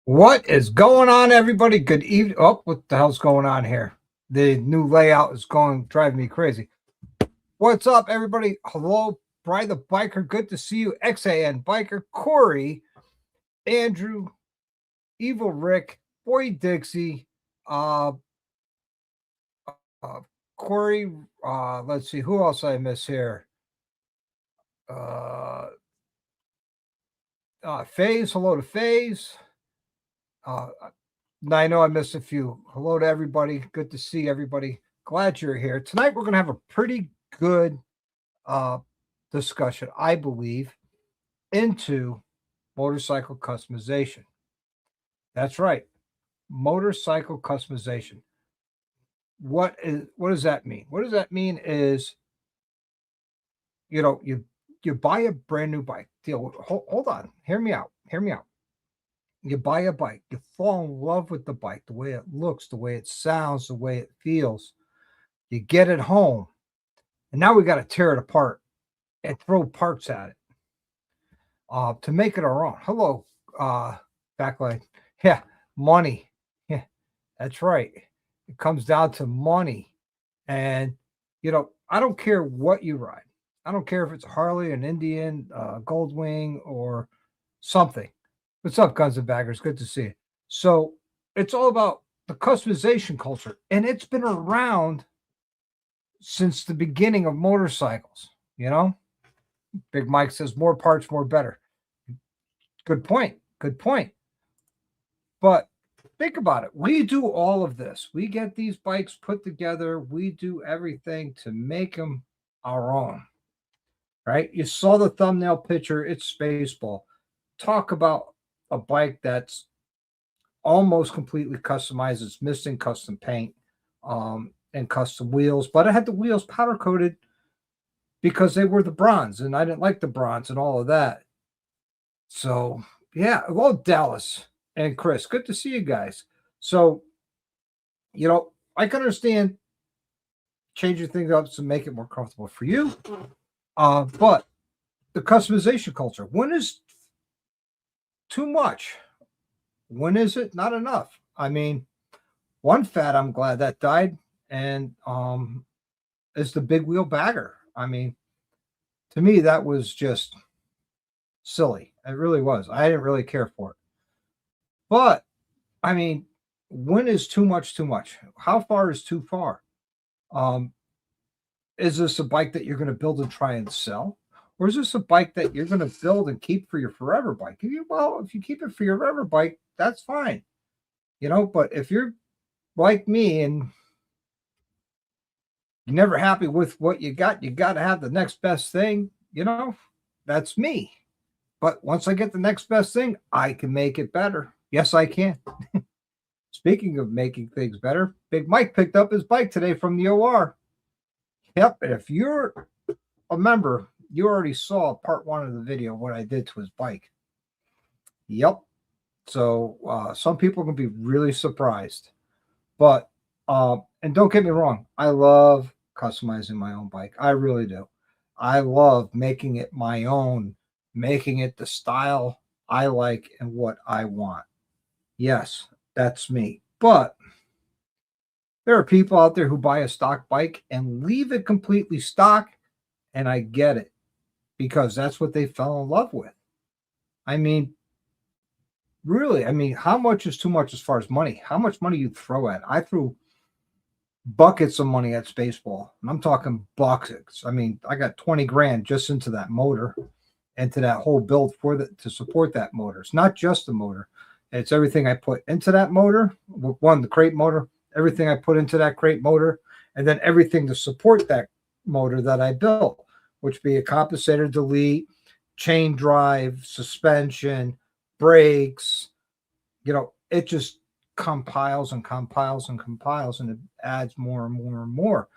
What is going on, everybody? Good evening. Oh, what the hell's going on here? The new layout is driving me crazy. What's up, everybody? Hello, Brian the Biker. Good to see you. XAN Biker, Corey, Andrew, Evil Rick, Boy Dixie, uh, uh Corey. Let's see who else I miss here. Uh, FaZe. Hello to FaZe. I know I missed a few. Hello to everybody. Good to see everybody. Glad you're here. Tonight we're going to have a pretty good uh, discussion, I believe, into motorcycle customization. That's right. Motorcycle customization. What does that mean? What does that mean is, you buy a brand new bike. Hold on. Hear me out. Hear me out. You buy a bike, you fall in love with the bike, the way it looks, the way it sounds, the way it feels. You get it home, and now we got to tear it apart and throw parts at it to make it our own. Hello, backlight. Yeah, money. Yeah, that's right. It comes down to money. And, I don't care what you ride. I don't care if it's a Harley, an Indian, Goldwing, or something. What's up, Guns and Baggers? Good to see you. So it's all about the customization culture, and it's been around since the beginning of motorcycles. Big Mike says more parts, more better. Good point. Good point. But think about it. We do all of this. We get these bikes put together. We do everything to make them our own. Right? You saw the thumbnail picture. It's Spaceball. Talk about a bike that's almost completely customized. It's missing custom paint and custom wheels, but I had the wheels powder coated because they were the bronze, and I didn't like the bronze and all of that. So yeah, well, Dallas and Chris, good to see you guys. So, I can understand changing things up to make it more comfortable for you, but the customization culture, when is too much? When is it not enough? I mean, one fat, I'm glad that died, and is the big wheel bagger. I mean, to me, that was just silly. It really was. I didn't really care for it. But I mean, when is too much too much? How far is too far? Is this a bike that you're going to build and try and sell? Or is this a bike that you're going to build and keep for your forever bike? If you keep it for your forever bike, that's fine. But if you're like me and you're never happy with what you got to have the next best thing, that's me. But once I get the next best thing, I can make it better. Yes, I can. Speaking of making things better, Big Mike picked up his bike today from the OR. Yep, and if you're a member, you already saw part one of the video, what I did to his bike. Yep. So some people are going to be really surprised. But, and don't get me wrong, I love customizing my own bike. I really do. I love making it my own, making it the style I like and what I want. Yes, that's me. But there are people out there who buy a stock bike and leave it completely stock, and I get it because that's what they fell in love with. I mean, really, how much is too much as far as money? How much money you throw at? I threw buckets of money at Spaceball, and I'm talking buckets. I got 20 grand just into that motor, into that whole build to support that motor. It's not just the motor. It's everything I put into that motor. One, the crate motor, everything I put into that crate motor, and then everything to support that motor that I built, which be a compensator delete, chain drive, suspension, brakes. It just compiles and compiles and compiles, and it adds more and more and more.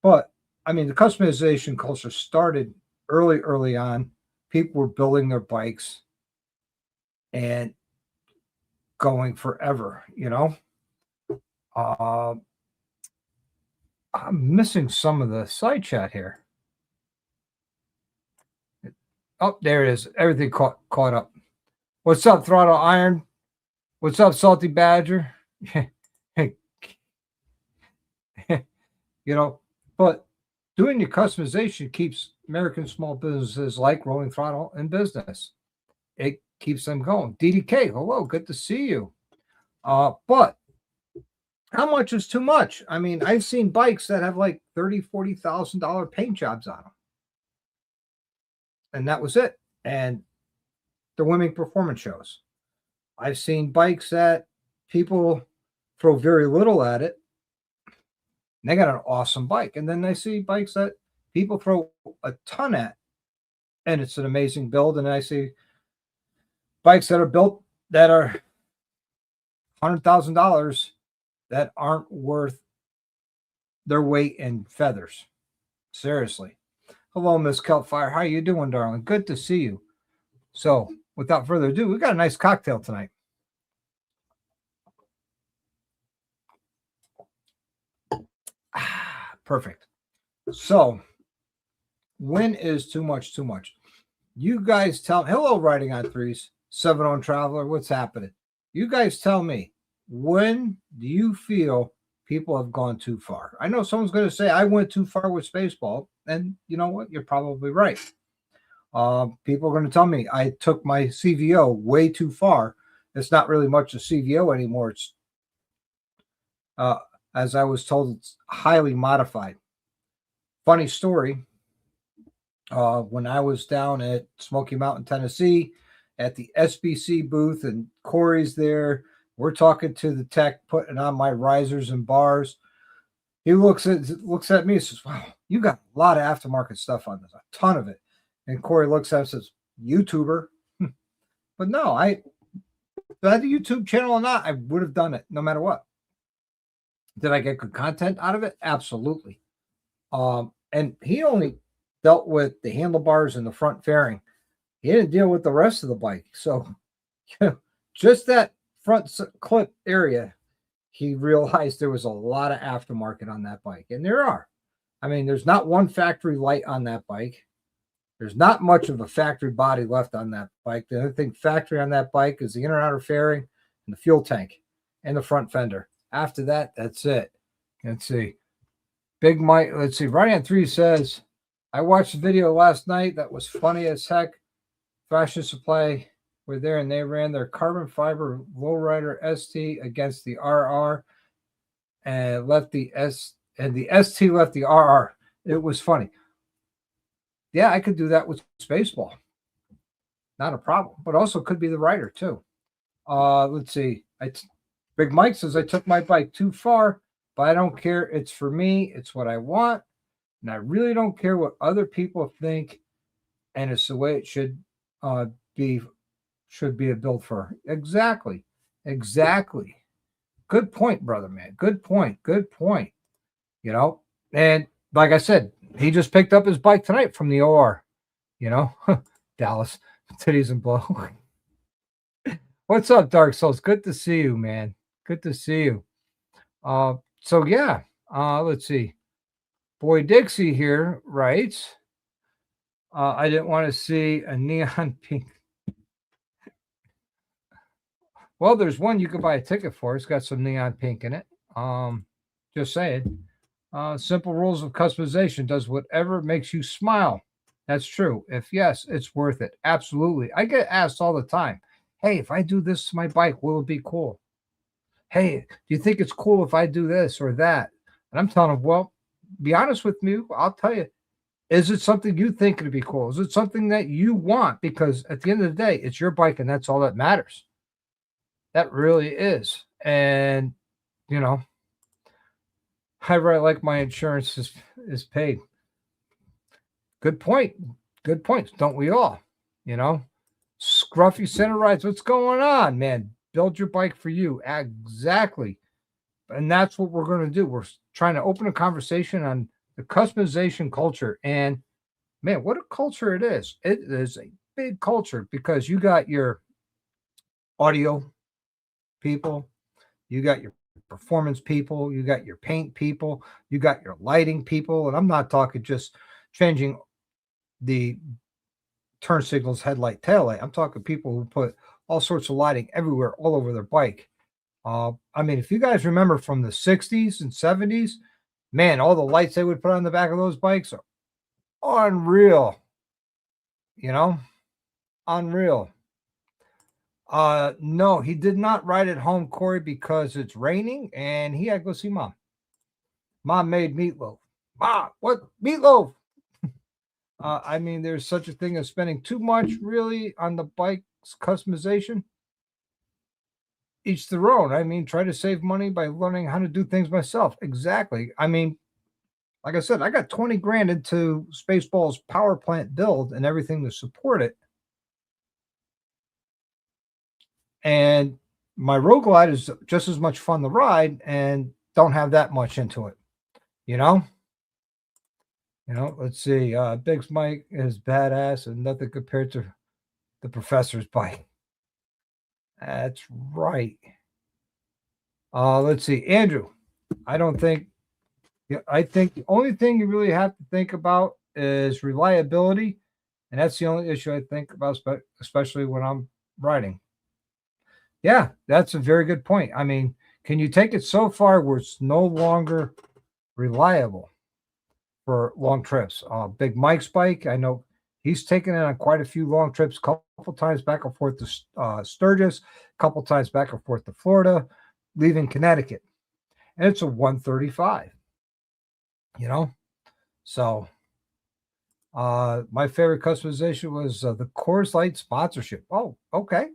But the customization culture started early on. People were building their bikes and going forever. I'm missing some of the side chat here. Oh, there it is. Everything caught up. What's up, Throttle Iron? What's up, Salty Badger? You know, but doing the customization keeps American small businesses like Rolling Throttle in business. It keeps them going. DDK, hello, good to see you. But how much is too much? I mean, I've seen bikes that have like $30,000, $40,000 paint jobs on them, and that was it. And they're winning performance shows. I've seen bikes that people throw very little at it. They got an awesome bike. And then I see bikes that people throw a ton at, and it's an amazing build. And I see bikes that are built that are $100,000 that aren't worth their weight in feathers. Seriously. Hello, Miss Kelpfire. How you doing, darling? Good to see you. So, without further ado, we got a nice cocktail tonight. Perfect. So, when is too much too much? You guys tell me. Hello, Riding on Threes, 7 Traveler. What's happening? You guys tell me, when do you feel people have gone too far? I know someone's going to say, I went too far with Spaceball. And you know what? You're probably right. People are going to tell me I took my CVO way too far. It's not really much a CVO anymore. It's, as I was told, it's highly modified. Funny story. When I was down at Smoky Mountain, Tennessee, at the SBC booth, and Corey's there, we're talking to the tech, putting on my risers and bars. He looks at me and says, "Wow, you got a lot of aftermarket stuff on this, a ton of it." And Corey looks at him and says, "YouTuber." But no, if I had a YouTube channel or not, I would have done it no matter what. Did I get good content out of it? Absolutely. And he only dealt with the handlebars and the front fairing. He didn't deal with the rest of the bike. So just that front clip area, he realized there was a lot of aftermarket on that bike. And there are. I mean, there's not one factory light on that bike. There's not much of a factory body left on that bike. The only thing factory on that bike is the inner and outer fairing and the fuel tank and the front fender. After that, that's it. Let's see. Big Mike, let's see. Riding on 3 says, I watched the video last night. That was funny as heck. Fashion Supply were there and they ran their carbon fiber lowrider ST against the RR and left the ST left the RR. It was funny. Yeah, I could do that with Spaceball. Not a problem. But also could be the rider too. Let's see. Big Mike says, I took my bike too far, but I don't care. It's for me. It's what I want. And I really don't care what other people think. And it's the way it should be a build for. Exactly. Good point, brother, man. Good point. You know, and like I said, he just picked up his bike tonight from the OR, you know, Dallas, titties and blow. What's up, Dark Souls? Good to see you, man. Good to see you. So yeah, let's see. Boy Dixie here writes, I didn't want to see a neon pink. Well, there's one you can buy a ticket for. It's got some neon pink in it. Just saying. Simple rules of customization. Does whatever makes you smile. That's true. If yes, it's worth it. Absolutely. I get asked all the time, hey, if I do this to my bike, will it be cool? Hey, do you think it's cool if I do this or that? And I'm telling them, well, be honest with me. I'll tell you, is it something you think would be cool? Is it something that you want? Because at the end of the day, it's your bike and that's all that matters. That really is. And, you know, I really like my insurance is paid. Good point. Good point. Don't we all? You know, Scruffy Center Rides. What's going on, man? Build your bike for you. Exactly. And that's what we're going to do. We're trying to open a conversation on the customization culture. And man, what a culture it is. It is a big culture because you got your audio people, you got your performance people, you got your paint people, you got your lighting people. And I'm not talking just changing the turn signals, headlight, tail light. I'm talking people who put all sorts of lighting everywhere, all over their bike. I mean, if you guys remember from the 60s and 70s, man, all the lights they would put on the back of those bikes are unreal, you know, unreal. No, he did not ride it home, Corey, because it's raining and he had to go see mom. Mom made meatloaf. Mom, what meatloaf? I mean, there's such a thing as spending too much really on the bike's customization. Each their own. I mean, try to save money by learning how to do things myself. Exactly. I mean, like I said, I got 20 grand into Spaceball's power plant build and everything to support it. And my Road Glide is just as much fun to ride and don't have that much into it, you know? Let's see. Big's Mike is badass and nothing compared to the professor's bike. That's right. Let's see. Andrew, I don't think, I think the only thing you really have to think about is reliability. And that's the only issue I think about, especially when I'm riding. Yeah, that's a very good point. I mean, can you take it so far where it's no longer reliable for long trips? Big Mike's bike, I know he's taken it on quite a few long trips, couple times back and forth to Sturgis, couple times back and forth to Florida, leaving Connecticut. And it's a 135, So my favorite customization was the Coors Light sponsorship. Oh, okay.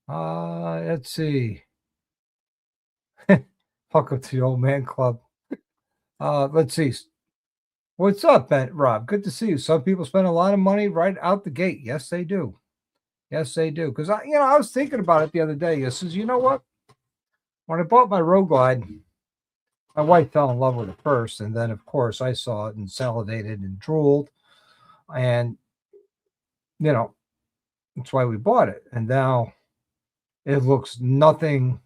Let's see. Welcome to the Old Man Club. Let's see. What's up, Rob? Good to see you. Some people spend a lot of money right out the gate. Yes, they do. Yes, they do. Because I was thinking about it the other day. I says, you know what? When I bought my Road Glide, my wife fell in love with it first, and then of course I saw it and salivated and drooled, and that's why we bought it. And now it looks nothing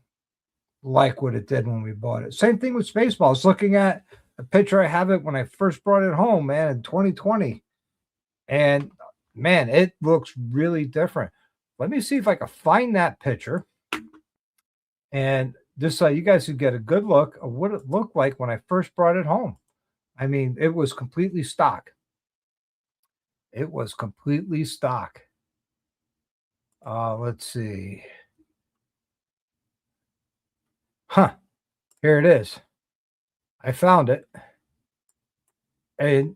like what it did when we bought it. Same thing with Spaceball. I was looking at a picture I have it when I first brought it home, man, in 2020. And man, it looks really different. Let me see if I can find that picture. And just so you guys could get a good look of what it looked like when I first brought it home. I mean, it was completely stock. It was completely stock. Let's see. Here it is. I found it. And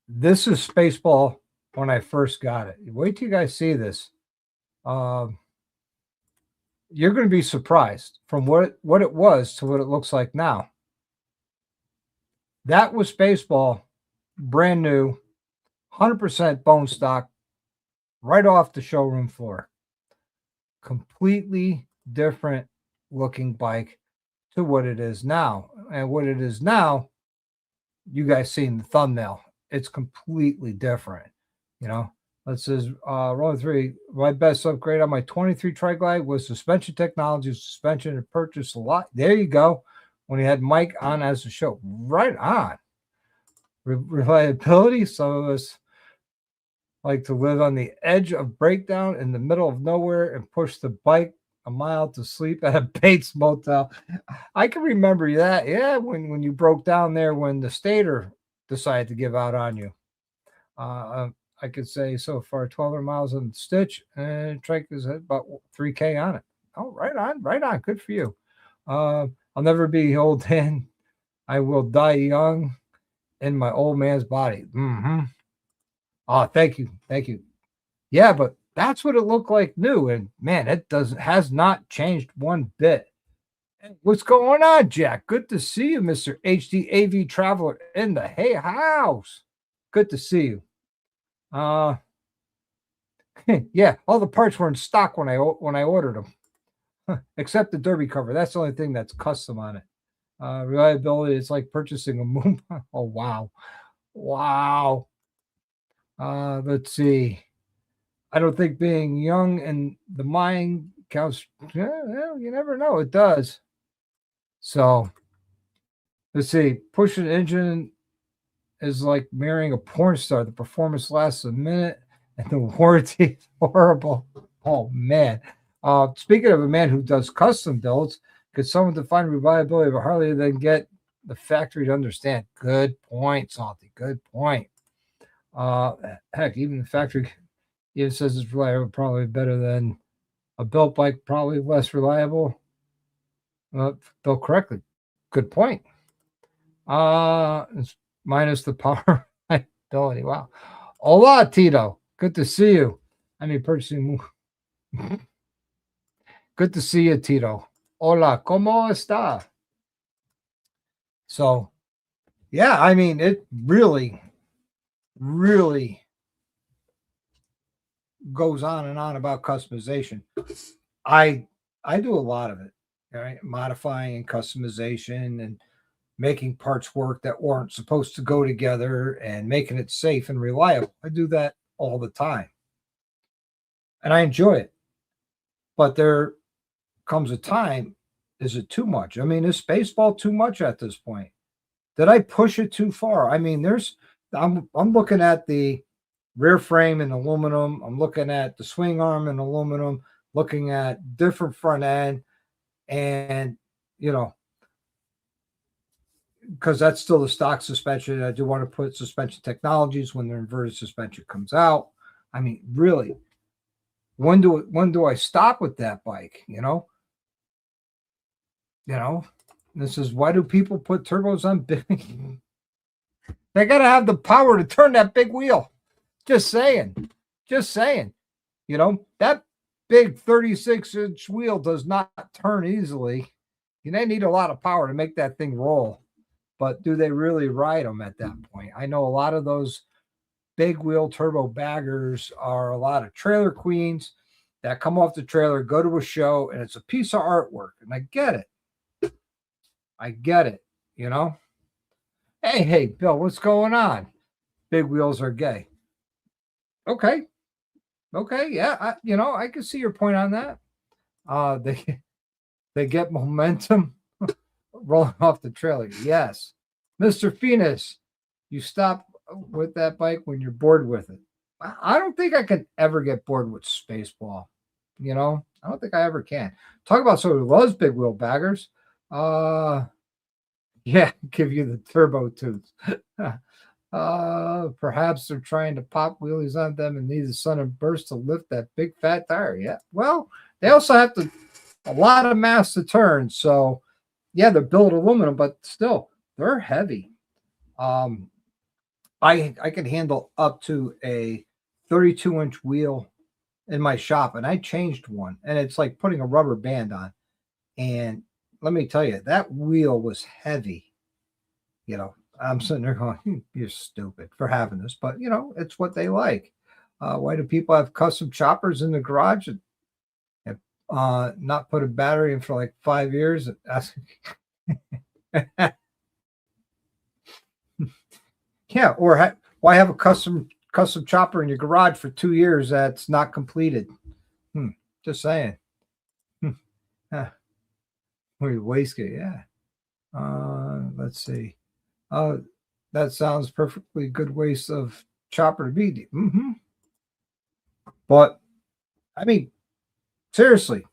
this is Spaceball when I first got it. Wait till you guys see this. You're going to be surprised from what it was to what it looks like now. That was Spaceball, brand new, 100% bone stock, right off the showroom floor. Completely different looking bike to what it is now. And what it is now, you guys seen the thumbnail. It's completely different. That says Rolling 3, my best upgrade on my 23 Tri-Glide was suspension technology, suspension and purchase a lot. There you go. When he had Mike on as a show. Right on. Reliability. So it was like to live on the edge of breakdown in the middle of nowhere and push the bike a mile to sleep at a Bates motel. I can remember that. Yeah, when you broke down there when the Stater decided to give out on you. I could say so far 1,200 miles on the Stitch, and Trike is about 3K on it. Oh, right on. Good for you. I'll never be old then. I will die young in my old man's body. Mm-hmm. Oh, thank you. Yeah, but that's what it looked like new, and man, it has not changed one bit. What's going on, Jack? Good to see you, Mr. HD AV Traveler in the house. Good to see you. Yeah, all the parts were in stock when I ordered them, except the derby cover. That's the only thing that's custom on it. Reliability, it's like purchasing a moon. Oh, wow. Let's see. I don't think being young and the mind counts. Well, you never know. It does. So let's see. Push an engine is like marrying a porn star. The performance lasts a minute and the warranty is horrible. Oh man. Speaking of a man who does custom builds, could someone define reliability of a Harley and then get the factory to understand? Good point, Salty. Good point. Uh, Heck, even the factory even says it's reliable, probably better than a built bike, probably less reliable. Built correctly. Good point. It's minus the power ability. Wow. Hola, Tito. Good to see you. I mean, purchasing. Good to see you, Tito. Hola, ¿cómo está? So, yeah, I mean, it really, really goes on and on about customization. I I do a lot of it, right? Modifying and customization and making parts work that weren't supposed to go together and making it safe and reliable. I do that all the time. And I enjoy it. But there comes a time, is it too much? I mean, is baseball too much at this point? Did I push it too far? I mean, I'm looking at the rear frame in aluminum. I'm looking at the swing arm in aluminum, looking at different front end, and you know, because that's still the stock suspension. I do want to put suspension technologies when the inverted suspension comes out. I mean, really, when do I stop with that bike? You know, this is why do people put turbos on big? They got to have the power to turn that big wheel. Just saying. Just saying. That big 36-inch wheel does not turn easily. They need a lot of power to make that thing roll. But do they really ride them at that point? I know a lot of those big wheel turbo baggers are a lot of trailer queens that come off the trailer, go to a show, and it's a piece of artwork. And I get it. I get it, Hey, Bill, what's going on? Big wheels are gay. Okay. Okay. Yeah. I can see your point on that. They get momentum rolling off the trailer. Yes. Mr. Phoenix, you stop with that bike when you're bored with it. I don't think I could ever get bored with Spaceball. I don't think I ever can. Talk about someone who loves big wheel baggers. Yeah, give you the turbo tooth. Perhaps they're trying to pop wheelies on them and need the sudden burst to lift that big fat tire. Yeah. Well, they also have a lot of mass to turn. So, yeah, they're built aluminum, but still, they're heavy. I can handle up to a 32-inch wheel in my shop, and I changed one, and it's like putting a rubber band on. And let me tell you, that wheel was heavy. I'm sitting there going, you're stupid for having this, but it's what they like. Why do people have custom choppers in the garage and not put a battery in for like 5 years? Yeah, or why have a custom chopper in your garage for 2 years that's not completed? Just saying. We waste it, yeah. Let's see. That sounds perfectly good waste of chopper to be. But I mean, seriously,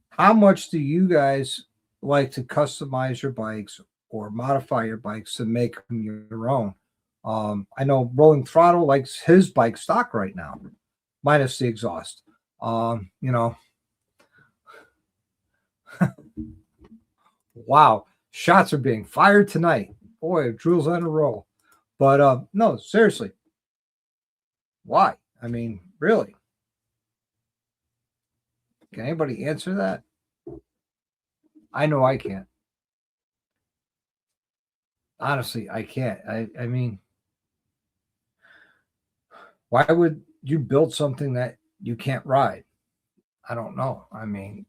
how much do you guys like to customize your bikes or modify your bikes to make them your own? I know Rolling Throttle likes his bike stock right now, minus the exhaust. Wow, shots are being fired tonight. Boy, Drew's on a roll. But no, seriously, why? I mean, really? Can anybody answer that? I know I can't. Honestly, I can't. I mean, why would you build something that you can't ride? I don't know. I mean,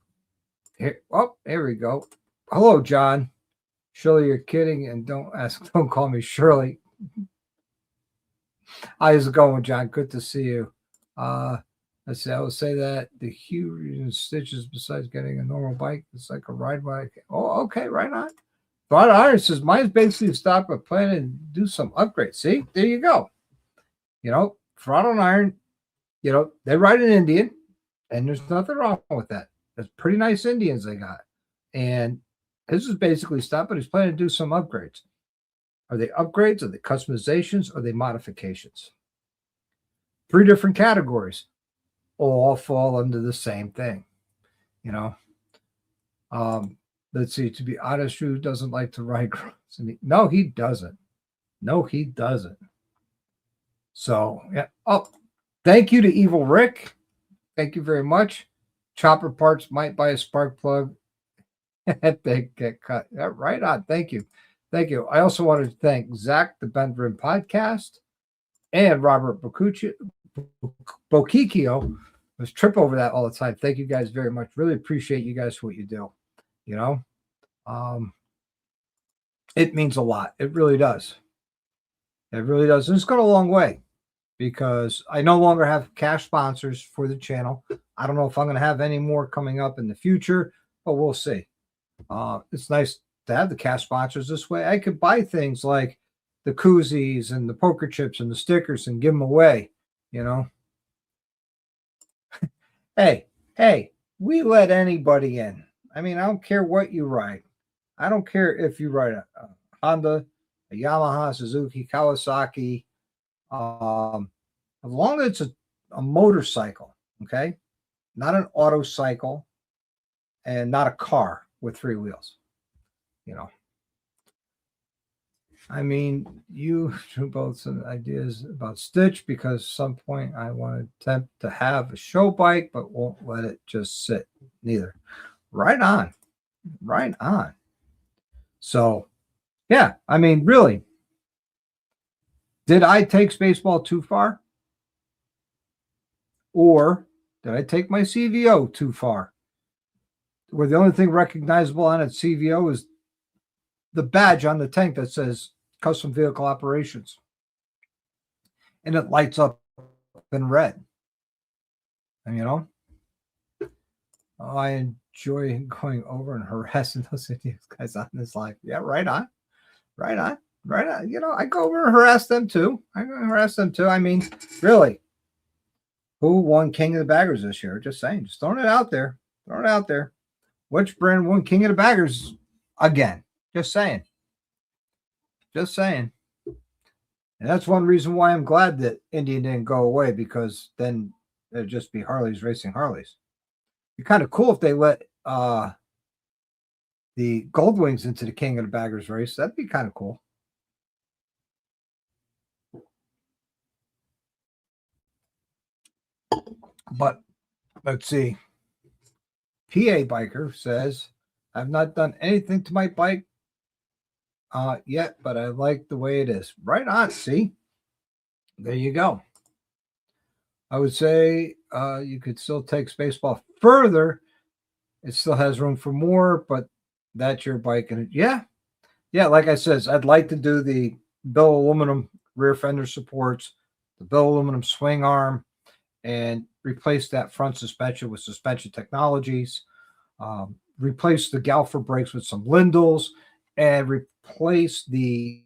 here we go. Hello, John. Shirley, you're kidding, and don't call me Shirley. How's it going, John? Good to see you. Let's see, I would say that the huge stitches, besides getting a normal bike, it's like a ride bike. Oh, okay, right on. But Iron says mine's basically stop a plan and do some upgrades. See, there you go. Throttle and iron, They ride an Indian, and there's nothing wrong with that. There's pretty nice Indians they got. And his is basically stopping. He's planning to do some upgrades. Are they upgrades? Are they customizations? Are they modifications? 3 different categories all fall under the same thing. Let's see. To be honest, Drew doesn't like to ride cross. No, he doesn't. No, he doesn't. So, yeah. Oh, thank you to Evil Rick. Thank you very much. Chopper Parts might buy a spark plug. They get cut. Yeah, right on. Thank you. Thank you. I also wanted to thank Zach, the Benverin Podcast, and Robert Bokikio. I trip over that all the time. Thank you guys very much. Really appreciate you guys for what you do. It means a lot. It really does. It really does. And it's gone a long way because I no longer have cash sponsors for the channel. I don't know if I'm going to have any more coming up in the future, but we'll see. It's nice to have the cash sponsors this way. I could buy things like the koozies and the poker chips and the stickers and give them away, Hey, we let anybody in. I mean, I don't care what you ride. I don't care if you ride a Honda, a Yamaha, Suzuki, Kawasaki, as long as it's a motorcycle, okay? Not an auto cycle and not a car with 3 wheels, I mean, you do both some ideas about Stitch because at some point I want to attempt to have a show bike, but won't let it just sit neither. Right on. Right on. So, yeah, I mean, really, did I take Spaceball too far? Or did I take my CVO too far? Where the only thing recognizable on its CVO is the badge on the tank that says Custom Vehicle Operations. And it lights up in red. And, I enjoy going over and harassing those Indian guys on this live. Yeah, right on. Right on. Right on. I go over and harass them too. I mean, really, who won King of the Baggers this year? Just saying. Just throwing it out there. Which brand won King of the Baggers again? Just saying. And that's one reason why I'm glad that Indian didn't go away, because then it'd just be Harleys racing Harleys. It'd be kind of cool if they let the Gold Wings into the King of the Baggers race. That'd be kind of cool. But let's see. PA Biker says, I've not done anything to my bike yet, but I like the way it is. Right on. See? There you go. I would say you could still take Spaceball further. It still has room for more, but that's your bike. And yeah, like I said, I'd like to do the Bell aluminum rear fender supports, the Bell aluminum swing arm, and replace that front suspension with Suspension Technologies. Replace the Galfer brakes with some Lindals, and replace the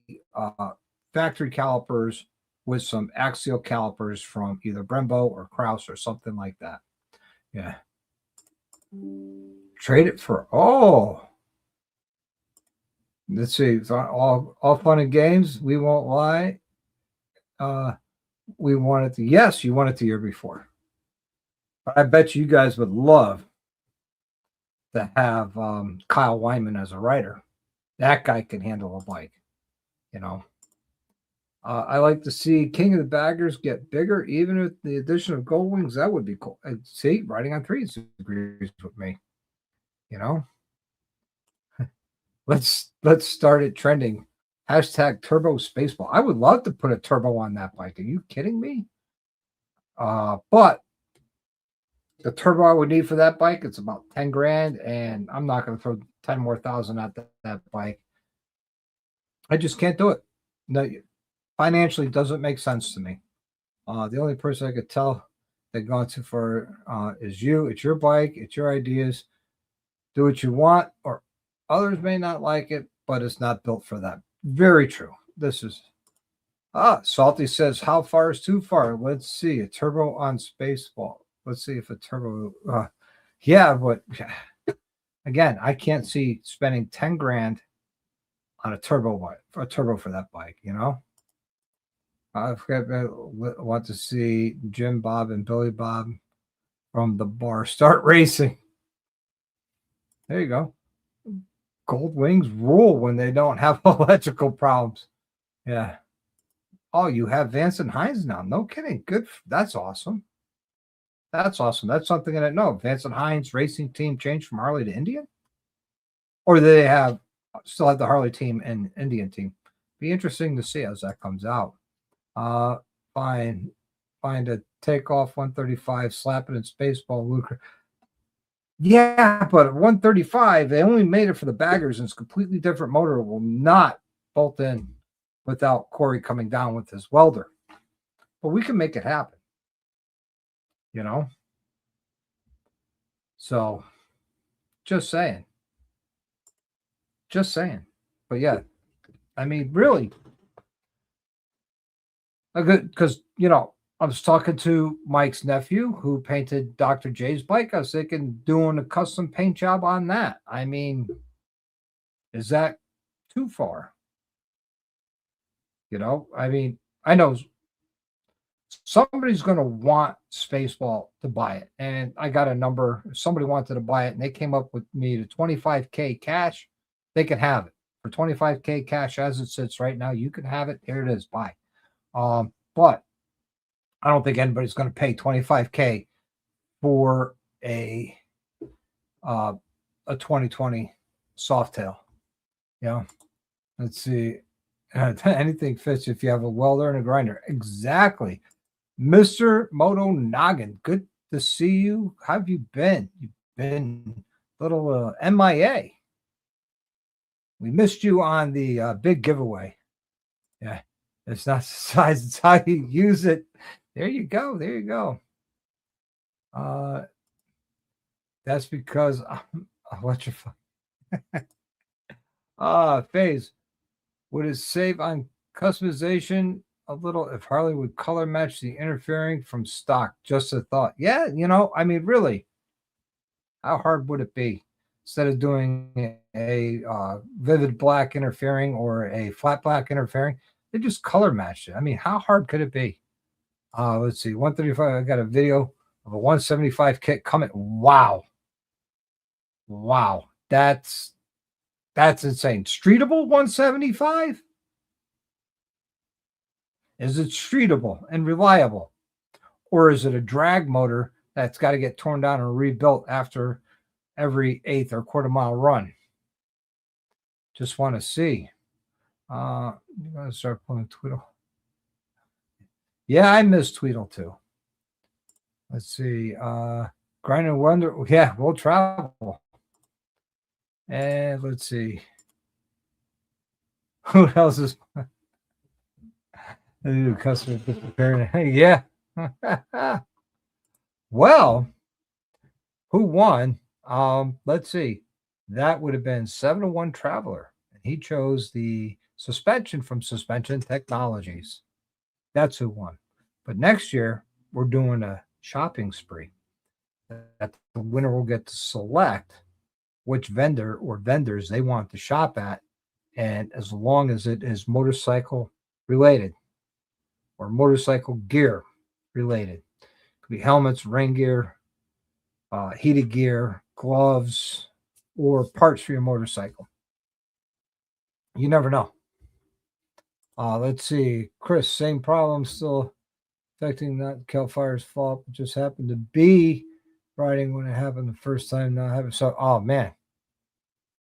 factory calipers with some axial calipers from either Brembo or Kraus or something like that. Yeah. Trade it for, let's see, all fun and games. We won't lie. We wanted to, yes, you won it the year before. But I bet you guys would love to have Kyle Wyman as a rider. That guy can handle a bike, I like to see King of the Baggers get bigger, even with the addition of Gold Wings. That would be cool. See, riding on 3s agrees with me. Let's start it trending. Hashtag Turbo Spaceball. I would love to put a turbo on that bike. Are you kidding me? But the turbo I would need for that bike, it's about 10 grand, and I'm not going to throw 10 more thousand at that bike. I just can't do it. No, financially doesn't make sense to me. The only person I could tell that gone too far is you. It's your bike. It's your ideas. Do what you want, or others may not like it, but it's not built for that. Very true. Salty says, how far is too far? Let's see. A turbo on Spaceball. Let's see if a turbo. Yeah, but again, I can't see spending 10 grand on a turbo for that bike, you know? I want to see Jim Bob and Billy Bob from the bar start racing. There you go. Gold Wings rule when they don't have electrical problems. Yeah. Oh, you have Vance and Hines now. No kidding. Good. That's awesome. That's awesome. That's something I didn't know. Vance and Hines racing team changed from Harley to Indian? Or do they still have the Harley team and Indian team? Be interesting to see as that comes out. Find a takeoff 135, slap it in Spaceball, Luker. Yeah, but 135, they only made it for the baggers, and it's a completely different motor. It will not bolt in without Corey coming down with his welder. But we can make it happen, you know? So, just saying. Just saying. But yeah, I mean, really, because, you know, I was talking to Mike's nephew who painted Dr. J's bike. I was thinking doing a custom paint job on that. I mean, is that too far? You know, I mean, I know somebody's going to want Spaceball to buy it. And I got a number. If somebody wanted to buy it and they came up with me to $25K cash, they can have it. For $25K cash as it sits right now, you can have it. Here it is. Buy. But I don't think anybody's going to pay $25K for a 2020 Softail. You know, let's see. Anything fits if you have a welder and a grinder. Exactly. Mr. Moto Noggin, good to see you. How have you been? You've been a little MIA. We missed you on the big giveaway. Yeah, it's not the size, it's how you use it. There you go. There you go. That's because I'm electrified. Phase. Would it save on customization a little if Harley would color match the interfering from stock? Just a thought. Yeah, you know, I mean, really, how hard would it be? Instead of doing a vivid black interfering or a flat black interfering, they just color matched it. I mean, how hard could it be? Let's see, 135. I got a video of a 175 kit coming. Wow. Wow. That's insane. Streetable 175? Is it streetable and reliable? Or is it a drag motor that's got to get torn down and rebuilt after every eighth or quarter mile run? Just want to see. You're going to start pulling Tweedle. Yeah, I miss Tweedle too. Let's see. Grind and Wonder. Yeah, we'll travel. And let's see. Who else is the new customer preparing? Yeah. Well, who won? Let's see. That would have been 7-1 Traveler. And he chose the suspension from Suspension Technologies. That's who won. But next year, we're doing a shopping spree. That the winner will get to select which vendor or vendors they want to shop at. And as long as it is motorcycle related or motorcycle gear related, it could be helmets, rain gear, heated gear, gloves, or parts for your motorcycle. You never know. Let's see. Chris, same problem still affecting not Cal Fire's fault. It just happened to be riding when it happened the first time. Not having so. Oh man.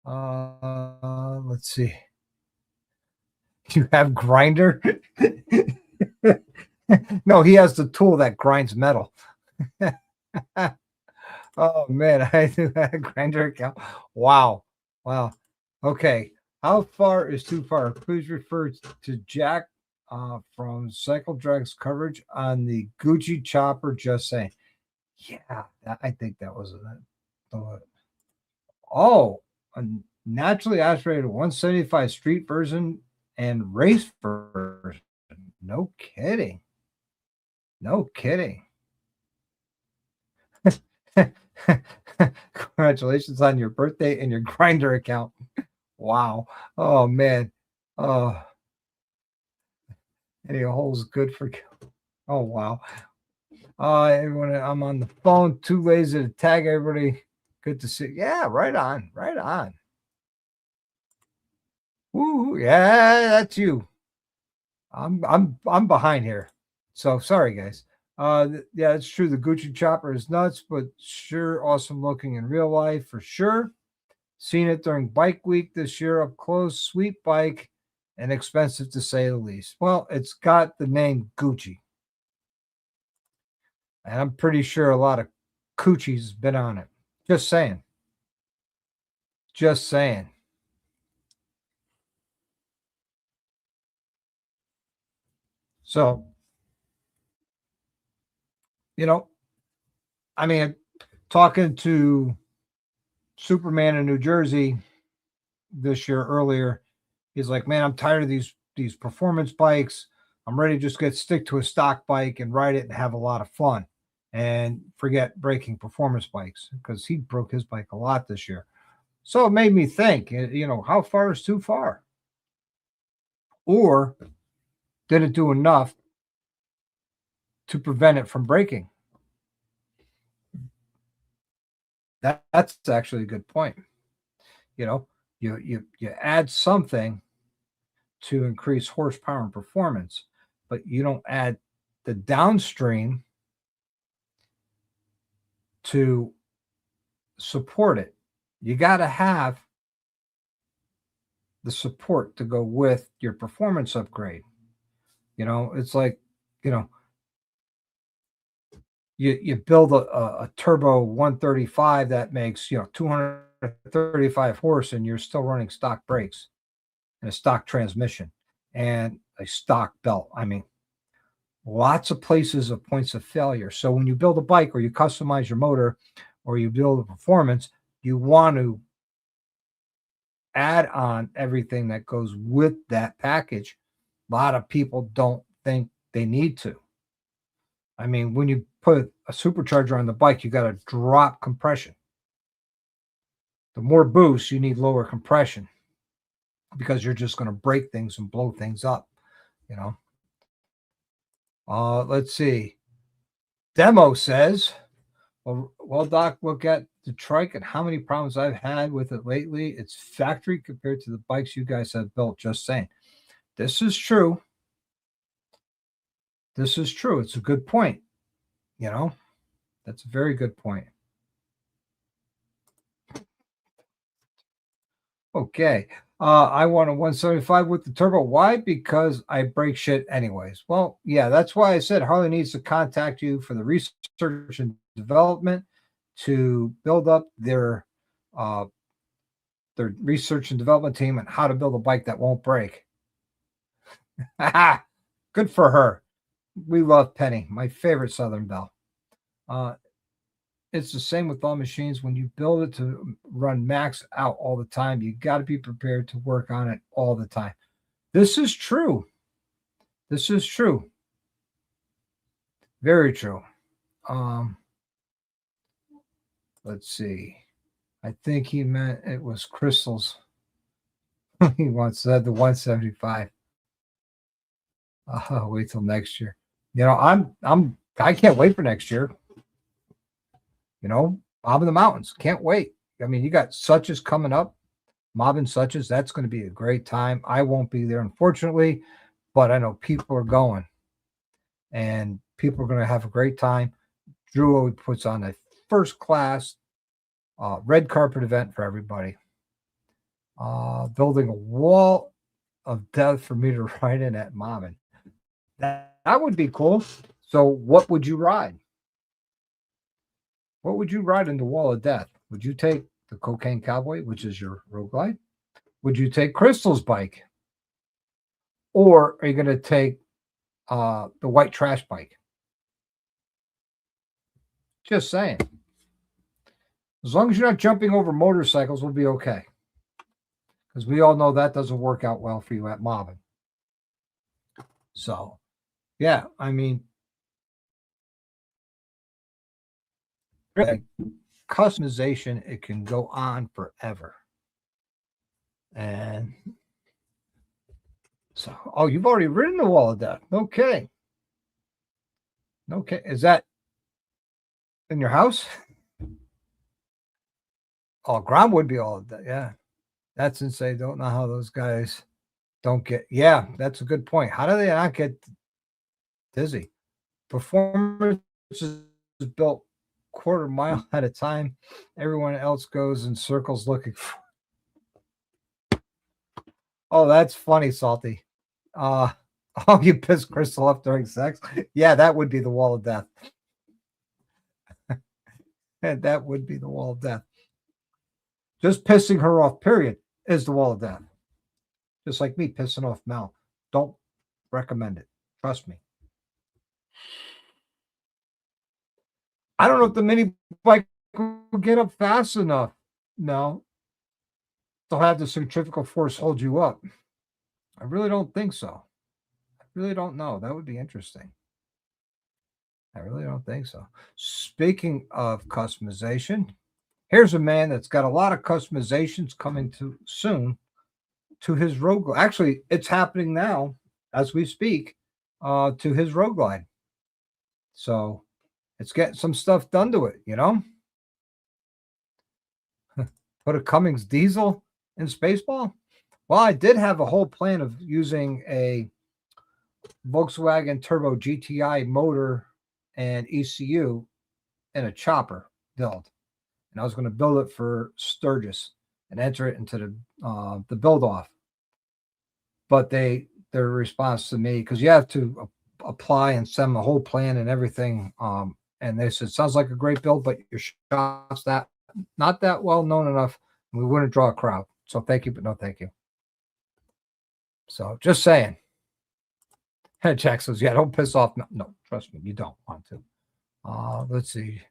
Let's see. You have grinder? No, he has the tool that grinds metal. Oh man, I do have a grinder account. Wow. Okay. How far is too far? Please refer to Jack from Cycle Drag's coverage on the Gucci chopper. Just saying. Yeah, I think that was it. Oh, a naturally aspirated 175 street version and race version. No kidding. No kidding. Congratulations on your birthday and your grinder account. Wow. Oh man. Oh, any holes good for. Oh wow. Everyone, I'm on the phone. Too lazy to tag everybody. Good to see. Yeah, right on. Right on. Woo. Yeah, that's you. I'm behind here. So sorry, guys. Yeah, it's true. The Gucci chopper is nuts, but sure, awesome looking in real life for sure. Seen it during bike week this year up close. Sweet bike and expensive to say the least. Well, it's got the name Gucci, and I'm pretty sure a lot of coochie's been on it. Just saying. Just saying. So, you know, I mean, talking to Superman in New Jersey this year earlier, he's like, "Man, I'm tired of these performance bikes. I'm ready to just stick to a stock bike and ride it and have a lot of fun and forget breaking performance bikes because he broke his bike a lot this year." So it made me think, how far is too far? Or did it do enough to prevent it from breaking? That's actually a good point. You know, you add something to increase horsepower and performance, but you don't add the downstream to support it. You got to have the support to go with your performance upgrade. It's like, you know, you build a turbo 135 that makes 235 horse, and you're still running stock brakes and a stock transmission and a stock belt. I mean, lots of places of points of failure. So when you build a bike or you customize your motor or you build a performance, you want to add on everything that goes with that package. A lot of people don't think they need to. I mean, when you put a supercharger on the bike, you got to drop compression. The more boost, you need lower compression because you're just going to break things and blow things up, you know. Let's see. Demo says, well, Doc, look at the trike and how many problems I've had with it lately. It's factory compared to the bikes you guys have built. Just saying. This is true. This is true. It's a good point. That's a very good point. Okay. I want a 175 with the turbo. Why? Because I break shit anyways. Well, yeah, that's why I said Harley needs to contact you for the research and development to build up their research and development team on how to build a bike that won't break. Good for her. We love Penny, my favorite Southern Belle. It's the same with all machines. When you build it to run max out all the time, you got to be prepared to work on it all the time. This is true. This is true. Very true. Let's see. I think he meant it was crystals. He wants the 175. Wait till next year. I can't wait for next year. Mob in the Mountains. Can't wait. I mean, you got Suches coming up. Mob and Suches. That's going to be a great time. I won't be there, unfortunately, but I know people are going. And people are going to have a great time. Drew always puts on a first class red carpet event for everybody. Building a wall of death for me to ride in at Mobbin. That would be cool. So what would you ride? What would you ride in the wall of death? Would you take the Cocaine Cowboy, which is your road glide? Would you take Crystal's bike? Or are you going to take the white trash bike? Just saying. As long as you're not jumping over motorcycles, we'll be okay. Because we all know that doesn't work out well for you at Mobbin. So, Yeah, I mean, really, customization, it can go on forever. And so, oh, you've already written the wall of death. Okay. Okay. Is that in your house? Oh, ground would be all of that. Yeah. That's insane. Don't know how those guys don't get. Yeah, that's a good point. How do they not get dizzy? Performance is built quarter mile at a time. Everyone else goes in circles looking for. Oh, that's funny, Salty. Uh, oh, you pissed Crystal off during sex? Yeah, that would be the wall of death. That would be the wall of death. Just pissing her off, period, is the wall of death. Just like me pissing off Mel. Don't recommend it. Trust me. I don't know if the mini bike will get up fast enough. No, they'll have the centrifugal force hold you up. I really don't think so. I really don't know. That would be interesting. I really don't think so. Speaking of customization, here's a man that's got a lot of customizations coming to soon to his road glide. Actually, it's happening now as we speak to his road glide. So it's getting some stuff done to it, you know? Put a Cummins diesel in Spaceball? Well, I did have a whole plan of using a Volkswagen Turbo GTI motor and ECU in a chopper build. And I was going to build it for Sturgis and enter it into the build off. But their response to me, because you have to apply and send the whole plan and everything. And they said, sounds like a great build, but your shop's not that well known enough. And we wouldn't draw a crowd. So thank you, but no thank you. So just saying. Jack says, yeah, don't piss off. No, trust me, you don't want to. Let's see.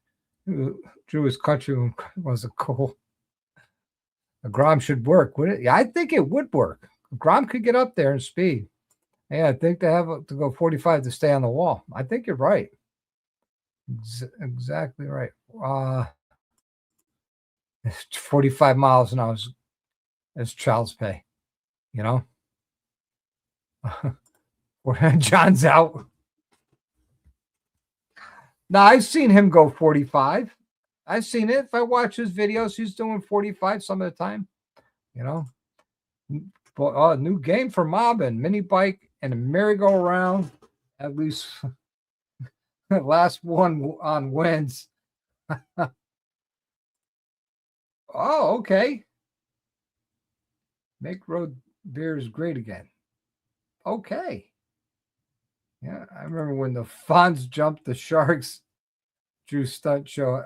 Jewish country was a cool. A Grom should work, would it? Yeah, I think it would work. Grom could get up there in speed. Yeah, I think they have to go 45 to stay on the wall. I think you're right. Exactly right. 45 miles an hour is child's pay, you know? John's out. Now, I've seen him go 45. I've seen it. If I watch his videos, he's doing 45 some of the time, you know? But new game for mobbing, mini bike and a merry-go-round. At least last one on wins. Oh, okay. Make road beers great again. Okay. Yeah, I remember when the Fonz jumped the Sharks. Drew stunt show.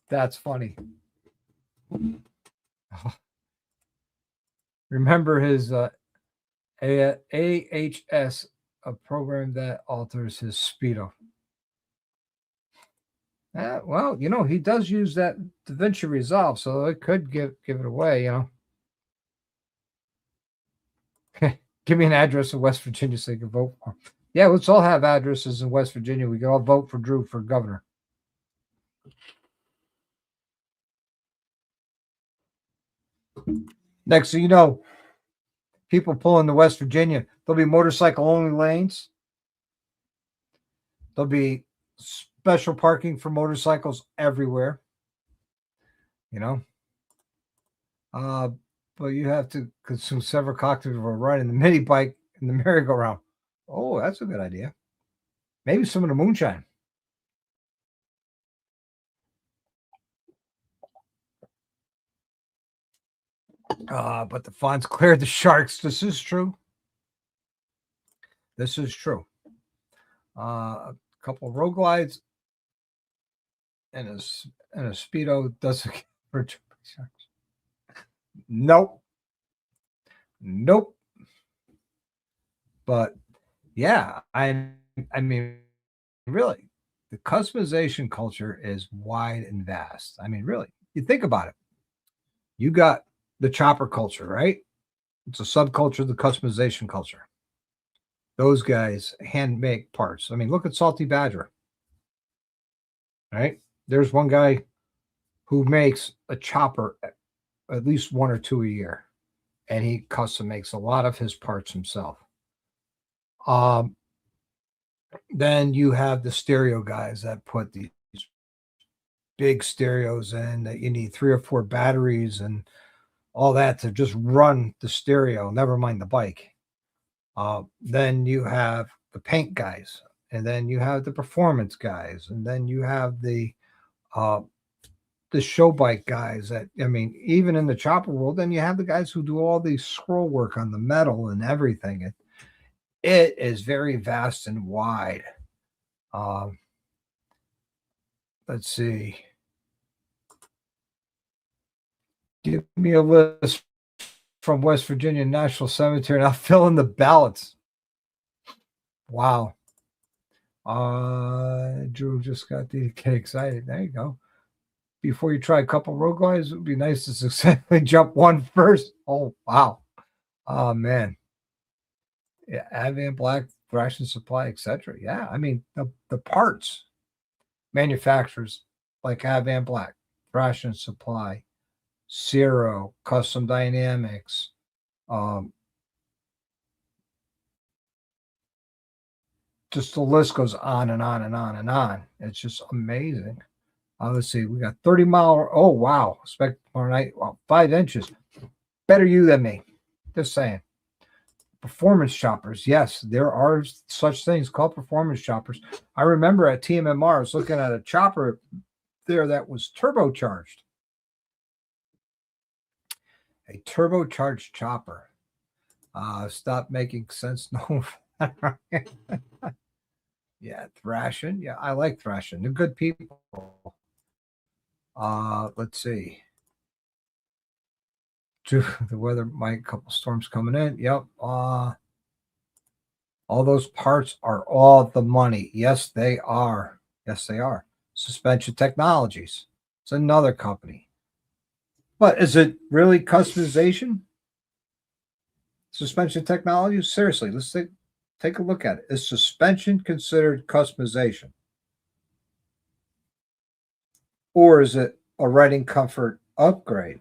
That's funny. Remember his AHS, a program that alters his speedo. Well, you know, he does use that DaVinci Resolve, so it could give it away, you know. Give me an address in West Virginia so you can vote for him. Yeah, let's all have addresses in West Virginia. We can all vote for Drew for governor. Next thing you know, people pulling to West Virginia, there'll be motorcycle only lanes. There'll be special parking for motorcycles everywhere. You know, but you have to consume several cocktails or ride in the mini bike in the merry-go-round. Oh, that's a good idea. Maybe some of the moonshine. But the funds cleared the Sharks. This is true. This is true. A couple of road glides and a speedo doesn't for Sharks. Nope. But yeah, I mean, really, the customization culture is wide and vast. I mean, really, you think about it. You got the chopper culture, right? It's a subculture of the customization culture. Those guys hand make parts. I mean, look at Salty Badger, right? There's one guy who makes a chopper at least one or two a year, and he custom makes a lot of his parts himself. Um, then you have the stereo guys that put these big stereos in that you need three or four batteries and all that to just run the stereo, never mind the bike. Then you have the paint guys, and then you have the performance guys, and then you have uh, the show bike guys. That I mean, even in the chopper world, then you have the guys who do all the scroll work on the metal and everything. It is very vast and wide. Um, let's see. Give me a list from West Virginia National Cemetery, and I'll fill in the ballots. Wow. Drew just got the get excited. There you go. Before you try a couple road guys, it would be nice to successfully jump one first. Oh wow. Oh man. Yeah, Advan Black, Thrash and Supply, etc. Yeah, I mean the parts manufacturers like Advan Black, Thrash and Supply, Zero, Custom Dynamics, um, just the list goes on and on and on and on. It's just amazing. Let's see, we got 30-mile. Oh wow, Spectacular Night. Well, 5 inches. Better you than me. Just saying. Performance choppers. Yes, there are such things called performance choppers. I remember at TMMR, I was looking at a chopper there that was turbocharged. A turbocharged chopper. Stop making sense. No. Yeah, thrashing. Yeah, I like thrashing. They're good people. Let's see. The weather might couple storms coming in. Yep. All those parts are all the money. Yes, they are. Yes, they are. Suspension Technologies. It's another company. But is it really customization? Suspension Technologies? Seriously, let's take a look at it. Is suspension considered customization? Or is it a riding comfort upgrade?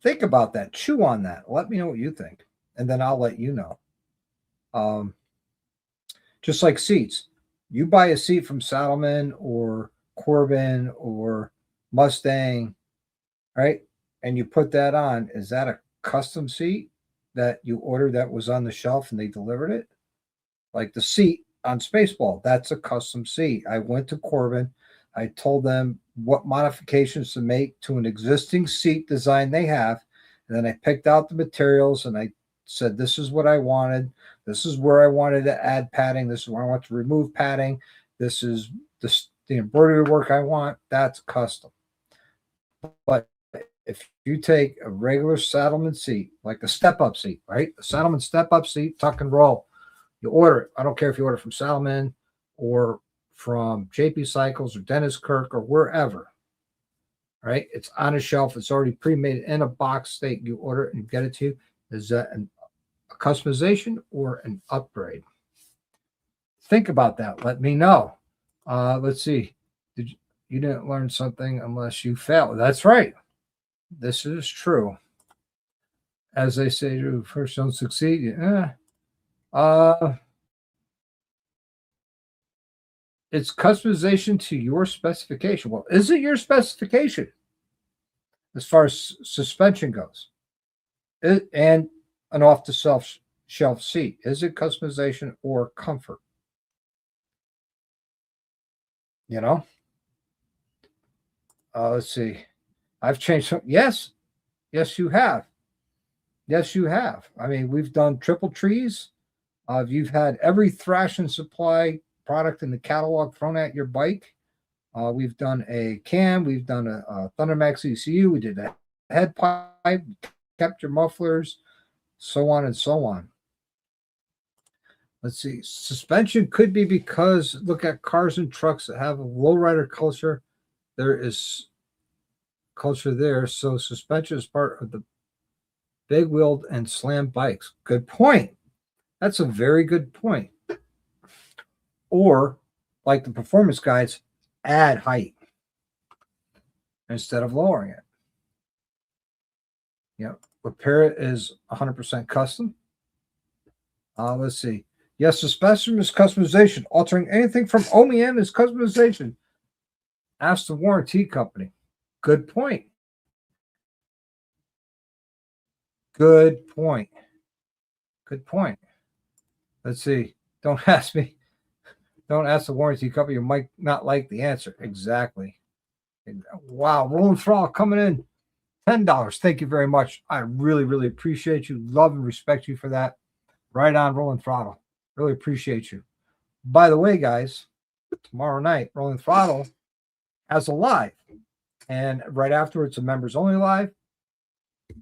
Think about that. Chew on that. Let me know what you think, and then I'll let you know. Um, just like seats, you buy a seat from Saddleman or Corbin or Mustang, right? And you put that on. Is that a custom seat that you ordered that was on the shelf and they delivered it? Like the seat on Spaceball, that's a custom seat. I went to Corbin. I told them what modifications to make to an existing seat design they have. And then I picked out the materials and I said, this is what I wanted. This is where I wanted to add padding. This is where I want to remove padding. This is the embroidery work I want. That's custom. But if you take a regular Saddleman seat, like a step-up seat, right? The Saddleman step-up seat, tuck and roll. You order it. I don't care if you order from Salomon or from JP Cycles or Dennis Kirk or wherever, right? It's on a shelf. It's already pre-made in a box state. You order it and get it to you. Is that a customization or an upgrade? Think about that. Let me know. Let's see. You didn't learn something unless you fail. That's right. This is true. As they say, you first don't succeed. Yeah. It's customization to your specification. Well, is it your specification as far as suspension goes? And an off the shelf seat. Is it customization or comfort? You know? Let's see. I've changed some. Yes. Yes, you have. Yes, you have. I mean, we've done triple trees. You've had every Thrash and Supply product in the catalog thrown at your bike. We've done a cam. We've done a Thundermax ECU. We did a head pipe, kept your mufflers, so on and so on. Let's see. Suspension could be because look at cars and trucks that have a lowrider culture. There is culture there. So suspension is part of the big wheeled and slam bikes. Good point. That's a very good point. Or, like the performance guides, add height instead of lowering it. Yep. Repair it is 100% custom. Let's see. Yes, suspension is customization. Altering anything from OEM is customization. Ask the warranty company. Good point. Good point. Good point. Let's see. Don't ask me. Don't ask the warranty company. You might not like the answer. Exactly. Wow. Rolling Thrall coming in. $10. Thank you very much. I really, really appreciate you. Love and respect you for that. Right on, Rolling Throttle. Really appreciate you. By the way, guys, tomorrow night, Rolling Throttle has a live. And right afterwards, a members only live.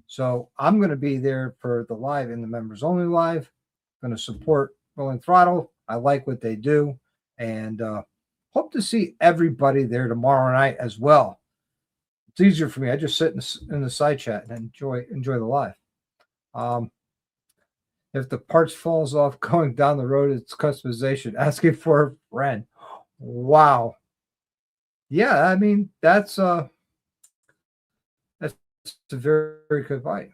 So I'm going to be there for the live and the members only live. Going to support Rolling Throttle. I like what they do. And hope to see everybody there tomorrow night as well. It's easier for me. I just sit in the side chat and enjoy the live. If the parts falls off going down the road, it's customization. Asking for a friend. Wow. Yeah, I mean that's a very, very good bite.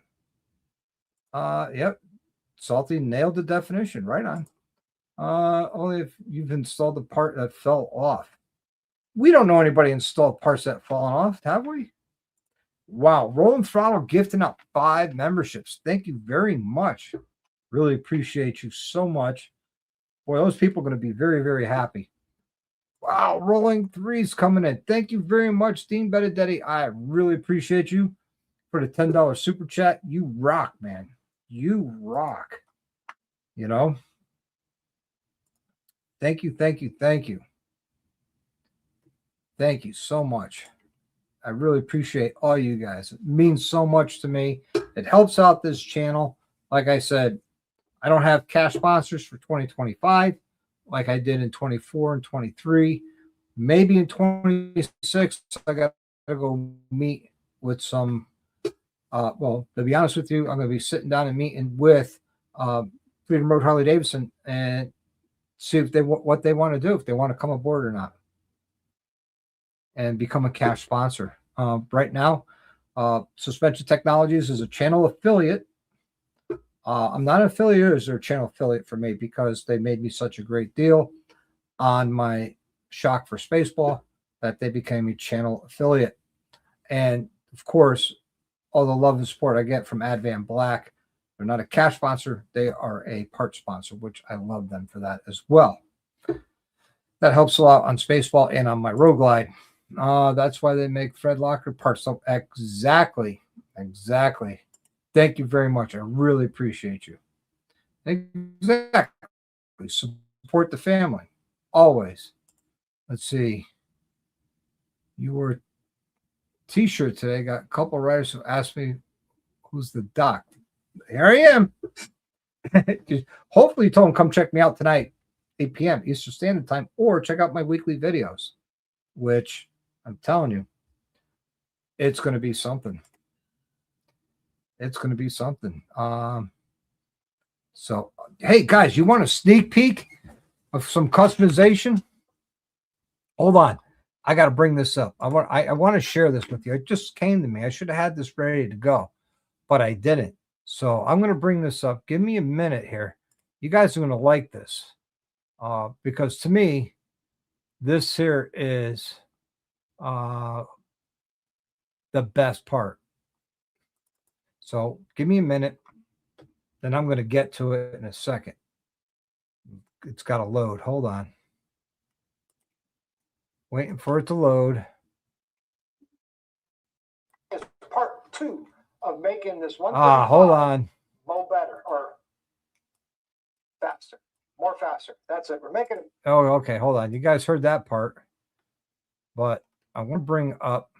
Yep. Salty nailed the definition. Right on. Only if you've installed the part that fell off. We don't know anybody installed parts that fallen off, have we? Wow. Rolling Throttle gifting out 5 memberships. Thank you very much. Really appreciate you so much. Boy, those people are going to be very, very happy. Wow. Rolling Threes coming in. Thank you very much, Dean Benedetti. I really appreciate you for the $10 super chat. You rock, man. You rock. You know? Thank you, thank you, thank you. Thank you so much. I really appreciate all you guys. It means so much to me. It helps out this channel. Like I said, I don't have cash sponsors for 2025 like I did in 24 and 23. Maybe in 26, I got to go meet with some. Well, to be honest with you, I'm going to be sitting down and meeting with Freedom Road Harley Davidson and see if what they want to do, if they want to come aboard or not, and become a cash sponsor. Right now, Suspension Technologies is a channel affiliate. I'm not an affiliate as their channel affiliate for me because they made me such a great deal on my Shock for Spaceball that they became a channel affiliate. And of course, all the love and support I get from Advan Black. They're not a cash sponsor. They are a part sponsor, which I love them for that as well. That helps a lot on Spaceball and on my Road Glide. That's why they make Fred Locker parts. So exactly. Thank you very much. I really appreciate you. Exactly. Support the family. Always. Let's see. You wore a t-shirt today. Got a couple of writers who asked me who's the doc. Here I am. Hopefully you told them come check me out tonight, 8 p.m. Eastern Standard Time, or check out my weekly videos, which I'm telling you, it's going to be something. It's going to be something. So, hey, guys, you want a sneak peek of some customization? Hold on. I got to bring this up. I want to share this with you. It just came to me. I should have had this ready to go, but I didn't. So I'm going to bring this up. Give me a minute here. You guys are going to like this because to me, this here is the best part. So give me a minute. Then I'm going to get to it in a second. It's got to load. Hold on. Waiting for it to load. It's part 2 of making this one. Hold on. Mo better or faster. More faster. That's it. We're making it. Oh, okay. Hold on. You guys heard that part. But I want to bring up.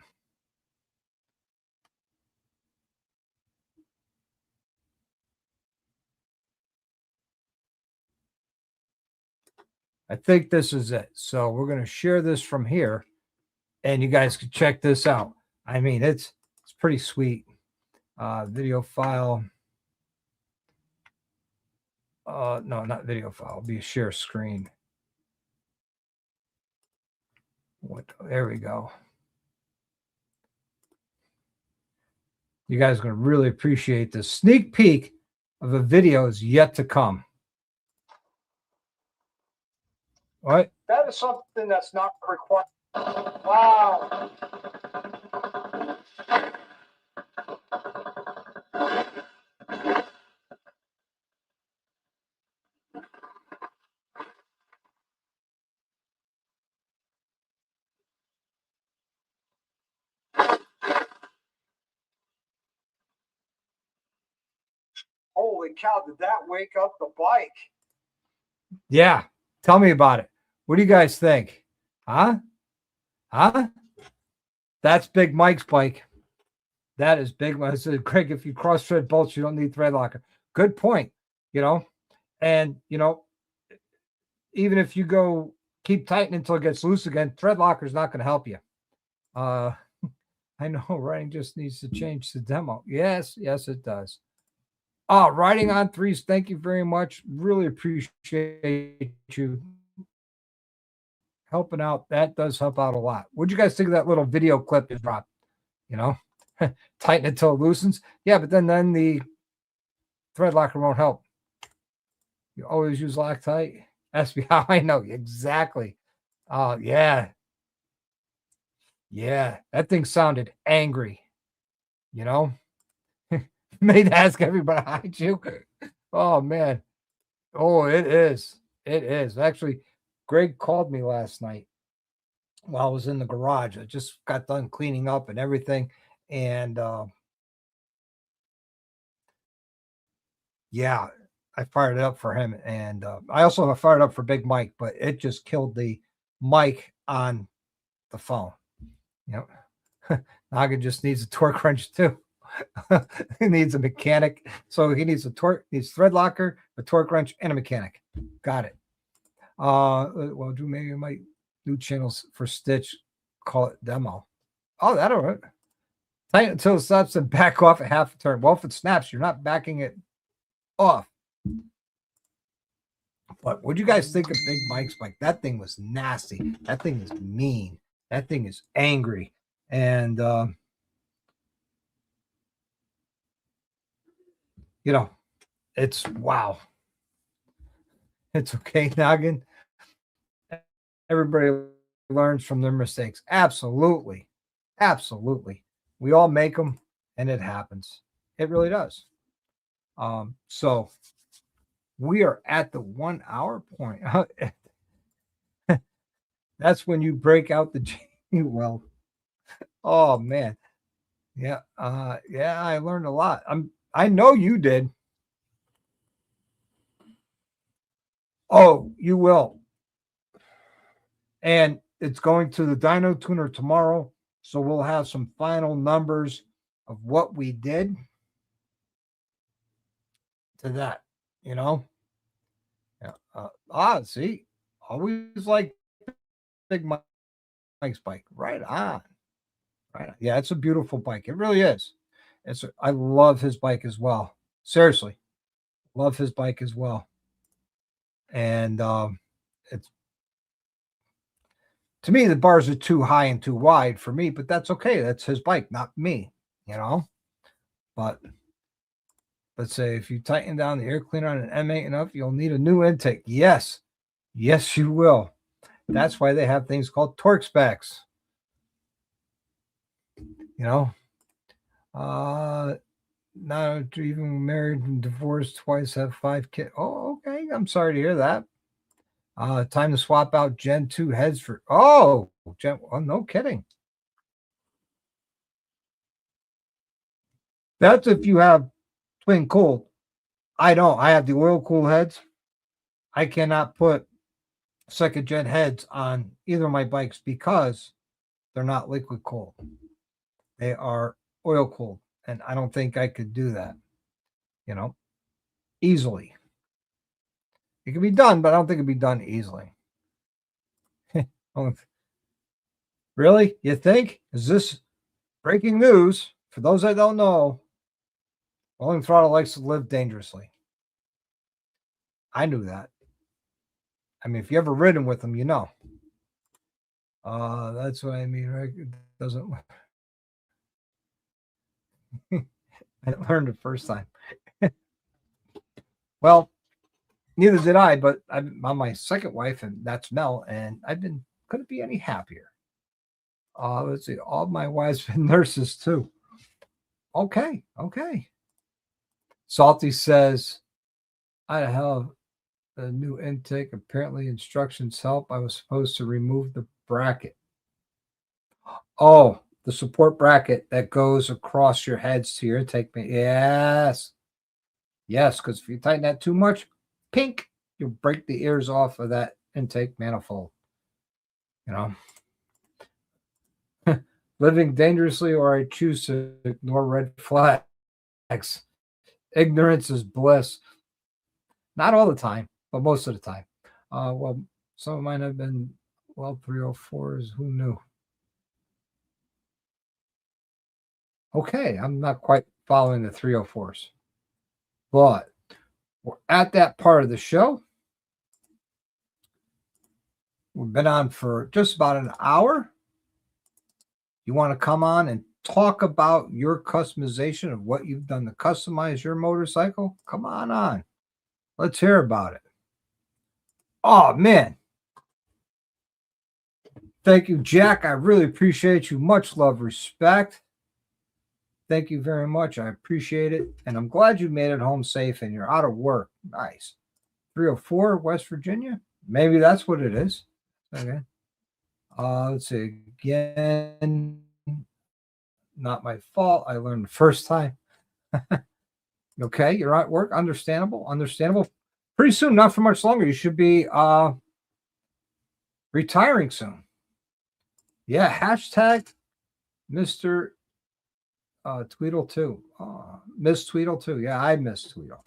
I think this is it. So we're going to share this from here. And you guys can check this out. I mean, it's pretty sweet. Video file. No, not video file. It'll be a share screen. There we go. You guys are going to really appreciate this. Sneak peek of a video is yet to come. What? That is something that's not required. Wow. Holy cow, did that wake up the bike? Yeah. Tell me about it. What do you guys think? Huh? That's Big Mike's bike. That is Big Mike. I said, Craig, if you cross thread bolts, you don't need thread locker. Good point. And even if you go keep tightening until it gets loose again, thread locker is not going to help you. I know writing just needs to change the demo. Yes, it does. Writing on threes. Thank you very much. Really appreciate you helping out. That does help out a lot. What'd you guys think of that little video clip you dropped? Tighten it till it loosens. Yeah, but then the thread locker won't help. You always use Loctite. Ask me how I know. Exactly. Yeah. That thing sounded angry. Made ask everybody behind you. Oh man. Oh, it is. It is. Actually, Greg called me last night while I was in the garage. I just got done cleaning up and everything. And yeah, I fired it up for him. And I also fired up for Big Mike, but it just killed the mic on the phone. Noggin just needs a torque wrench too. He needs a mechanic. So he needs needs thread locker, a torque wrench, and a mechanic. Got it. Well, Drew, maybe I might do channels for Stitch, call it demo. Oh, that'll work. Tighten until it stops and back off at half a turn. Well, if it snaps, you're not backing it off. But what do you guys think of Big Mike's bike? That thing was nasty. That thing is mean. That thing is angry. And it's wow. It's okay, Noggin. Everybody learns from their mistakes. Absolutely. We all make them, and it happens. It really does. So we are at the 1 hour point. That's when you break out the well. Oh man. Yeah. I learned a lot. I know you did. Oh, you will. And it's going to the dyno tuner tomorrow. So we'll have some final numbers of what we did to that, Yeah. See, always like Big Mike's bike. Right on. Yeah, it's a beautiful bike. It really is. I love his bike as well. Seriously, love his bike as well. And it's, to me, the bars are too high and too wide for me, but that's okay. That's his bike, not me, But let's say if you tighten down the air cleaner on an M8 enough, you'll need a new intake. Yes, you will. That's why they have things called torque specs. Not even married and divorced twice, have 5 kids. Oh, okay. I'm sorry to hear that. Time to swap out Gen 2 heads for no kidding. That's if you have twin cooled. I don't. I have the oil cool heads. I cannot put second gen heads on either of my bikes because they're not liquid cooled. They are oil cooled. And I don't think I could do that, easily. It can be done, but I don't think it'd be done easily. Really? You think? Is this breaking news for those that don't know, Rolling Throttle likes to live dangerously. I knew that. I mean, if you ever ridden with him, you know. That's what I mean, right? It doesn't. I learned the first time. Well, neither did I, but I'm on my second wife, and that's Mel, and couldn't be any happier. Let's see, all my wives been nurses too. Okay. Salty says, I have a new intake. Apparently, instructions help. I was supposed to remove the bracket. Oh, the support bracket that goes across your heads to your intake. Yes, because if you tighten that too much, pink, you'll break the ears off of that intake manifold. You know, living dangerously, or I choose to ignore red flags. Ignorance is bliss. Not all the time, but most of the time. Well, some of mine have been 304s. Who knew? Okay, I'm not quite following the 304s, but we're at that part of the show. We've been on for just about an hour. You want to come on and talk about your customization of what you've done to customize your motorcycle? Come on. Let's hear about it. Oh, man. Thank you, Jack. I really appreciate you. Much love, respect. Thank you very much. I appreciate it. And I'm glad you made it home safe and you're out of work. Nice. 304, West Virginia? Maybe that's what it is. Okay. Let's see. Again, not my fault. I learned the first time. Okay, you're at work. Understandable. Pretty soon, not for much longer. You should be retiring soon. Yeah, hashtag Mr. Tweedle too. Miss Tweedle too. Yeah, I miss Tweedle.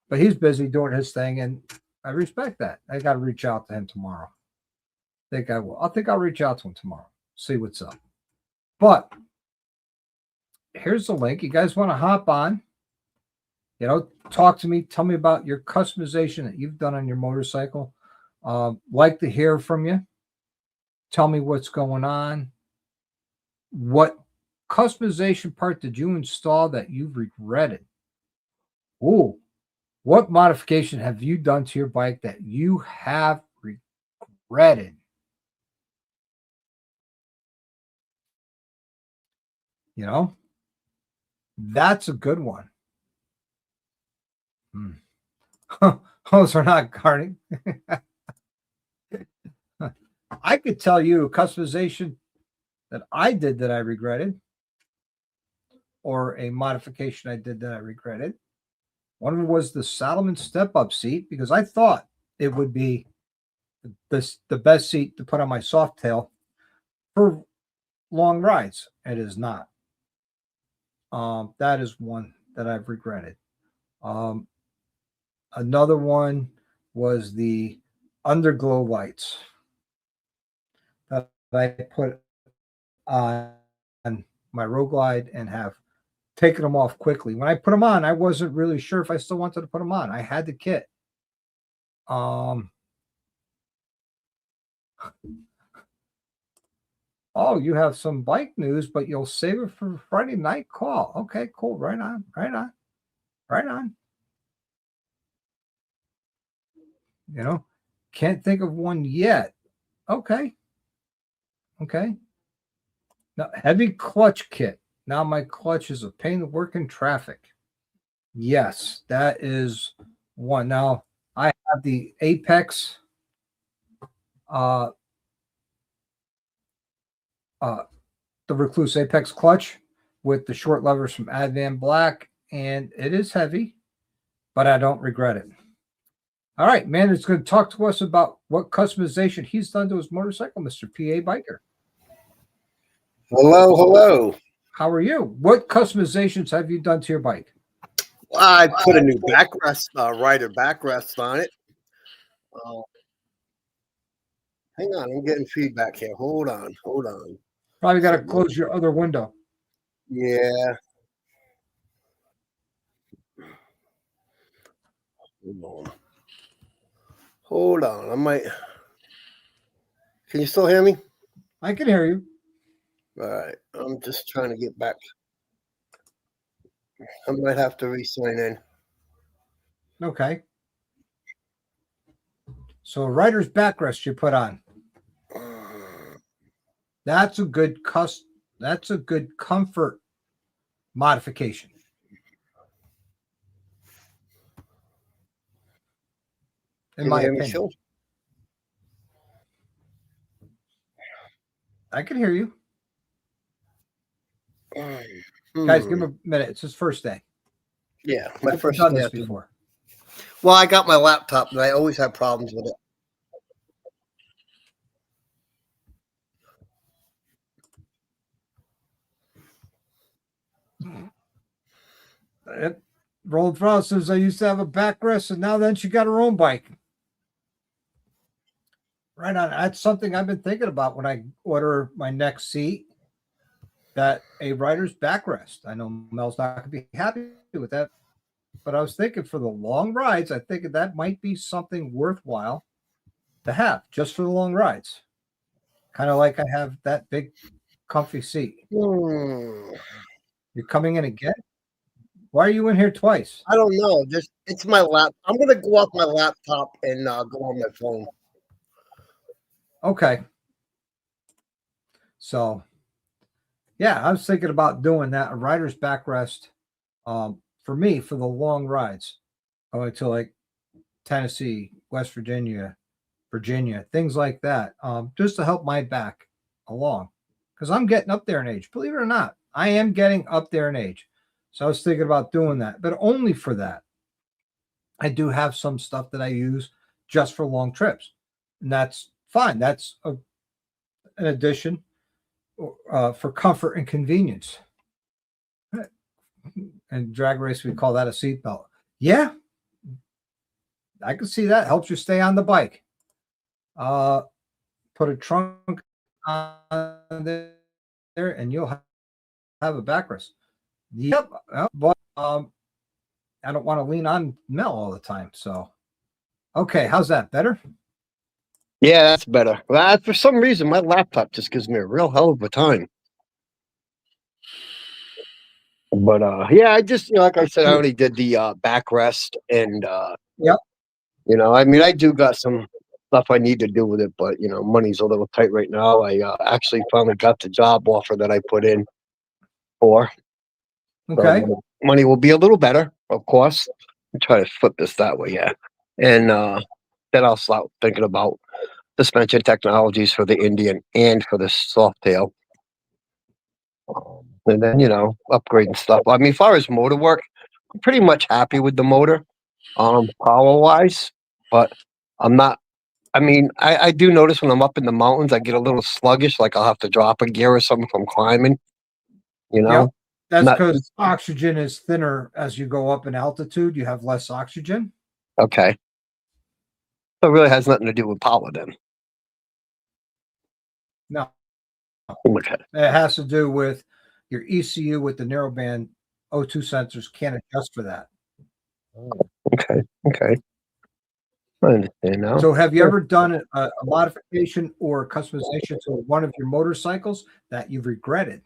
But he's busy doing his thing, and I respect that. I got to reach out to him tomorrow. I think I will. I think I'll reach out to him tomorrow. See what's up. But here's the link. You guys want to hop on? Talk to me. Tell me about your customization that you've done on your motorcycle. Like to hear from you. Tell me what's going on. What customization part did you install that you've regretted? Ooh, what modification have you done to your bike that you have regretted? That's a good one. Those are not guarding. I could tell you a customization that I did that I regretted, or a modification I did that I regretted. One of them was the Salomon step-up seat, because I thought it would be the best seat to put on my Softail for long rides. It is not. That is one that I've regretted. Another one was the underglow lights that I put on my Road Glide and have taken them off quickly. When I put them on, I wasn't really sure if I still wanted to put them on. I had the kit. Oh, you have some bike news, but you'll save it for Friday night call. Okay, cool. Right on. Can't think of one yet. Okay. Now, heavy clutch kit. Now my clutch is a pain to work in traffic. Yes, that is one. Now I have the Apex the Recluse Apex clutch with the short levers from Advan Black, and it is heavy, but I don't regret it. All right, man, it's going to talk to us about what customization he's done to his motorcycle, Mr. PA Biker. Hello. How are you? What customizations have you done to your bike? Well, I put a new backrest, rider backrest on it. Hang on, I'm getting feedback here. Hold on. Probably got to close your other window. Yeah. Hold on. Hold on. I might. Can you still hear me? I can hear you. All right. I'm just trying to get back. I might have to re-sign in. Okay. So a writer's backrest you put on. That's a good That's a good comfort modification. In Can you my hear me opinion. still? I can hear you. Hmm. Guys, give him a minute. It's his first day. Yeah, my I've first done day this after. before. Well, I got my laptop, and I always have problems with it. Roland Frost says I used to have a backrest, and now then she got her own bike. Right on. That's something I've been thinking about when I order my next seat. That a rider's backrest. I know Mel's not going to be happy with that, but I was thinking for the long rides, I think that might be something worthwhile to have just for the long rides. Kind of like I have that big, comfy seat. Hmm. You're coming in again? Why are you in here twice? I don't know. Just it's my lap. I'm gonna go off my laptop and go on my phone. Okay. So, yeah, I was thinking about doing that a rider's backrest. For me, for the long rides, going to like Tennessee, West Virginia, things like that, just to help my back along. Because I'm getting up there in age. Believe it or not, I am getting up there in age. So I was thinking about doing that, but only for that. I do have some stuff that I use just for long trips, and that's fine. That's an addition for comfort and convenience. And drag race, we call that a seatbelt. Yeah, I can see that helps you stay on the bike. Put a trunk on there, and you'll have a backrest. Yep, but I don't want to lean on Mel all the time. So, okay, how's that better? Yeah, that's better. Well, for some reason, my laptop just gives me a real hell of a time. But yeah, I just like I said, I only did the backrest, and Yep. I mean, I do got some stuff I need to do with it, but money's a little tight right now. I actually finally got the job offer that I put in for. So Okay. money will be a little better, of course. Try to flip this that way, yeah. And then I'll start thinking about suspension technologies for the Indian and for the Softail. And then, upgrading stuff. I mean, as far as motor work, I'm pretty much happy with the motor, power wise, but I'm not. I mean, I do notice when I'm up in the mountains, I get a little sluggish, like I'll have to drop a gear or something from climbing, you Yep. know? That's Not because oxygen is thinner as you go up in altitude. You have less oxygen. okay. So it really has nothing to do with power then. No, Okay. it has to do with your ECU with the narrowband O2 sensors can't adjust for that. Okay. Okay. I understand now. So, have you ever done a modification or customization to one of your motorcycles that you've regretted?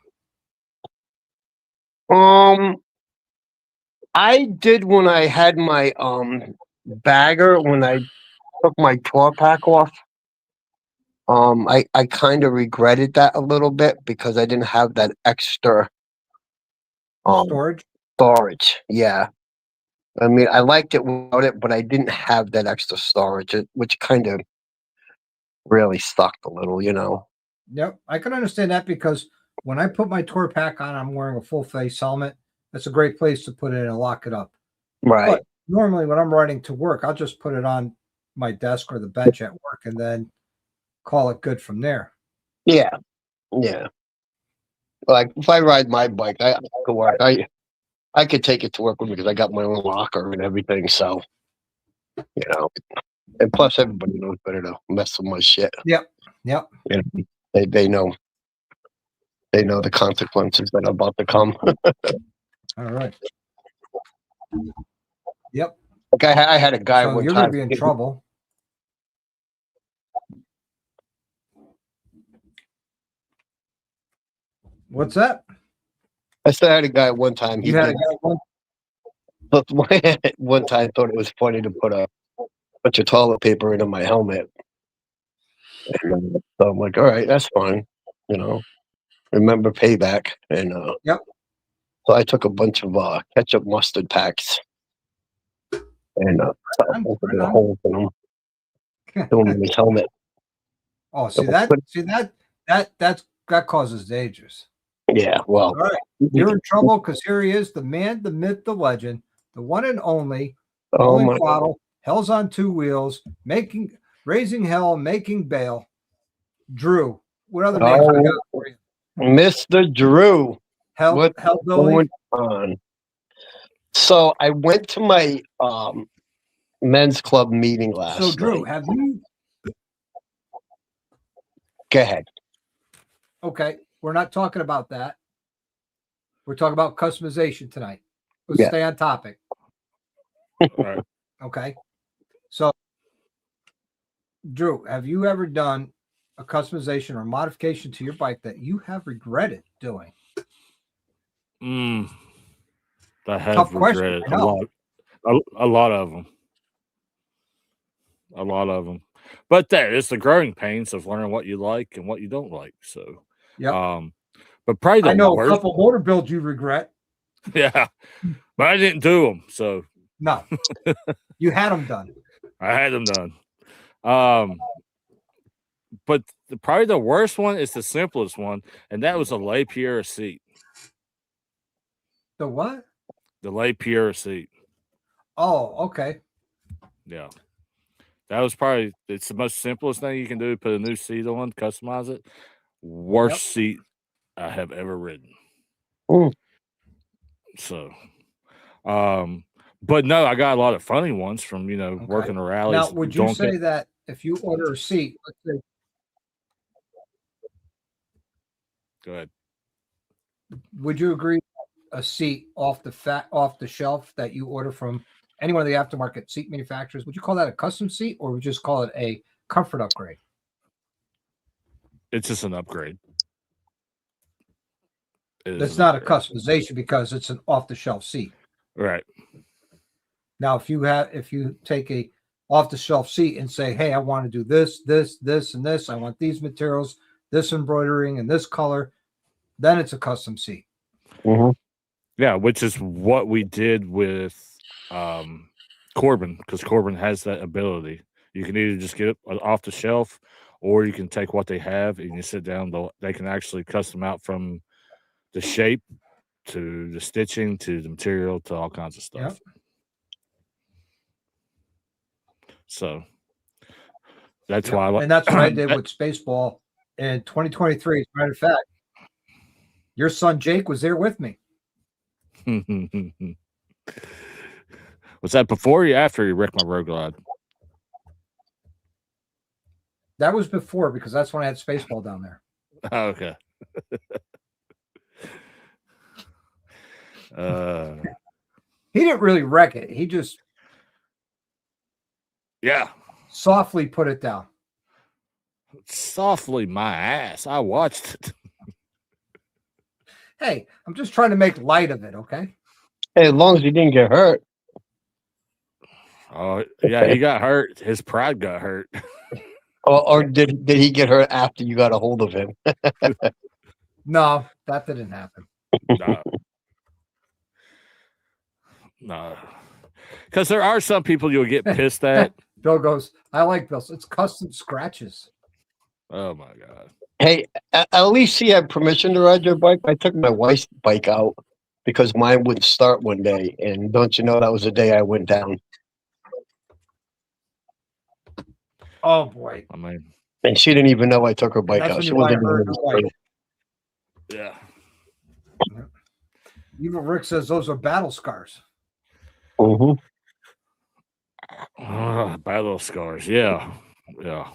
Um, I did when I had my bagger when I took my tour pack off. I kind of regretted that a little bit because I didn't have that extra um Storage? storage. Yeah. I mean, I liked it without it, but I didn't have that extra storage, which kind of really sucked a little. Yep, I can understand that because when I put my tour pack on, I'm wearing a full face helmet. That's a great place to put it and lock it up. Right. But normally, when I'm riding to work, I'll just put it on my desk or the bench at work and then call it good from there. Yeah. Yeah. Like if I ride my bike, I to work. I could take it to work with me because I got my own locker and everything. So you know, and plus everybody knows better to mess with my shit. Yep. Yep. You know, they know. they know the consequences that are about to come. All right. Yep. Like I had a guy So one you're going to time. be in trouble. What's that? I said I had a guy one time. He You had a did. guy one. But one time thought it was funny to put a bunch of toilet paper into my helmet. And, so I'm like, all right, that's fine. You know, remember payback. And Yep. so I took a bunch of ketchup mustard packs and opened the holes in them, threw them in his helmet. Oh, So that causes dangers. yeah, well, All right. You're in trouble because here he is, the man, the myth, the legend, the one and only, oh rolling my, throttle, hell's on two wheels, raising hell, making bail. Drew. What other names we got for you? Mr. Drew, what's Hellbilly. going on? So I went to my men's club meeting last So Drew, night. have you? Go ahead. Okay, we're not talking about that. We're talking about customization tonight. Let's Yeah. stay on topic. All right. Okay. So, Drew, have you ever done a customization or modification to your bike that you have regretted doing? I have Tough question, regretted I know. a lot of them. A lot of them. But that it's the growing pains of learning what you like and what you don't like. So, Yep. but probably I the know a worst. couple motor builds you regret. Yeah, but I didn't do them. So No, you had them done. I had them done. But probably the worst one is the simplest one, and that was a lay Pierre seat. The what? The lay Pierre seat. Oh, okay. Yeah. That was probably it's the most simplest thing you can do. Put a new seat on, customize it. Worst seat I have ever ridden. Mm. So, but no, I got a lot of funny ones from working the rallies. Now, would you say that if you order a seat, let's say, go ahead. Would you agree a seat off the shelf that you order from any one of the aftermarket seat manufacturers, would you call that a custom seat or would you just call it a comfort upgrade? It's just an upgrade. It's not a customization because it's an off-the-shelf seat. Right. Now, if you take a off-the-shelf seat and say, hey, I want to do this, this, this, and this, I want these materials, this embroidering, and this color, then it's a custom seat. Mm-hmm. Yeah, which is what we did with Corbin, because Corbin has that ability. You can either just get it off the shelf, or you can take what they have and you sit down. They can actually custom out from the shape to the stitching to the material to all kinds of stuff. Yep. So that's why and that's what I did with Spaceball in 2023. As a matter of fact, your son Jake was there with me. Was that before or after you wrecked my Road Glide? That was before because that's when I had Spaceball down there. Oh, okay. He didn't really wreck it. He just softly put it down. Softly, my ass. I watched it. Hey, I'm just trying to make light of it, okay? Hey, as long as he didn't get hurt. Oh, yeah, he got hurt. His pride got hurt. Or did he get hurt after you got a hold of him? No, that didn't happen. No. Because there are some people you'll get pissed at. Bill goes, I like Bill. It's custom scratches. Oh, my God. Hey, at least he had permission to ride your bike. I took my wife's bike out because mine wouldn't start one day. And don't you know, that was the day I went down. Oh, boy. I mean, and she didn't even know I took her bike out. She wasn't even. Yeah. Even Rick says those are battle scars. Mm-hmm. Battle scars. Yeah. Yeah.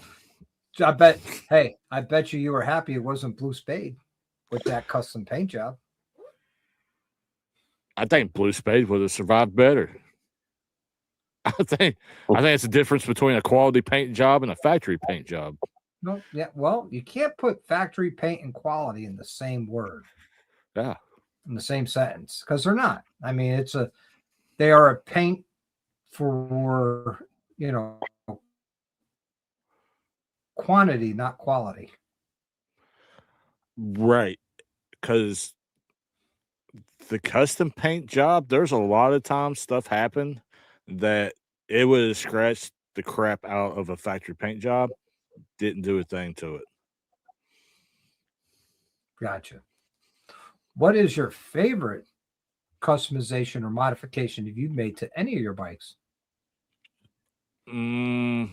I bet you were happy it wasn't Blue Spade. with that custom paint job. I think Blue Spade would have survived better. I think it's the difference between a quality paint job and a factory paint job. No, yeah, well, you can't put factory paint and quality in the same word, Yeah. in the same sentence, because they're not. I mean, they are a paint for, quantity, not quality. Right. Because the custom paint job, there's a lot of times stuff happened that it would have scratched the crap out of a factory paint job. Didn't do a thing to it. Gotcha. What is your favorite customization or modification have you made to any of your bikes? The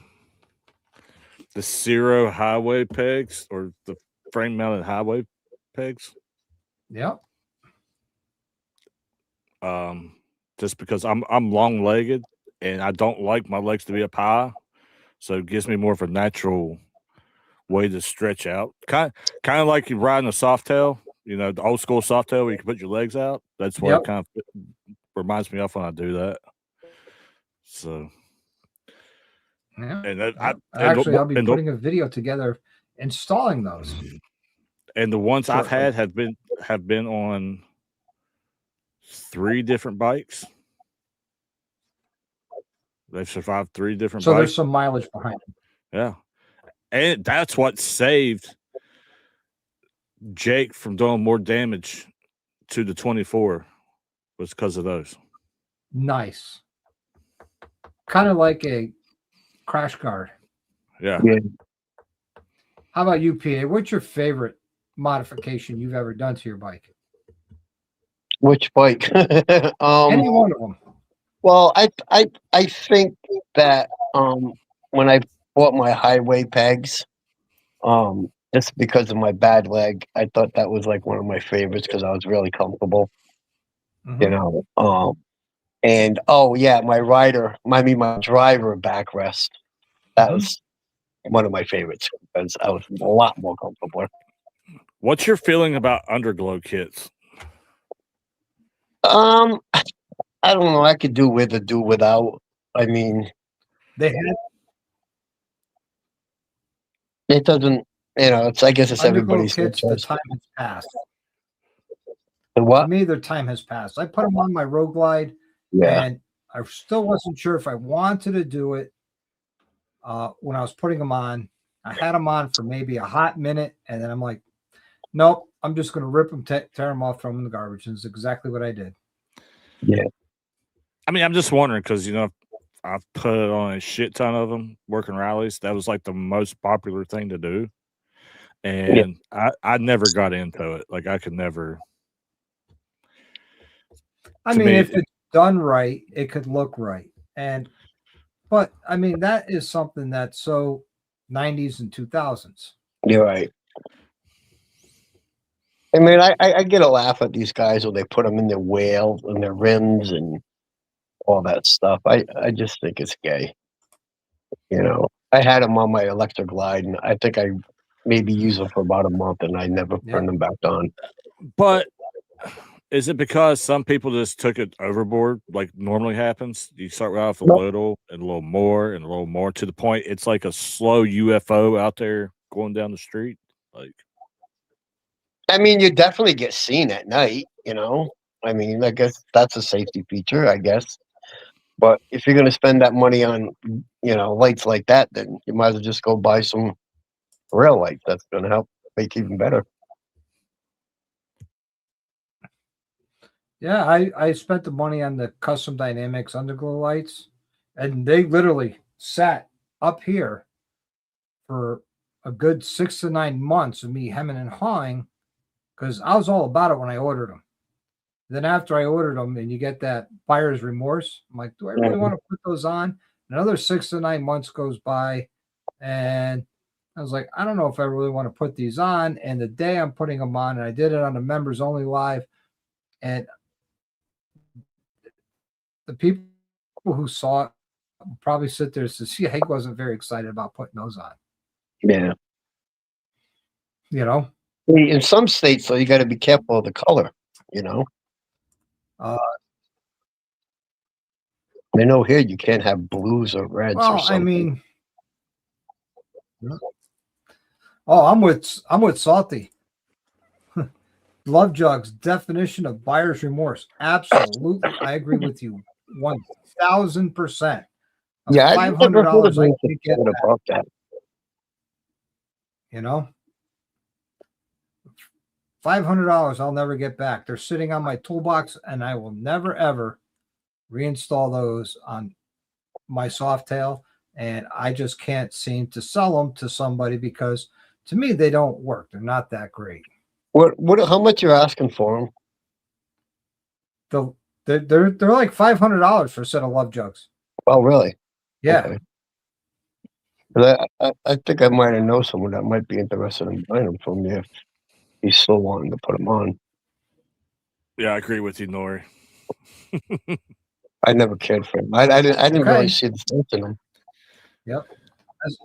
Zero highway pegs or the frame mounted highway pegs. Yep. Just because I'm long legged and I don't like my legs to be up high, so it gives me more of a natural way to stretch out. Kind of like you riding a softail, the old school softail where you can put your legs out. That's what it kind of reminds me of when I do that. So, yeah. and I'll be putting a video together installing those. And the ones I've had have been on 3 different bikes. They've survived 3 different bikes. So there's some mileage behind them. Yeah. And that's what saved Jake from doing more damage to the 24 was because of those. Nice. Kind of like a crash guard. Yeah. How about you, PA? What's your favorite modification you've ever done to your bike? Which bike? Any one of them. Well, I think that when I bought my highway pegs, just because of my bad leg, I thought that was like one of my favorites because I was really comfortable. Mm-hmm. And my driver backrest. That was one of my favorites because I was a lot more comfortable. What's your feeling about underglow kits? I don't know. I could do with or do without. I mean, it doesn't. I guess it's underglow everybody's kits. The choice. time has passed. The what? To me, their time has passed. I put them on my Road Glide, and I still wasn't sure if I wanted to do it. When I was putting them on, I had them on for maybe a hot minute, and then I'm like, nope, I'm just going to rip them, tear them off, throw them in the garbage. And it's exactly what I did. Yeah. I mean, I'm just wondering because, I've put on a shit ton of them working rallies. That was like the most popular thing to do. And I never got into it. Like I could never. I mean, if it's done right, it could look right. But I mean, that is something that's so 90s and 2000s. You're right. I mean, I get a laugh at these guys when they put them in their wheel and their rims and all that stuff. I just think it's gay. I had them on my electric glide, and I think I maybe used them for about a month, and I never turned them back on. But is it because some people just took it overboard, like normally happens? You start off a little and a little more and a little more to the point it's like a slow UFO out there going down the street. Like, I mean, you definitely get seen at night. I mean, I guess that's a safety feature, I guess. But if you're going to spend that money on, lights like that, then you might as well just go buy some real lights. That's going to help make it even better. Yeah, I spent the money on the Custom Dynamics underglow lights, and they literally sat up here for a good 6 to 9 months of me hemming and hawing because I was all about it when I ordered them. Then after I ordered them, and you get that buyer's remorse, I'm like, do I really want to put those on? Another 6 to 9 months goes by, and I was like, I don't know if I really want to put these on. And the day I'm putting them on, and I did it on the members only live, and the people who saw it will probably sit there and say, see, Hank wasn't very excited about putting those on. Yeah. In some states, though, you got to be careful of the color. You know, Uh, I know here you can't have blues or reds or well, I something. mean, oh, I'm with Salty. Love Jug's definition of buyer's remorse. Absolutely, I agree with you 1,000%. Yeah, I've $500 never heard of I anything can't get back, about that. you know? $500 I'll never get back. They're sitting on my toolbox, and I will never ever reinstall those on my Softail. And I just can't seem to sell them to somebody because to me they don't work. They're not that great. What? How much you're asking for them? They're like $500 for a set of Love Jugs. Oh, really? Yeah. Okay. 'Cause I think I might have known someone that might be interested in buying them from you if he's still wanting to put them on. Yeah, I agree with you, Nori. I never cared for them. I didn't really Okay. see the sense in them. Yep. As,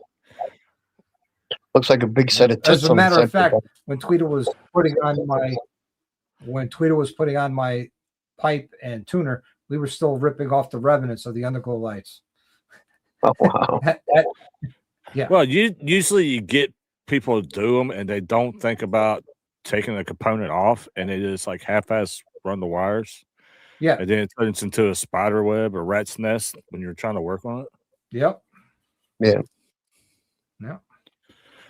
Looks like a big set of as tits a on the matter of center. fact, when Tweeter was putting on my pipe and tuner, we were still ripping off the revenants of the underglow lights. Oh, wow. Yeah. Well, usually you get people to do them and they don't think about taking the component off, and they just like half-ass run the wires, Yeah. and then it turns into a spider web or rat's nest when you're trying to work on it. Yep. Yeah. Yeah.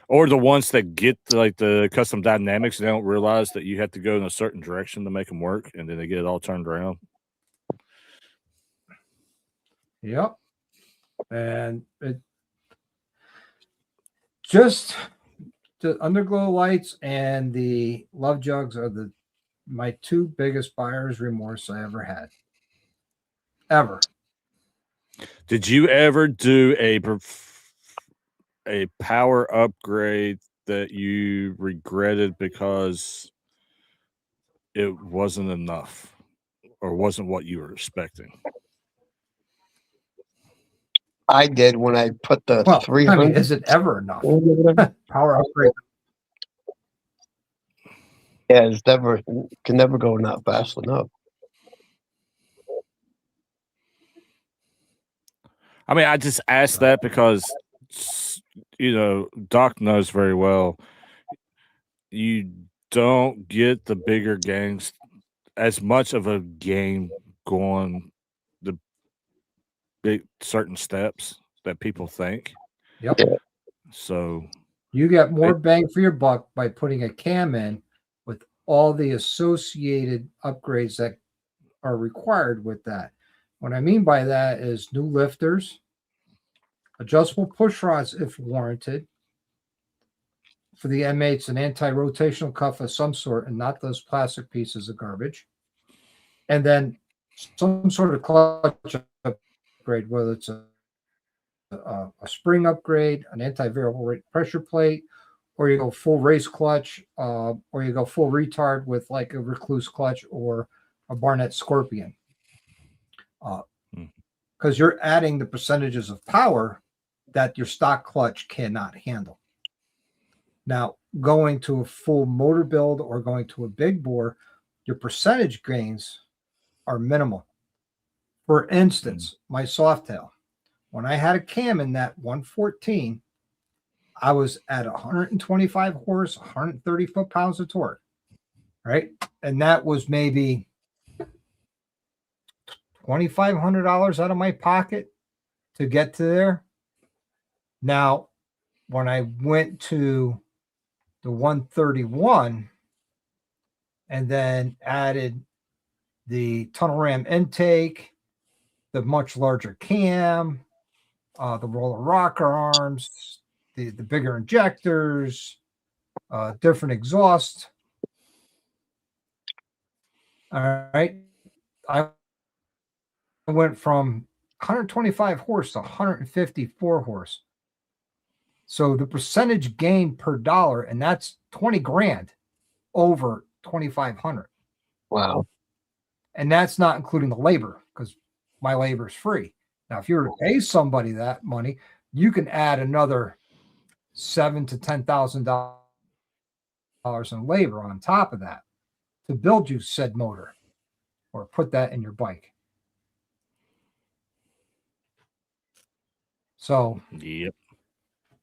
Or the ones that get like the custom dynamics, they don't realize that you have to go in a certain direction to make them work, and then they get it all turned around. Yep. And it just the underglow lights and the Love Jugs are my two biggest buyer's remorse I ever had. Ever. Did you ever do a power upgrade that you regretted because it wasn't enough or wasn't what you were expecting? I did when I put the Well, 300. is it ever enough? Power upgrade. Yeah, it's never can never go not fast enough. I mean, I just asked that because, Doc knows very well you don't get the bigger games as much of a game going the big certain steps that people think. Yep. Yeah. So you get more bang for your buck by putting a cam in with all the associated upgrades that are required with that. What I mean by that is new lifters, adjustable push rods if warranted. For the M8s, an anti-rotational cuff of some sort and not those plastic pieces of garbage. And then some sort of clutch upgrade, whether it's a spring upgrade, an anti-variable rate pressure plate, or you go full race clutch, or you go full retard with like a recluse clutch or a Barnett Scorpion. Because you're adding the percentages of power that your stock clutch cannot handle. Now, going to a full motor build or going to a big bore, your percentage gains are minimal. For instance, my Softail, when I had a cam in that 114, I was at 125 horse, 130 foot-pounds of torque, right? And that was maybe $2,500 out of my pocket to get to there. Now, when I went to the 131 and then added the tunnel ram intake, the much larger cam, the roller rocker arms, the bigger injectors, different exhaust. All right. I went from 125 horse to 154 horse. So the percentage gain per dollar, and that's 20 grand over 2,500. Wow. And that's not including the labor because my labor is free. Now, if you were to pay somebody that money, you can add another $7,000 to $10,000 in labor on top of that to build you said motor or put that in your bike. So Yep.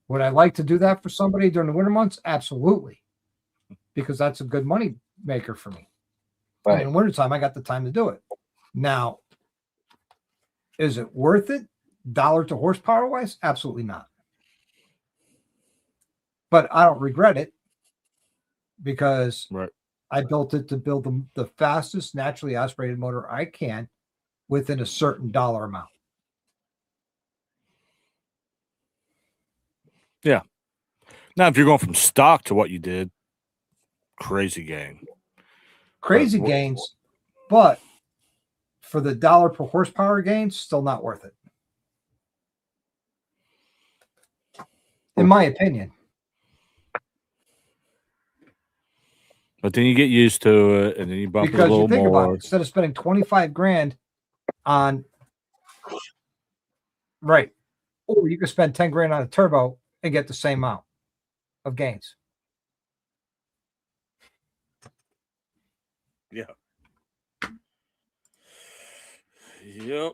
would I like to do that for somebody during the winter months? Absolutely. Because that's a good money maker for me. Right. And in wintertime, I got the time to do it. Now, is it worth it? Dollar to horsepower wise? Absolutely not. But I don't regret it because Right. I built it to build the fastest naturally aspirated motor I can within a certain dollar amount. Yeah. Now, if you're going from stock to what you did, crazy gain. Crazy gains, but for the dollar per horsepower gains, still not worth it. In my opinion. But then you get used to it, and then you bump it a Because little you think about more. it, instead of spending 25 grand on right, or you could spend 10 grand on a turbo and get the same amount of gains. Yeah. Yep.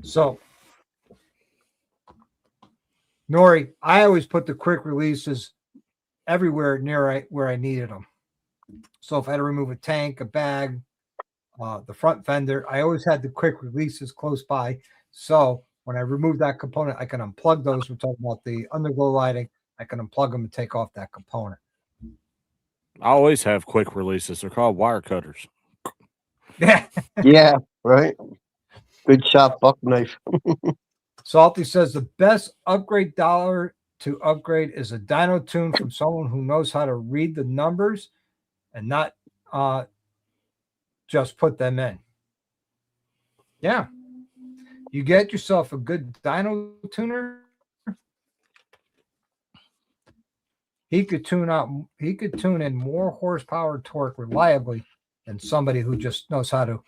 So, Nori, I always put the quick releases everywhere near where I needed them. So if I had to remove a tank, a bag, the front fender, I always had the quick releases close by. So when I remove that component, I can unplug those. We're talking about the underglow lighting. I can unplug them and take off that component. I always have quick releases. They're called wire cutters. Yeah. Yeah, right. Good shot, buck knife. Salty says the best upgrade dollar to upgrade is a dyno tune from someone who knows how to read the numbers and not just put them in. Yeah. You get yourself a good dyno tuner. He could tune in more horsepower torque reliably than somebody who just knows how to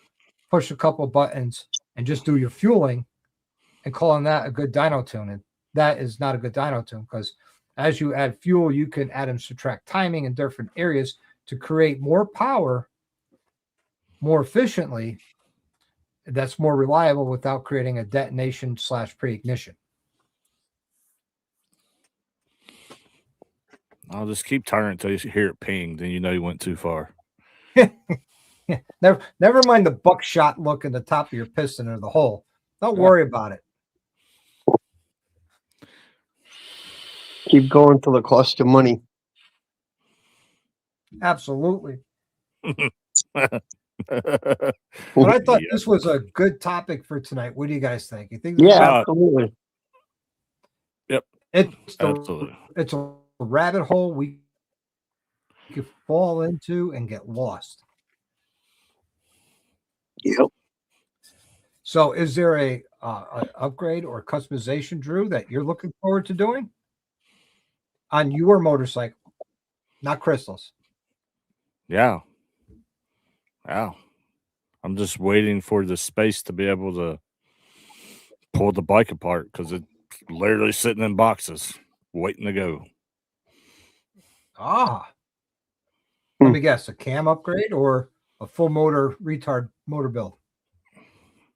push a couple of buttons and just do your fueling and calling that a good dyno tune. And that is not a good dyno tune because as you add fuel, you can add and subtract timing in different areas to create more power more efficiently. That's more reliable without creating a detonation / pre-ignition. I'll just keep turning until you hear it ping. Then you know you went too far. Never mind the buckshot look in the top of your piston or the hole. Don't worry about it. Keep going till it costs you money. Absolutely. But I thought this was a good topic for tonight. What do you guys think? You think? Yeah, absolutely. Yep. Absolutely. It's a rabbit hole we could fall into and get lost. Yep. So, is there a upgrade or customization, Drew, that you're looking forward to doing on your motorcycle, not Crystal's? Yeah. I'm just waiting for the space to be able to pull the bike apart because it's literally sitting in boxes waiting to go. Let me guess, a cam upgrade or a full motor retard motor build?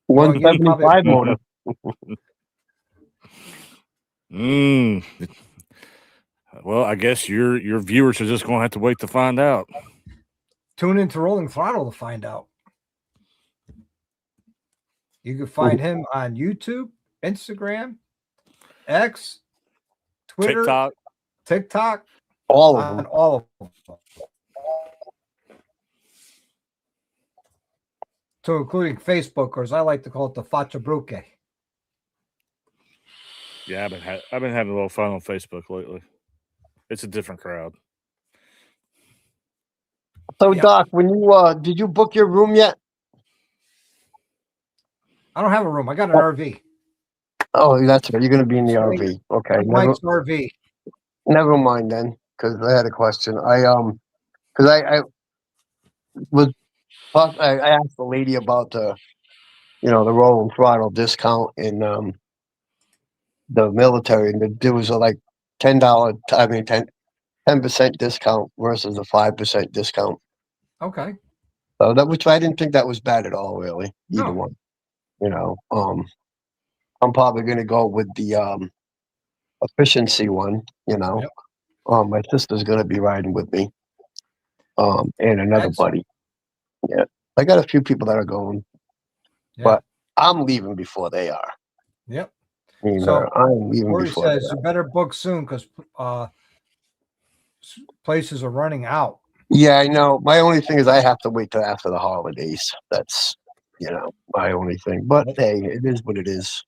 175 motor. Well, I guess your viewers are just going to have to wait to find out. Tune into Rolling Throttle to find out. You can find him on YouTube, Instagram, X, Twitter, TikTok, all of them. All of them. To including Facebook, or as I like to call it, the Facciabruche. Yeah, I've been having a little fun on Facebook lately. It's a different crowd. So, Doc, when you did you book your room yet? I don't have a room. I got an RV. Oh, that's right. You're going to be in the RV. Okay. Mike's RV. Never mind then, because I had a question. Because I asked the lady about the Rolling Throttle discount in the military, and there was like $10. I mean 10% discount versus a 5% discount. Okay. So that, which I didn't think that was bad at all, really. Either No. one. I'm probably gonna go with the efficiency one. Yep. My sister's gonna be riding with me. And another Excellent. buddy. Yeah. I got a few people that are going, Yeah. but I'm leaving before they are. Yep. I mean, So I'm leaving Corey before they says are. you better book soon because places are running out. Yeah, I know. My only thing is I have to wait till after the holidays. That's my only thing. But hey, it is what it is.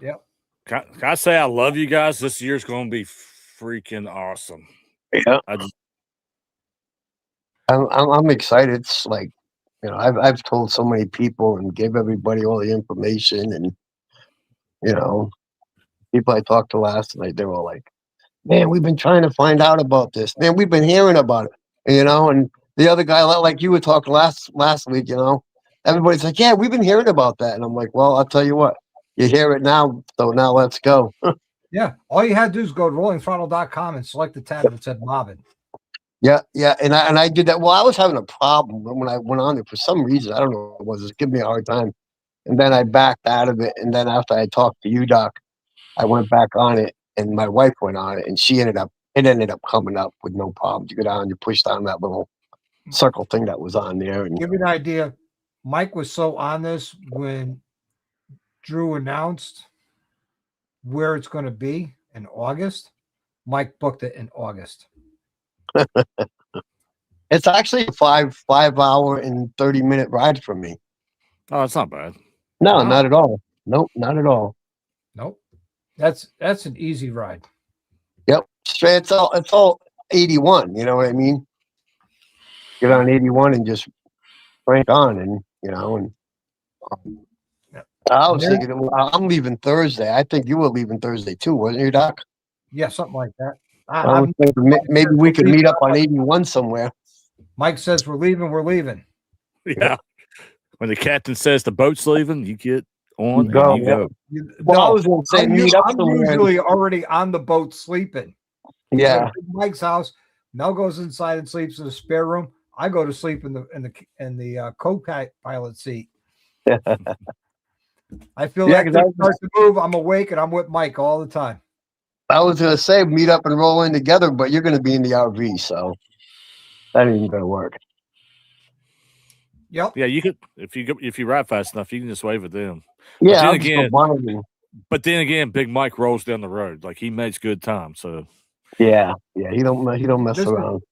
Yep. Can I say I love you guys? This year's going to be freaking awesome. Yeah, I'm excited. It's like I've told so many people and gave everybody all the information, and people I talked to last night, they were all like, "Man, we've been trying to find out about this. Man, we've been hearing about it." And the other guy, like you were talking last week, everybody's like, "Yeah, we've been hearing about that." And I'm like, "Well, I'll tell you what, you hear it now, so now let's go." Yeah. All you had to do is go to rollingthrottle.com and select the tab that said Mobbin. Yeah, and I did that. Well, I was having a problem when I went on it for some reason. I don't know what it was. It was giving me a hard time. And then I backed out of it. And then after I talked to you, Doc, I went back on it, and my wife went on it, and it ended up coming up with no problems. You go down, you push down that little circle thing that was on there. And Give you an idea. Mike was so on this when Drew announced where it's going to be in August. Mike booked it in August. it's actually a 5 hour and 30-minute ride from me. Oh, it's not bad. No, Wow. not at all. Nope, not at all. Nope. That's an easy ride. Yep, straight. It's all 81. You know what I mean? Get on 81 and just crank on, and Yep. I was thinking, I'm leaving Thursday. I think you were leaving Thursday too, wasn't you, Doc? Yeah, something like that. I was thinking maybe we could meet up on 81 somewhere. Mike says we're leaving. We're leaving. Yeah. When the captain says the boat's leaving, you get on You go. and you go. Well, I was going to say meet up I'm somewhere. usually already on the boat sleeping. Yeah. Mike's house. Mel goes inside and sleeps in the spare room. I go to sleep in the co-pilot seat. I feel like if it starts to move, I'm awake and I'm with Mike all the time. I was going to say meet up and roll in together, but you're going to be in the RV, so that ain't going to work. Yep. Yeah, you could if you ride fast enough, you can just wave at them. Yeah. But then again, Big Mike rolls down the road. Like he makes good time. So yeah, he don't mess around.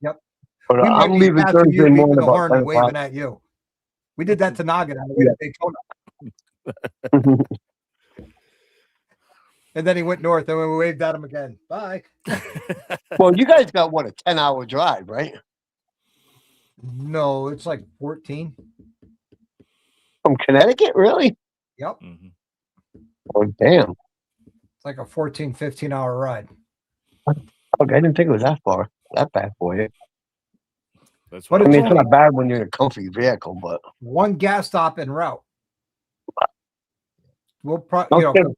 Yep. But I'm leaving Thursday morning about 10 o'clock. Waving at you. We did that to Noggin on the way to Daytona. And then he went north, and we waved at him again. Bye. Well, you guys got what, a 10-hour drive, right? No, it's like 14. From Connecticut, really? Yep. Mm-hmm. Oh, damn. It's like a 14, 15-hour ride. Okay, I didn't think it was that far, that bad for you. But it's not bad when you're in a comfy vehicle, but one gas stop en route. We'll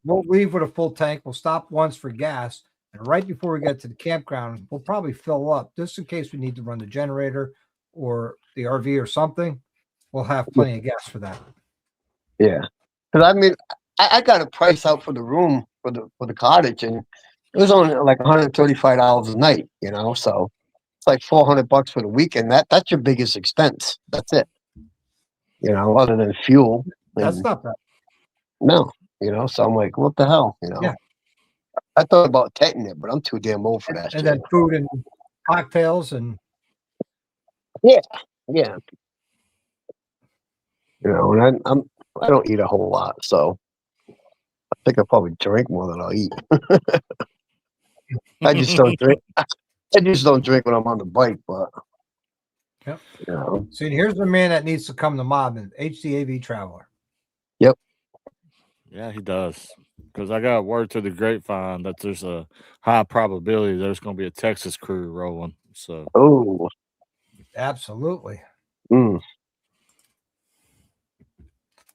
we'll leave with a full tank. We'll stop once for gas, and right before we get to the campground, we'll probably fill up just in case we need to run the generator or the RV or something. We'll have plenty of gas for that. Yeah, because I mean, I got a price out for the room for the cottage, and it was only like $135 a night. So it's like $400 for the weekend. That's your biggest expense. That's it. Other than fuel. That's not bad. No, so I'm like, what the hell, Yeah. I thought about taking it, but I'm too damn old for that. And then food and cocktails and yeah. And I don't eat a whole lot, so I think I probably drink more than I'll eat. I just don't drink. I just don't drink when I'm on the bike, but yep. See, here's the man that needs to come to Mobbin, HDAV Traveler. Yep. Yeah, he does. Because I got word to the grapevine that there's a high probability there's going to be a Texas crew rolling. So, oh, absolutely.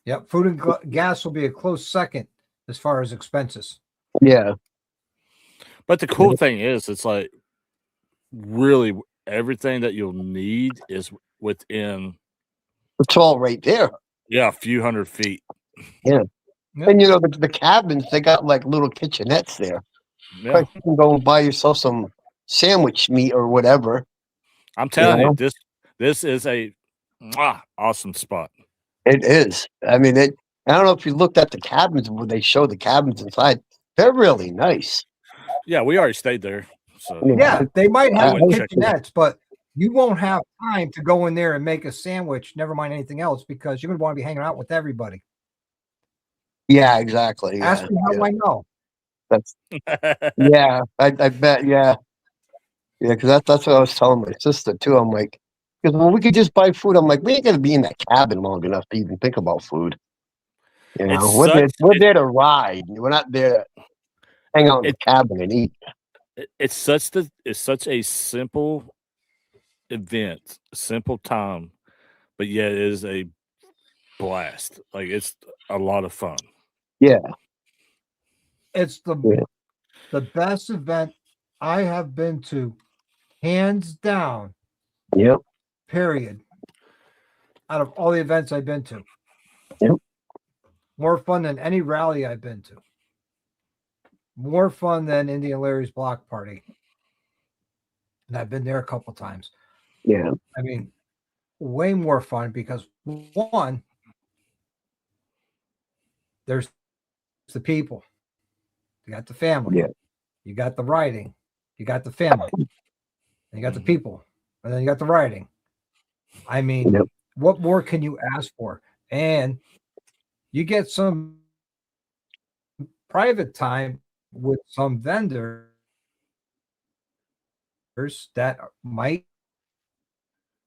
Yep. Food and gas will be a close second as far as expenses. Yeah. But the cool thing is, it's like really everything that you'll need is within It's all right there. a few hundred feet. Yeah. Yep. And you know, the cabins, they got like little kitchenettes there. Yeah, Like you can go and buy yourself some sandwich meat or whatever. I'm telling know? you, this is a awesome spot. It is. I mean, I don't know if you looked at the cabins where they show the cabins inside. They're really nice. Yeah, we already stayed there. So Yeah, they might I have wouldn't check it. kitchenettes, but you won't have time to go in there and make a sandwich, never mind anything else, because you're going to want to be hanging out with everybody. Yeah, exactly. Yeah, Ask me how I know. that's yeah. I bet. Yeah, yeah. Because that's what I was telling my sister too. I'm like, because when we could just buy food, I'm like, we ain't gonna be in that cabin long enough to even think about food. You know, we're there to ride. We're not there to hang out in the cabin and eat. It's such a simple event, simple time, but yet it is a blast. Like it's a lot of fun. Yeah, It's the best event I have been to, hands down. Yep. Period. Out of all the events I've been to. Yep. More fun than any rally I've been to. More fun than Indian Larry's block party. And I've been there a couple times. Yeah. I mean, way more fun because one, there's the people. You got the family. Yeah. You got the riding. You got the family. And you got the people. And then you got the riding. I mean, Yep. what more can you ask for? And you get some private time with some vendors that might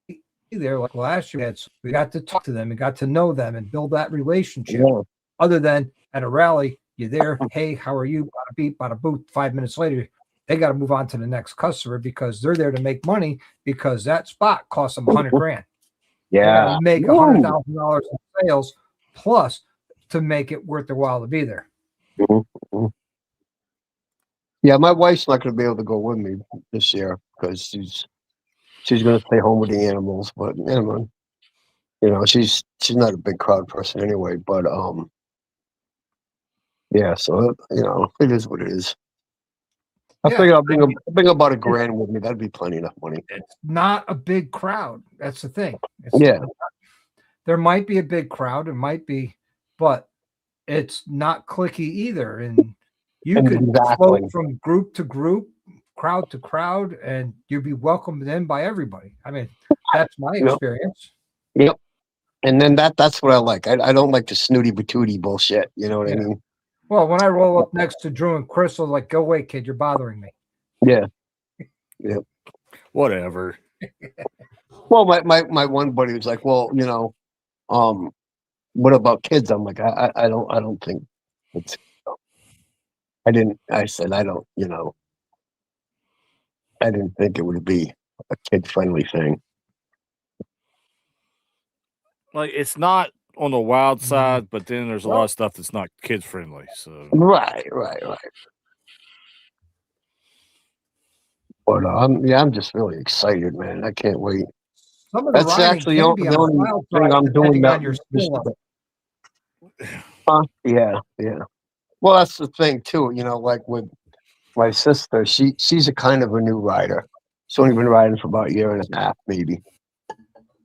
be there. Like last year, we got to talk to them and got to know them and build that relationship. Yeah. Other than at a rally, you're there. Hey, how are you? Bada beep, bada boot. 5 minutes later, they got to move on to the next customer because they're there to make money because that spot costs them $100,000. Yeah. Make $100,000 in sales plus to make it worth their while to be there. Mm-hmm. Yeah, my wife's not going to be able to go with me this year because she's going to stay home with the animals. But anyway, you know, she's not a big crowd person anyway. But yeah. So you know, it is what it is. I figure I'll bring about $1,000 with me. That'd be plenty enough money. It's not a big crowd. That's the thing. There might be a big crowd. It might be, but it's not cliquey either. And you could float from group to group, crowd to crowd, and you'd be welcomed in by everybody. I mean, that's my experience. Yep. And then that's what I like. I don't like the snooty patooty bullshit. You know what I mean? Well, when I roll up next to Drew and Crystal, like, go away, kid, you're bothering me. Yeah. Yep. Whatever. Well, my one buddy was like, well, you know, what about kids? I'm like, I don't think it's. I said, I don't, you know, I didn't think it would be a kid friendly thing. Like it's not on the wild side, but then there's a lot of stuff that's not kid friendly. So right. But I'm just really excited, man. I can't wait. Some of the that's actually the only thing I'm doing now. Yeah. Well, that's the thing too. You know, like with my sister, she's a kind of a new rider. She's only been riding for about a year and a half, maybe.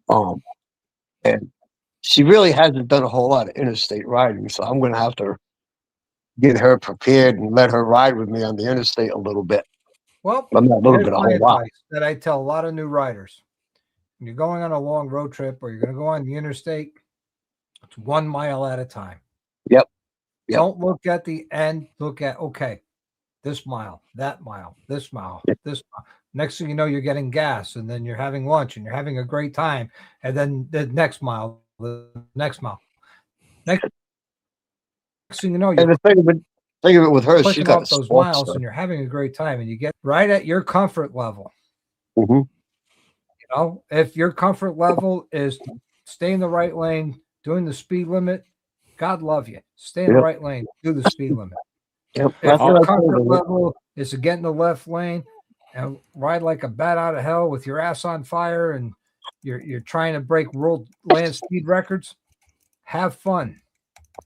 And she really hasn't done a whole lot of interstate riding, so I'm going to have to get her prepared and let her ride with me on the interstate a little bit. Well, a little bit, a whole lot. That I tell a lot of new riders: when you're going on a long road trip or you're going to go on the interstate, it's 1 mile at a time. Yep. Don't look at the end. Look at this mile, that mile, this mile, this mile. Next thing you know, you're getting gas, and then you're having lunch, and you're having a great time, and then the next mile, the next mile. Next thing you know, you're think of it with her. She's got those miles, and you're having a great time, and you get right at your comfort level. Mm-hmm. You know, if your comfort level is stay in the right lane, doing the speed limit, God love you. Stay in the Yep. right lane. Do the speed limit. Yep. If That's your what I comfort told them. level is to get in the left lane and ride like a bat out of hell with your ass on fire and you're trying to break world land speed records, have fun.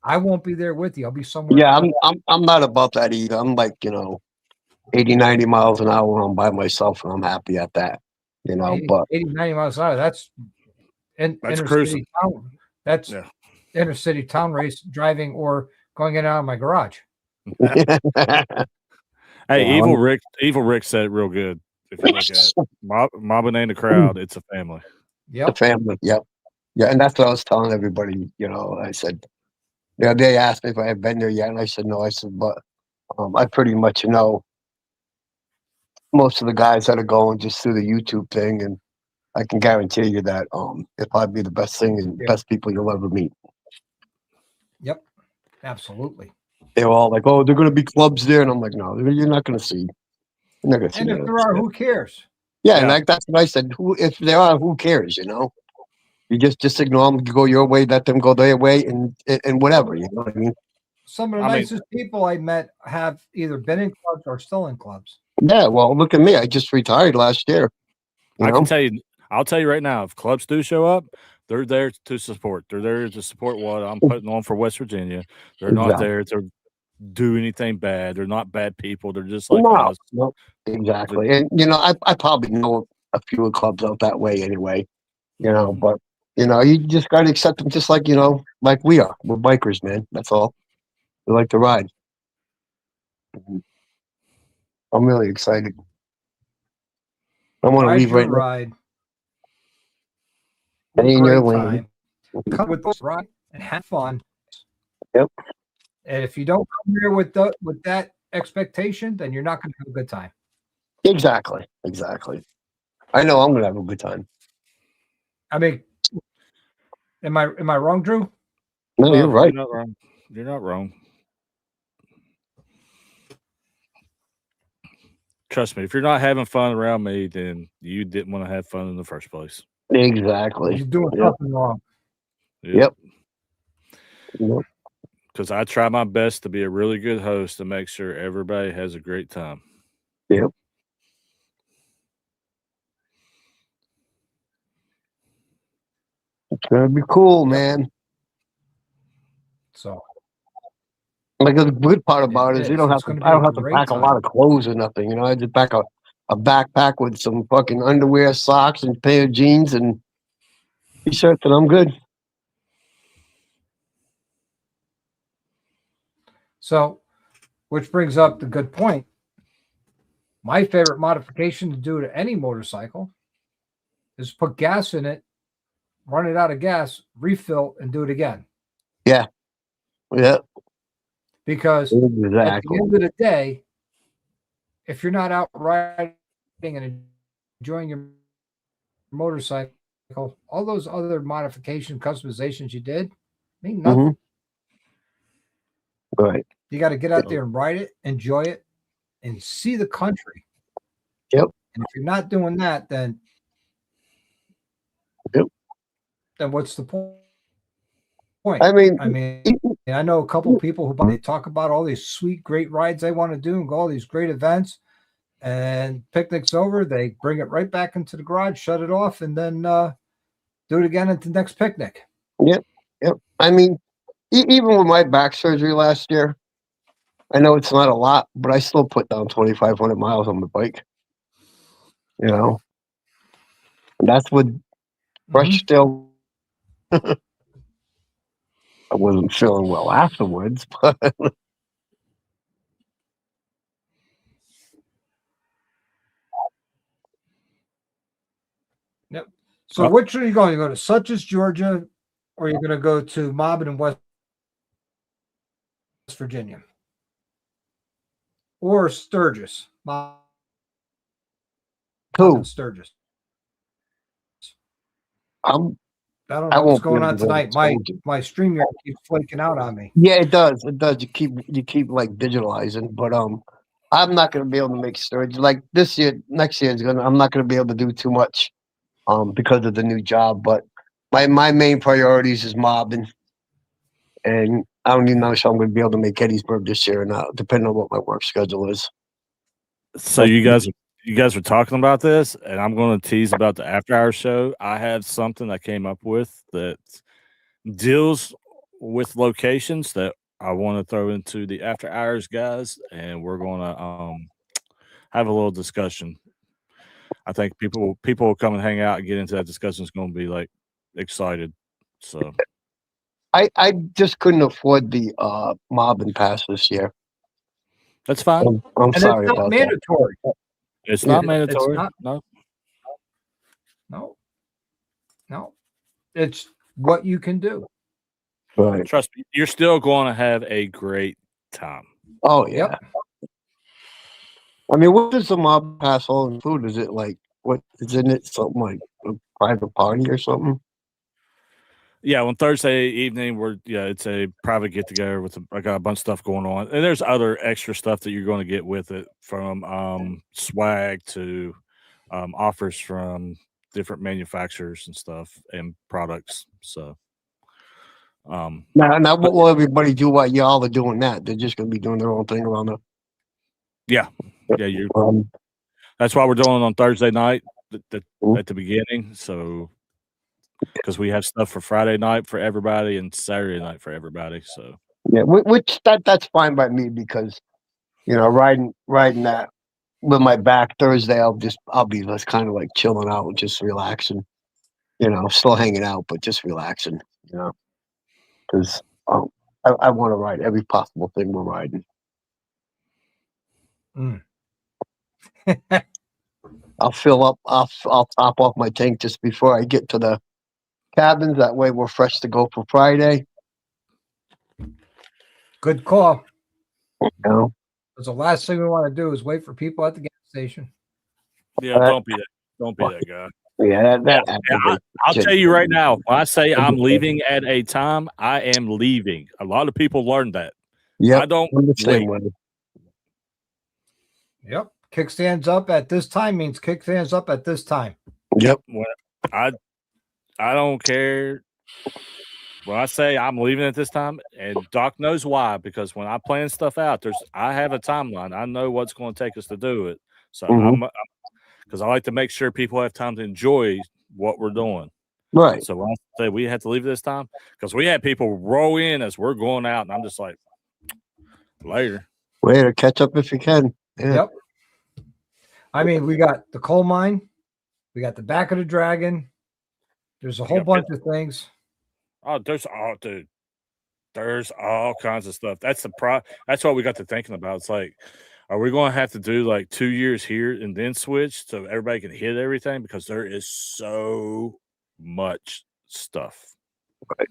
I won't be there with you. I'll be somewhere Yeah, else. I'm not about that either. I'm like, 80, 90 miles an hour. I'm by myself and I'm happy at that. 80, But 80, 90 miles an hour. That's That's inner cruising. city town. That's Yeah. inner city town race driving or going in and out of my garage. Hey, Yeah, Evil Rick said it real good. If you look at it, mobbing ain't a crowd; it's a family. the Yep. family. Yep. Yeah, and that's what I was telling everybody. I said, they asked me if I had been there yet, and I said no. I said, but I pretty much know most of the guys that are going just through the YouTube thing, and I can guarantee you that it'll probably be the best thing and Yeah. best people you'll ever meet. Yep. Absolutely. They were all like, "Oh, they're going to be clubs there," and I'm like, "No, you're not going to see. You're not going to see And if that." there are, who cares? Yeah, Yeah. and that's what I said. If there are, who cares? You just ignore them. You go your way, let them go their way, and whatever. You know what I mean? Some of the I mean- nicest people I met have either been in clubs or still in clubs. Yeah. Well, look at me. I just retired last year. I can tell you. I'll tell you right now. If clubs do show up, they're there to support. They're there to support what I'm putting on for West Virginia. They're not Exactly. there to do anything bad. They're not bad people. They're just like No, us. no, exactly. And I probably know a few clubs out that way anyway. But you just got to accept them, just like like we are. We're bikers, man. That's all. We like to ride. I'm really excited. I want to Ride leave your right now. ride. Stay in your Great lane. time. Come with us, ride and have fun. Yep. And if you don't come here with that expectation, then you're not going to have a good time. Exactly. I know I'm gonna have a good time. I mean, am I wrong, Drew? No, you're right. You're not wrong. You're not wrong. Trust me. If you're not having fun around me, then you didn't want to have fun in the first place. Exactly. You're doing Yep. something wrong. Yep. Because I try my best to be a really good host to make sure everybody has a great time. Yep. It's gonna be cool, man. So Like the good part about it is it you is. don't have It's to. gonna be I a don't have to great pack a lot time. of clothes or nothing. I just pack a backpack with some fucking underwear, socks, and a pair of jeans and t-shirts, and I'm good. So, which brings up the good point. My favorite modification to do to any motorcycle is put gas in it, run it out of gas, refill, and do it again. Yeah. Because at the Exactly. end of the day, if you're not out riding and enjoying your motorcycle, all those other modification customizations you did mean nothing. Right. You got to get out there and ride it, enjoy it, and see the country. Yep. And if you're not doing that, then what's the point? I mean, I know a couple of people who they talk about all these sweet, great rides they want to do and go all these great events. And picnic's over, they bring it right back into the garage, shut it off, and then do it again at the next picnic. Yep. I mean, even with my back surgery last year, I know it's not a lot, but I still put down 2,500 miles on the bike. And that's with fresh still. I wasn't feeling well afterwards, but Yep. So which are you going? You go to Suches, Georgia, or you're going to go to Mobbin in West Virginia, or Sturgis? Mobbin Sturgis. I I don't know what's going on tonight. My StreamYard keeps flaking out on me. Yeah, it does. You keep like digitalizing, but I'm not going to be able to make storage like this year. Next year I'm not going to be able to do too much, because of the new job. But my main priorities is mobbing and I don't even know if I'm going to be able to make Gettysburg this year or not, depending on what my work schedule is. So you guys were talking about this, and I'm going to tease about the after hour show. I have something I came up with that deals with locations that I want to throw into the after hours guys, and we're going to have a little discussion. I think people will come and hang out and get into that discussion. It's going to be like excited. So I just couldn't afford the mobbing pass this year. that's fine. I'm And sorry it's not about mandatory. It's Yeah. not mandatory. not. No. No. It's what you can do. that. Right. Trust me, you're still going to have a great time. Oh yeah. Yep. I mean, what does the mob pass all include? Is it like what? Isn't it something like a private party or something? Yeah, on Thursday evening, it's a private get together with I got a bunch of stuff going on, and there's other extra stuff that you're going to get with it, from swag to offers from different manufacturers and stuff and products. So, Now, what will everybody do while y'all are doing that? They're just going to be doing their own thing around the. yeah, you. Um, That's why we're doing it on Thursday night Mhm. at the beginning. So, because we have stuff for Friday night for everybody and Saturday night for everybody. So. yeah, which that's fine by me because, riding that with my back Thursday, I'll be just kind of like chilling out, just relaxing, still hanging out, but just relaxing, because I want to ride every possible thing we're riding. Mm. I'll fill up. I'll top off my tank just before I get to the cabins. That way, we're fresh to go for Friday. Good call. You Because the last thing we want to do is wait for people at the gas station. Yeah, don't be that guy. Yeah, I'll tell you right now. When I say I'm leaving at a time, I am leaving. A lot of people learned that. Yeah, I don't I'm the same wait. way. Yep. Kickstands up at this time means kickstands up at this time. Yep. I don't care. When I say I'm leaving at this time, and Doc knows why, because when I plan stuff out, I have a timeline. I know what's going to take us to do it. So Mhm. because I like to make sure people have time to enjoy what we're doing. Right. So when I say we have to leave this time, because we had people roll in as we're going out, and I'm just like, later. Later, catch up if you can. Yeah. Yep. I mean, we got the coal mine, we got the back of the dragon. There's a whole bunch of things. Oh, there's all kinds of stuff. That's that's what we got to thinking about. It's like, are we going to have to do like 2 years here and then switch so everybody can hit everything? Because there is so much stuff. Right.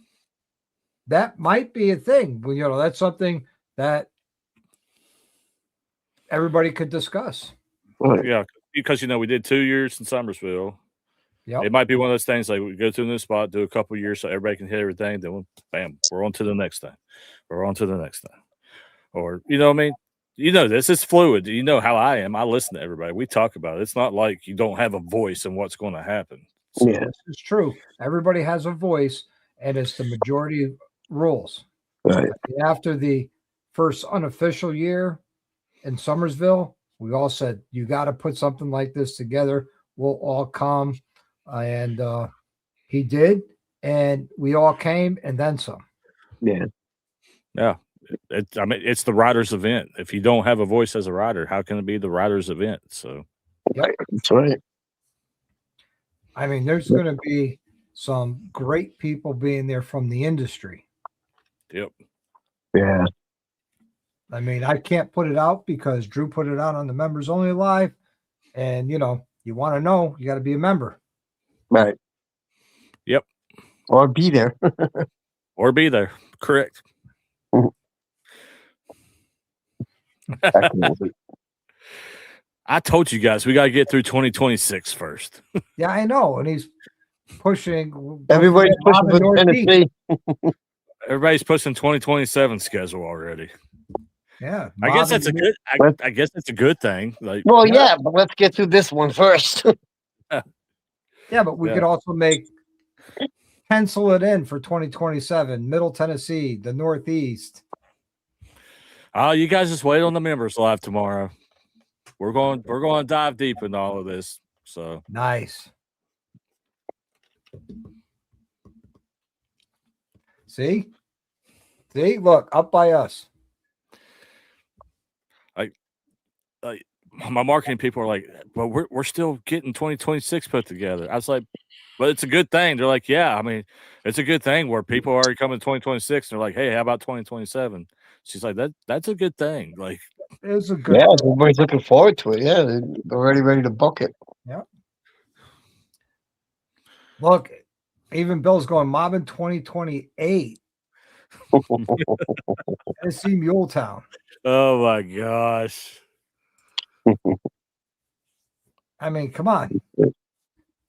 That might be a thing. That's something that everybody could discuss. Right. Yeah, because we did 2 years in Somersville. Yep. It might be one of those things like we go to a new spot, do a couple years so everybody can hit everything. Then, bam, we're on to the next thing. We're on to the next thing. Or, you know what I mean? This is fluid. You know how I am. I listen to everybody. We talk about it. It's not like you don't have a voice in what's going to happen. So, Yeah. This is true. Everybody has a voice, and it's the majority rules. Right. After the first unofficial year in Somersville, we all said, you got to put something like this together. We'll all come. And he did. And we all came and then some. Yeah. Yeah. It's the rider's event. If you don't have a voice as a rider, how can it be the rider's event? So, Yep. That's right. I mean, there's going to be some great people being there from the industry. yep. Yeah. I mean, I can't put it out because Drew put it out on the members only live. And, you want to know, you got to be a member. Right. Yep. Or be there. Or be there. Correct. I told you guys we got to get through 2026 first. Yeah, I know. And he's pushing. Everybody's pushing for Tennessee. Everybody's pushing 2027 schedule already. Yeah. I guess that's a good. I guess that's a good thing. Like, Well, yeah, but let's get through this one first. Yeah, but we could also make pencil it in for 2027. Middle Tennessee, the Northeast. Oh, you guys just wait on the members live tomorrow. We're going to dive deep into all of this. So Nice. See, look, up by us. like my marketing people are like, well, we're still getting 2026 put together. I was like, but it's a good thing. They're like, yeah, I mean, it's a good thing where people are already coming 2026. They're like, hey, how about 2027? She's like, that's a good thing. Like, It's a good. Yeah, everybody's looking forward to it. Yeah, they're already ready to book it. Yeah. Look, even Bill's going mobbing 2028. Tennessee Muletown. oh my gosh. I mean, come on. What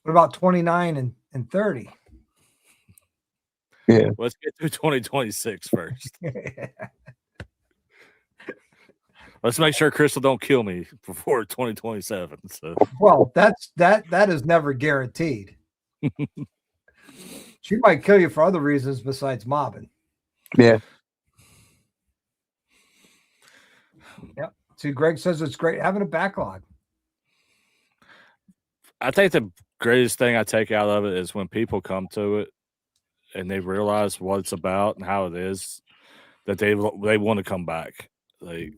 about 29 and 30? Yeah. Let's get through 2026 first. Let's make sure Crystal don't kill me before 2027. So Well, that is never guaranteed. She might kill you for other reasons besides mobbing. Yeah. Yep. See, Greg says it's great having a backlog. I think the greatest thing I take out of it is when people come to it and they realize what it's about and how it is, that they want to come back. Like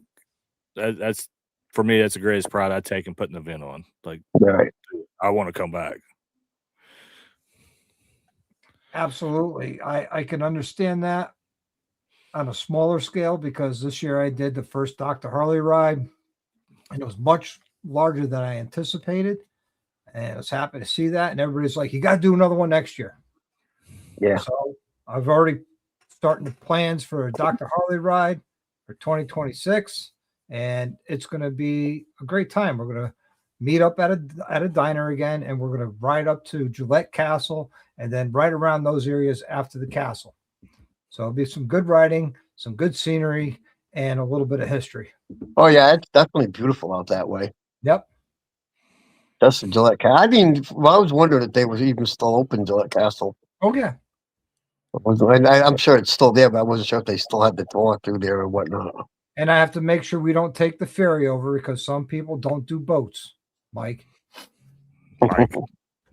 that's for me, that's the greatest pride I take in putting an event on. Like, Right. I want to come back. Absolutely. I can understand that on a smaller scale because this year I did the first Dr. Harley ride and it was much larger than I anticipated. And I was happy to see that. And everybody's like, you got to do another one next year. Yeah. So I've already starting the plans for a Dr. Harley ride for 2026. And it's going to be a great time. We're going to meet up at a diner again, and we're going to ride up to Gillette Castle and then right around those areas after the castle. So it'll be some good riding, some good scenery, and a little bit of history. Oh yeah, it's definitely beautiful out that way. Yep. That's the Gillette Castle. I mean, well, I was wondering if they was even still open, Gillette Castle. Oh, yeah. I'm sure it's still there, but I wasn't sure if they still had the tour through there or whatnot. And I have to make sure we don't take the ferry over because some people don't do boats, Mike.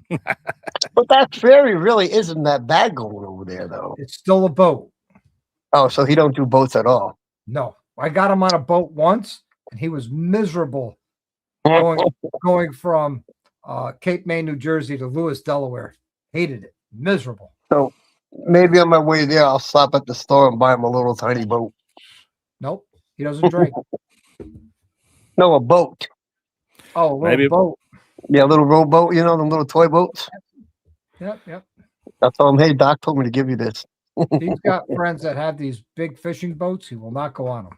But that ferry really isn't that bad going over there, though. It's still a boat. Oh, so he don't do boats at all? No. I got him on a boat once, and he was miserable going from Cape May, New Jersey to Lewis, Delaware. Hated it. Miserable. So maybe on my way there, I'll stop at the store and buy him a little tiny boat. Nope. He doesn't drink. No, a boat. Oh, a little boat. Yeah, a little rowboat, you know, the little toy boats. Yep. I told him, hey, Doc told me to give you this. He's got friends that have these big fishing boats. He will not go on them.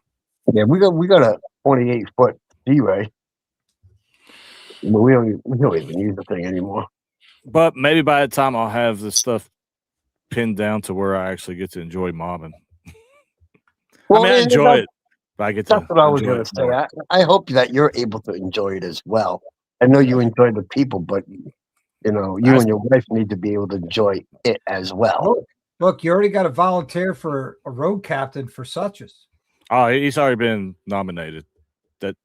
Yeah, we got a 28-foot D-Ray. But we don't even use the thing anymore. But maybe by the time I'll have this stuff pinned down to where I actually get to enjoy mobbing. Well, I enjoy it. But I get to. That's what I was going to say. I hope that you're able to enjoy it as well. I know you enjoy the people, but you know, you and your wife need to be able to enjoy it as well. Look, you already got a volunteer for a road captain for Suches. Oh, he's already been nominated.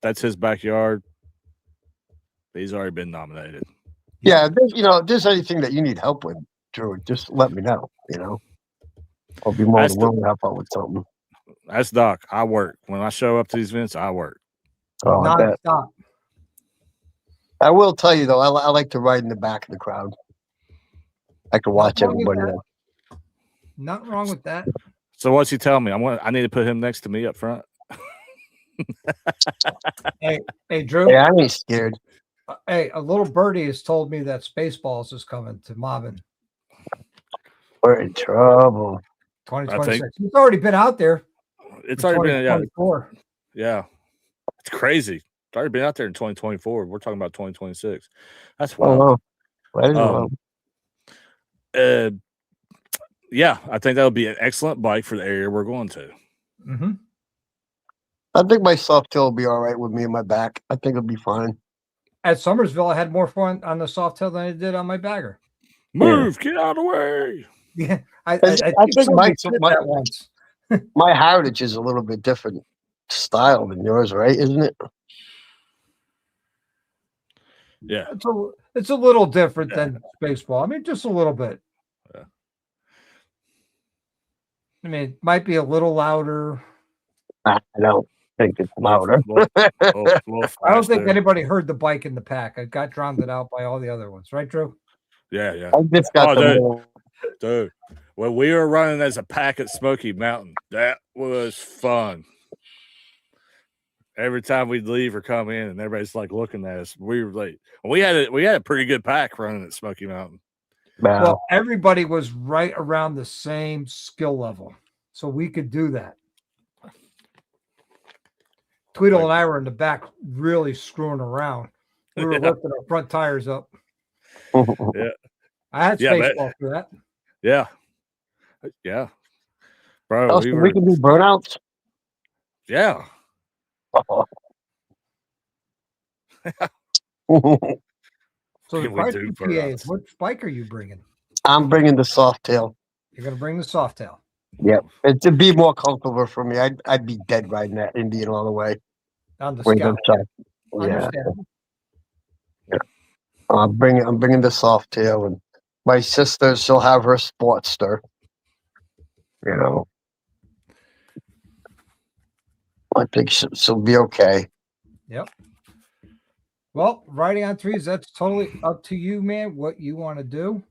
That's his backyard. He's already been nominated. Yeah, if there's anything that you need help with, Drew, just let me know. You know, I'll be more than willing to help out with something. That's Doc. I work. When I show up to these events, I work. Oh, I bet. Non-stop. I will tell you though, I like to ride in the back of the crowd. I can watch everybody. Nothing wrong with that. So what's he telling me? I need to put him next to me up front. Hey, Drew. Yeah, I ain't scared. Hey, a little birdie has told me that Spaceballs is coming to mobbing. We're in trouble. 2026. It's already been out there. It's already been, yeah. It's crazy. It's already been out there in 2024. We're talking about 2026. That's wild. Yeah, I think that would be an excellent bike for the area we're going to. Mm-hmm. I think my soft tail will be all right with me in my back. I think it'll be fine. At Summersville, I had more fun on the soft tail than I did on my bagger. Move, get out of the way. Yeah, I I think think somebody said that once. my heritage is a little bit different style than yours, right? Isn't it? Yeah. It's a little different than baseball. I mean, just a little bit. Yeah. I mean, it might be a little louder. I don't think it's louder. Little I don't think faster. anybody heard the bike in the pack. It got drowned out by all the other ones, right, Drew? Yeah. I just got Oh, the dude. more. Dude, when we were running as a pack at Smoky Mountain, that was fun. Every time we'd leave or come in, and everybody's like looking at us, we were like, we had a pretty good pack running at Smoky Mountain. Well, everybody was right around the same skill level, so we could do that. Tweedle and I were in the back, really screwing around. We were lifting our front tires up. Yeah, I had Spaceball for that. Yeah, bro. Oh, we can do burnouts. Yeah. So the question, PA, what bike are you bringing? I'm bringing the Softail. You're going to bring the Softail. Yep, it'd be more comfortable for me. I'd be dead riding that Indian all the way. On the Scout. Yeah. I'm bringing the Softail, and my sister, she'll have her Sportster. You know, I think she'll be okay. Yep. Well, riding on trees, that's totally up to you, man, what you want to do.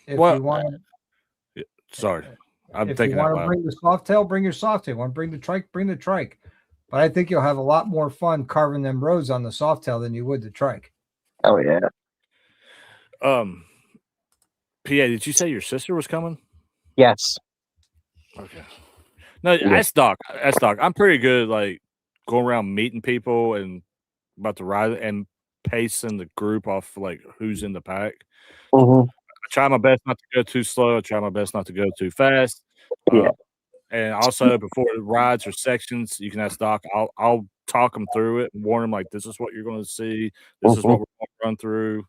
If you want to, sorry, I'm if thinking you want to bring the Softail, bring your Softail. Want to bring the trike, bring the trike. But I think you'll have a lot more fun carving them roads on the Softail than you would the trike. Oh yeah. PA, did you say your sister was coming? Yes. Okay. No, that's Doc. That's Doc. I'm pretty good, like going around meeting people and about to ride and pacing the group off like who's in the pack. Mm-hmm. I try my best not to go too slow. I try my best not to go too fast. Yeah. And also before the rides or sections, you can ask Doc. I'll talk them through it and warn them like this is what you're going to see. This is what we're going to run through.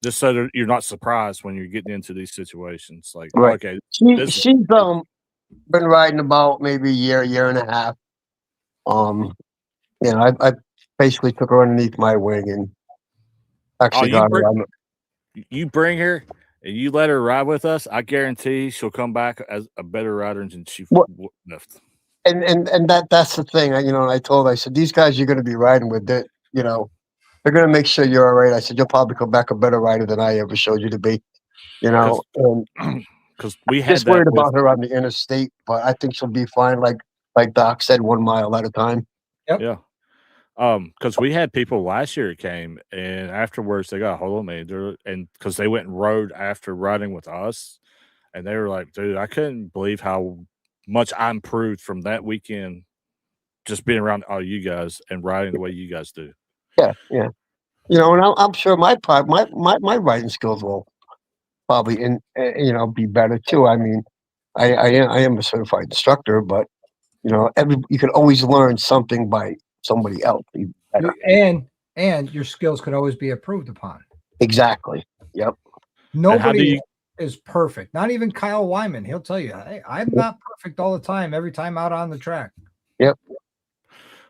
Just so that you're not surprised when you're getting into these situations. Like, right. Okay, she's been riding about maybe a year and a half. You know, I basically took her underneath my wing and actually got her on. You bring her and you let her ride with us, I guarantee she'll come back as a better rider than she left. And that's the thing. You know, I told her, I said, these guys you're going to be riding with, they're going to make sure you're all right. I said, you'll probably come back a better rider than I ever showed you to be. You know, because we had just worried about her on the interstate, but I think she'll be fine. Like Doc said, 1 mile at a time. Yep. Yeah. Because we had people last year came and afterwards they got a hold of me and because they went and rode after riding with us, and they were like, "Dude, I couldn't believe how much I improved from that weekend, just being around all you guys and riding the way you guys do." Yeah. You know, and I'm sure my riding skills will probably be better too. I mean, I am a certified instructor, but you can always learn something by somebody else. And your skills could always be improved upon. Exactly. Yep. Nobody is perfect. Not even Kyle Wyman. He'll tell you, hey, I'm not perfect all the time, every time out on the track. Yep.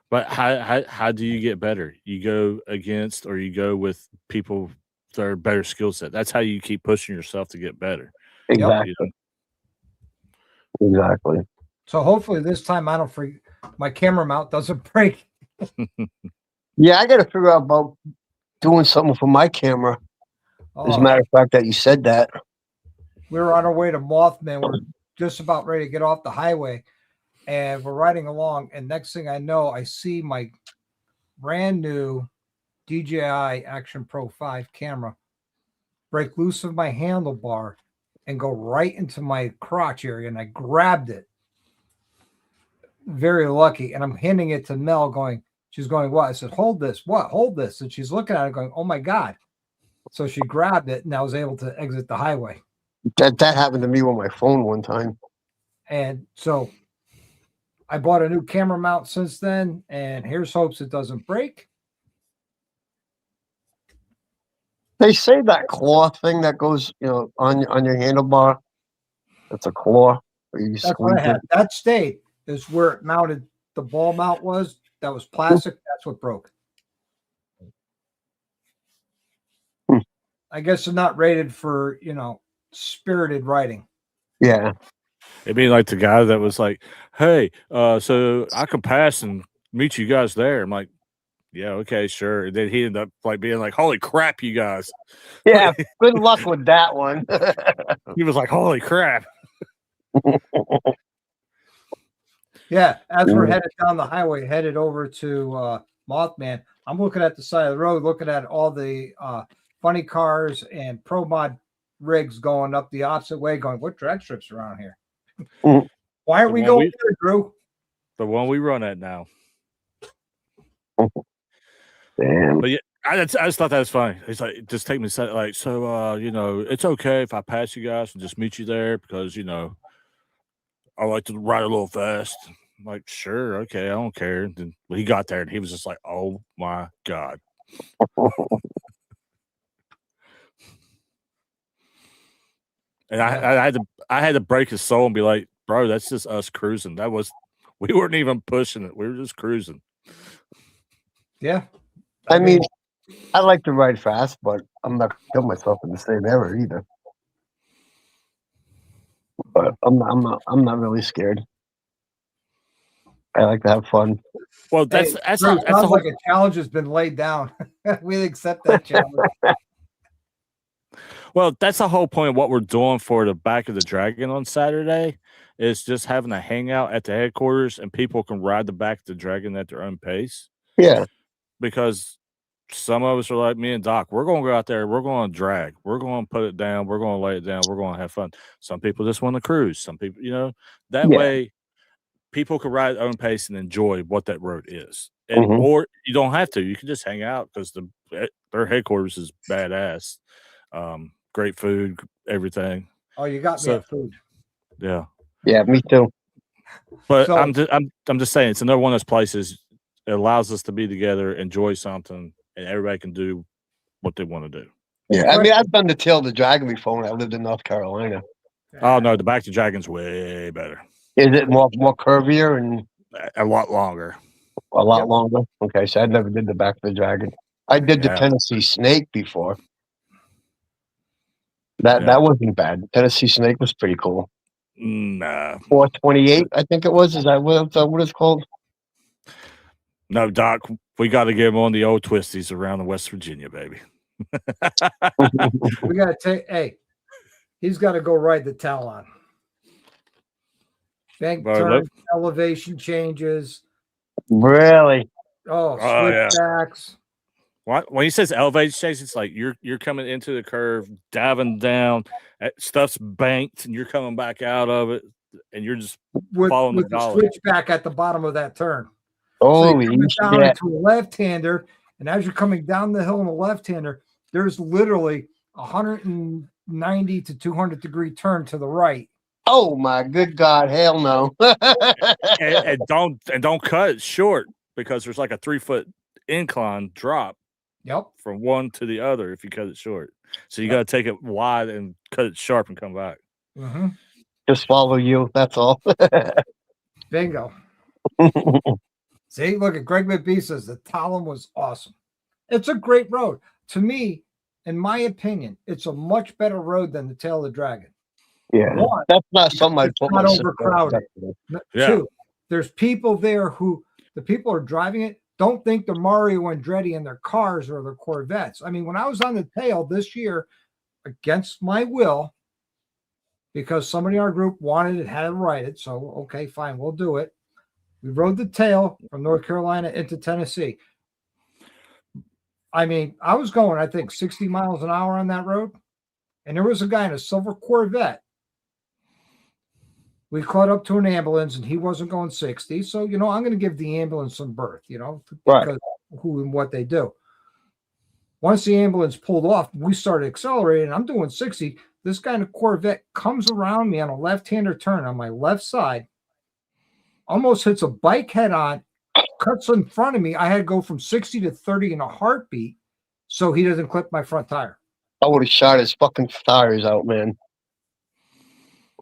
But how do you get better? You go against or you go with people that are better skill set. That's how you keep pushing yourself to get better. Exactly. Exactly. So hopefully this time I don't forget my camera mount doesn't break. Yeah, I got to figure out about doing something for my camera. As a matter of fact, that you said that. We were on our way to Mothman. We're just about ready to get off the highway, and we're riding along. And next thing I know, I see my brand new DJI Action Pro 5 camera break loose of my handlebar and go right into my crotch area. And I grabbed it. Very lucky. And I'm handing it to Mel she's going, what? I said, hold this. What? Hold this. And she's looking at it going, oh my God. So she grabbed it and I was able to exit the highway. That happened to me with my phone one time. And so I bought a new camera mount since then, and here's hopes it doesn't break. They say that claw thing that goes, on your handlebar. It's a claw where you That's what squeeze I it. had. That stayed is where it mounted. The ball mount was that was plastic. That's what broke. Hmm. I guess they're not rated for spirited riding. Yeah. It'd be like the guy that was like, "Hey, so I can pass and meet you guys there." I'm like, "Yeah, okay, sure." And then he ended up like being like, "Holy crap, you guys!" Yeah. Good luck with that one. He was like, "Holy crap!" Yeah, as we're headed down the highway, headed over to Mothman, I'm looking at the side of the road, looking at all the funny cars and pro mod rigs going up the opposite way, going, "What drag strips around here? Why are The we one going we- here, Drew?" The one we run at now. Damn. But yeah, I just thought that was funny. He's like, just take me like, so it's okay if I pass you guys and just meet you there because I like to ride a little fast. I'm like, sure, okay, I don't care. And then he got there and he was just like, oh my God. And I had to break his soul and be like, bro, that's just us cruising. We weren't even pushing it. We were just cruising. Yeah. I mean, I like to ride fast, but I'm not gonna kill myself in the same area either. But I'm not really scared. I like to have fun. Well, Hey, that's Drew, the sounds whole like a challenge has been laid down. We accept that challenge. Well, that's the whole point of what we're doing for the Back of the Dragon on Saturday is just having a hangout at the headquarters and people can ride the Back of the Dragon at their own pace. Yeah. Because some of us are like me and Doc, we're going to go out there, we're going to drag, we're going to put it down, we're going to lay it down, we're going to have fun. Some people just want to cruise. Some people, that way people can ride at their own pace and enjoy what that road is. And or you don't have to. You can just hang out because their headquarters is badass. Great food, everything. Oh, you got me at food. Yeah. Yeah, me too. But So- I'm just saying it's another one of those places. It allows us to be together, enjoy something, and everybody can do what they want to do. Yeah, I mean, I've done the Tail of the Dragon before when I lived in North Carolina. Oh no, the Back to Dragon's way better. Is it more curvier and A lot longer. a lot longer? Okay, so I never did the Back of the Dragon. I did the Yeah. Tennessee Snake before. That wasn't bad. Tennessee Snake was pretty cool. Nah. 428, I think it was. Is that what it's called? No, Doc, we got to get him on the old twisties around in West Virginia, baby. We got to take, hey, he's got to go ride the Talon. Bank turn, elevation changes. Really? Oh, switchbacks. When he says elevation changes, it's like you're coming into the curve, diving down, stuff's banked, and you're coming back out of it, and you're just following with the dollar. switchback at the bottom of that turn. Holy so you're coming down into a left-hander, and as you're coming down the hill in a left-hander, there's literally 190 to 200 degree turn to the right. Oh my good God! Hell no! and don't cut it short because there's like a 3-foot incline drop. Yep. From one to the other if you cut it short. So you got to take it wide and cut it sharp and come back. Mm-hmm. Just follow you. That's all. Bingo. See, look at Greg McBee says the Talon was awesome. It's a great road. To me, in my opinion, it's a much better road than the Tail of the Dragon. Yeah. One, that's not something I'd put not overcrowded. Yeah. Two, there's people there who the people are driving it don't think they're Mario Andretti in their cars or their Corvettes. I mean, when I was on the Tail this year, against my will, because somebody in our group wanted it, had to ride it. So, okay, fine, we'll do it. We rode the Tail from North Carolina into Tennessee. I mean, I was going, I think, 60 miles an hour on that road. And there was a guy in a silver Corvette. We caught up to an ambulance and he wasn't going 60. So, I'm going to give the ambulance some berth, because who and what they do. Once the ambulance pulled off, we started accelerating. I'm doing 60. This guy in a Corvette comes around me on a left-hander turn on my left side, almost hits a bike head on, cuts in front of me. I had to go from 60 to 30 in a heartbeat so he doesn't clip my front tire. I would have shot his fucking tires out, man.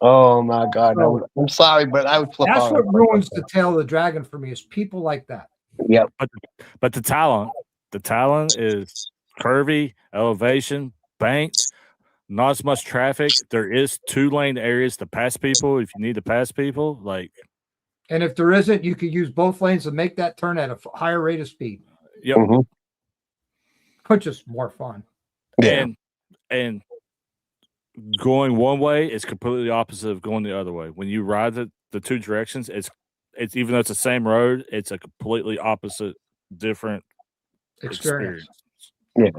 Oh my god! I'm sorry, but I would flip That's out. what ruins the tail of the dragon for me is people like that. Yep. But the talent is curvy, elevation, banked, not as much traffic. There is 2-lane areas to pass people if you need to pass people. Like, And if there isn't, you could use both lanes to make that turn at a higher rate of speed, yep. Mhm. which is more fun. Yeah. And going one way is completely opposite of going the other way. When you ride the two directions, it's even though it's the same road, it's a completely opposite, different experience. Yeah.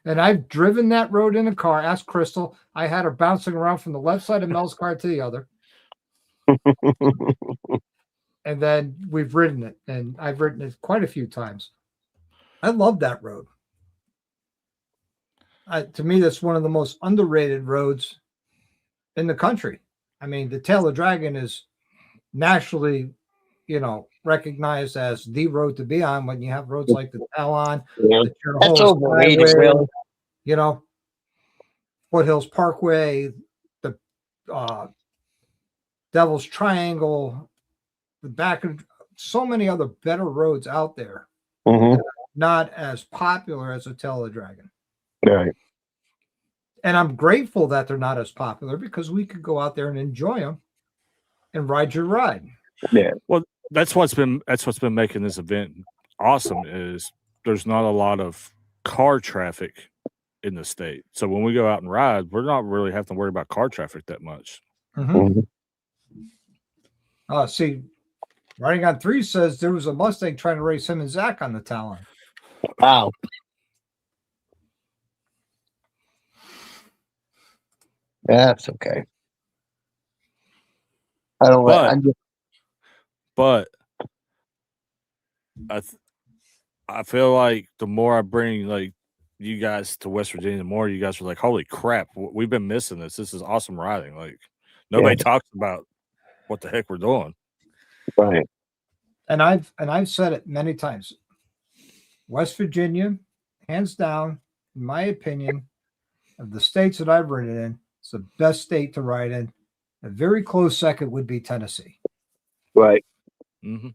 And I've driven that road in a car. Ask Crystal. I had her bouncing around from the left side of Mel's car to the other. And then we've ridden it, and I've ridden it quite a few times. I love that road. To me, that's one of the most underrated roads in the country. I mean, the Tail of Dragon is nationally, recognized as the road to be on when you have roads like the Talon, Yeah. the That's Cherholas overrated, Highway, really. Foothills Parkway, the Devil's Triangle, the back of so many other better roads out there, Mm-hmm. not as popular as the Tail of the Dragon. Right. And I'm grateful that they're not as popular because we could go out there and enjoy them and ride your ride. Yeah. Well, that's what's been making this event awesome is there's not a lot of car traffic in the state. So when we go out and ride, we're not really having to worry about car traffic that much. Mm-hmm. See, Riding on 3 says there was a Mustang trying to race him and Zach on the Talon. Wow. That's okay. I don't But I feel like the more I bring like you guys to West Virginia, the more you guys are like, holy crap, we've been missing this. This is awesome riding. Like nobody talks about what the heck we're doing. Right. And I've said it many times. West Virginia, hands down, in my opinion, of the states that I've ridden in, it's the best state to ride in. A very close second would be Tennessee. Right. Mm-hmm.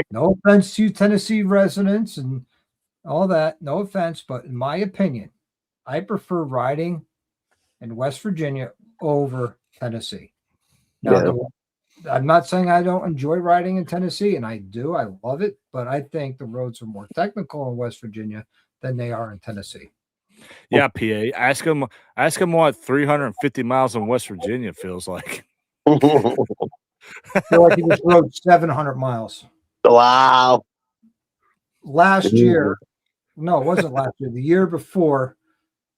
No offense to Tennessee residents and all that. No offense, but in my opinion, I prefer riding in West Virginia over Tennessee. Now, I'm not saying I don't enjoy riding in Tennessee, and I do. I love it, but I think the roads are more technical in West Virginia than they are in Tennessee. Yeah, PA. Ask them what 350 miles in West Virginia feels like. I feel like he just rode 700 miles. Wow. Last year, no, it wasn't last year. The year before,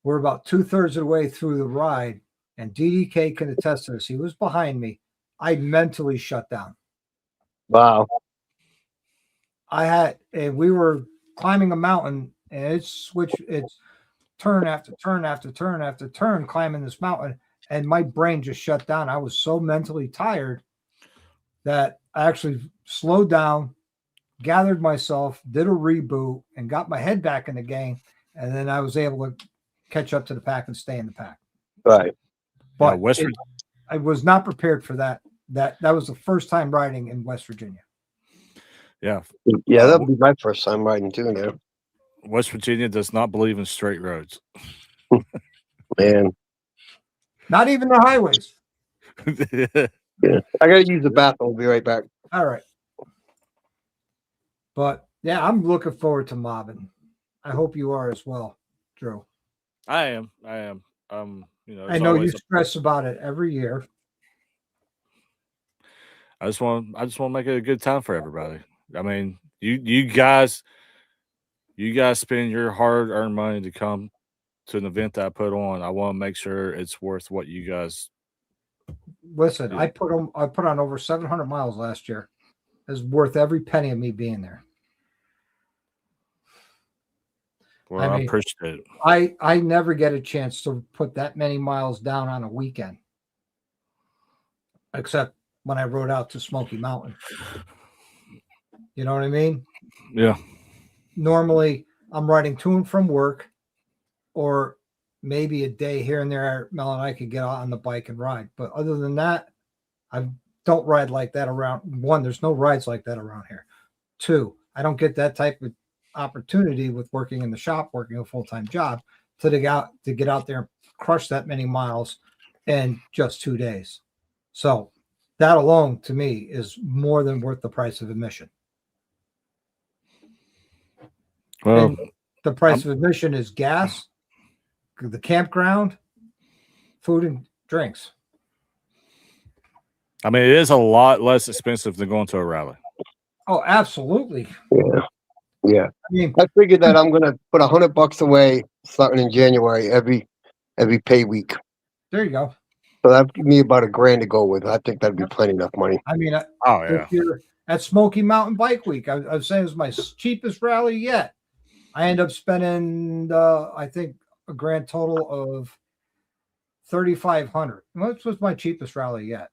we're about 2/3 of the way through the ride, and DDK can attest to this. He was behind me. I mentally shut down. Wow. And we were climbing a mountain, and it's turn after turn after turn after turn climbing this mountain, and my brain just shut down. I was so mentally tired that I actually slowed down, gathered myself, did a reboot, and got my head back in the game, and then I was able to catch up to the pack and stay in the pack. Right. But I was not prepared for that. That was the first time riding in West Virginia. Yeah. Yeah, that'll be my first time riding too now. West Virginia does not believe in straight roads. Man. Not even the highways. Yeah. I gotta use the bathroom. I'll be right back. All right. But yeah, I'm looking forward to mobbing. I hope you are as well, Drew. I am. I know you stress about it every year. I just want to make it a good time for everybody. I mean, you guys spend your hard-earned money to come to an event that I put on. I want to make sure it's worth what you guys. Listen, I put on over 700 miles last year. It's worth every penny of me being there. Well, I appreciate it. I never get a chance to put that many miles down on a weekend, except when I rode out to Smoky Mountain. You know what I mean? Yeah. Normally, I'm riding to and from work, or maybe a day here and there, Mel and I could get out on the bike and ride. But other than that, I don't ride like that around. One, there's no rides like that around here. Two, I don't get that type of opportunity with working in the shop, working a full-time job, to get out there and crush that many miles in just 2 days. So that alone to me is more than worth the price of admission. Well, And the price of admission is gas, the campground, food and drinks. I mean, it is a lot less expensive than going to a rally. Oh, absolutely. Yeah. I mean, I figured that I'm gonna put $100 away starting in January every pay week. there you go. So that'd give me about $1,000 to go with. I think that'd be plenty enough money. I mean, Oh yeah. if you're at Smoky Mountain Bike Week, I was saying it was my cheapest rally yet. I end up spending, I think, a grand total of $3,500. Which was my cheapest rally yet.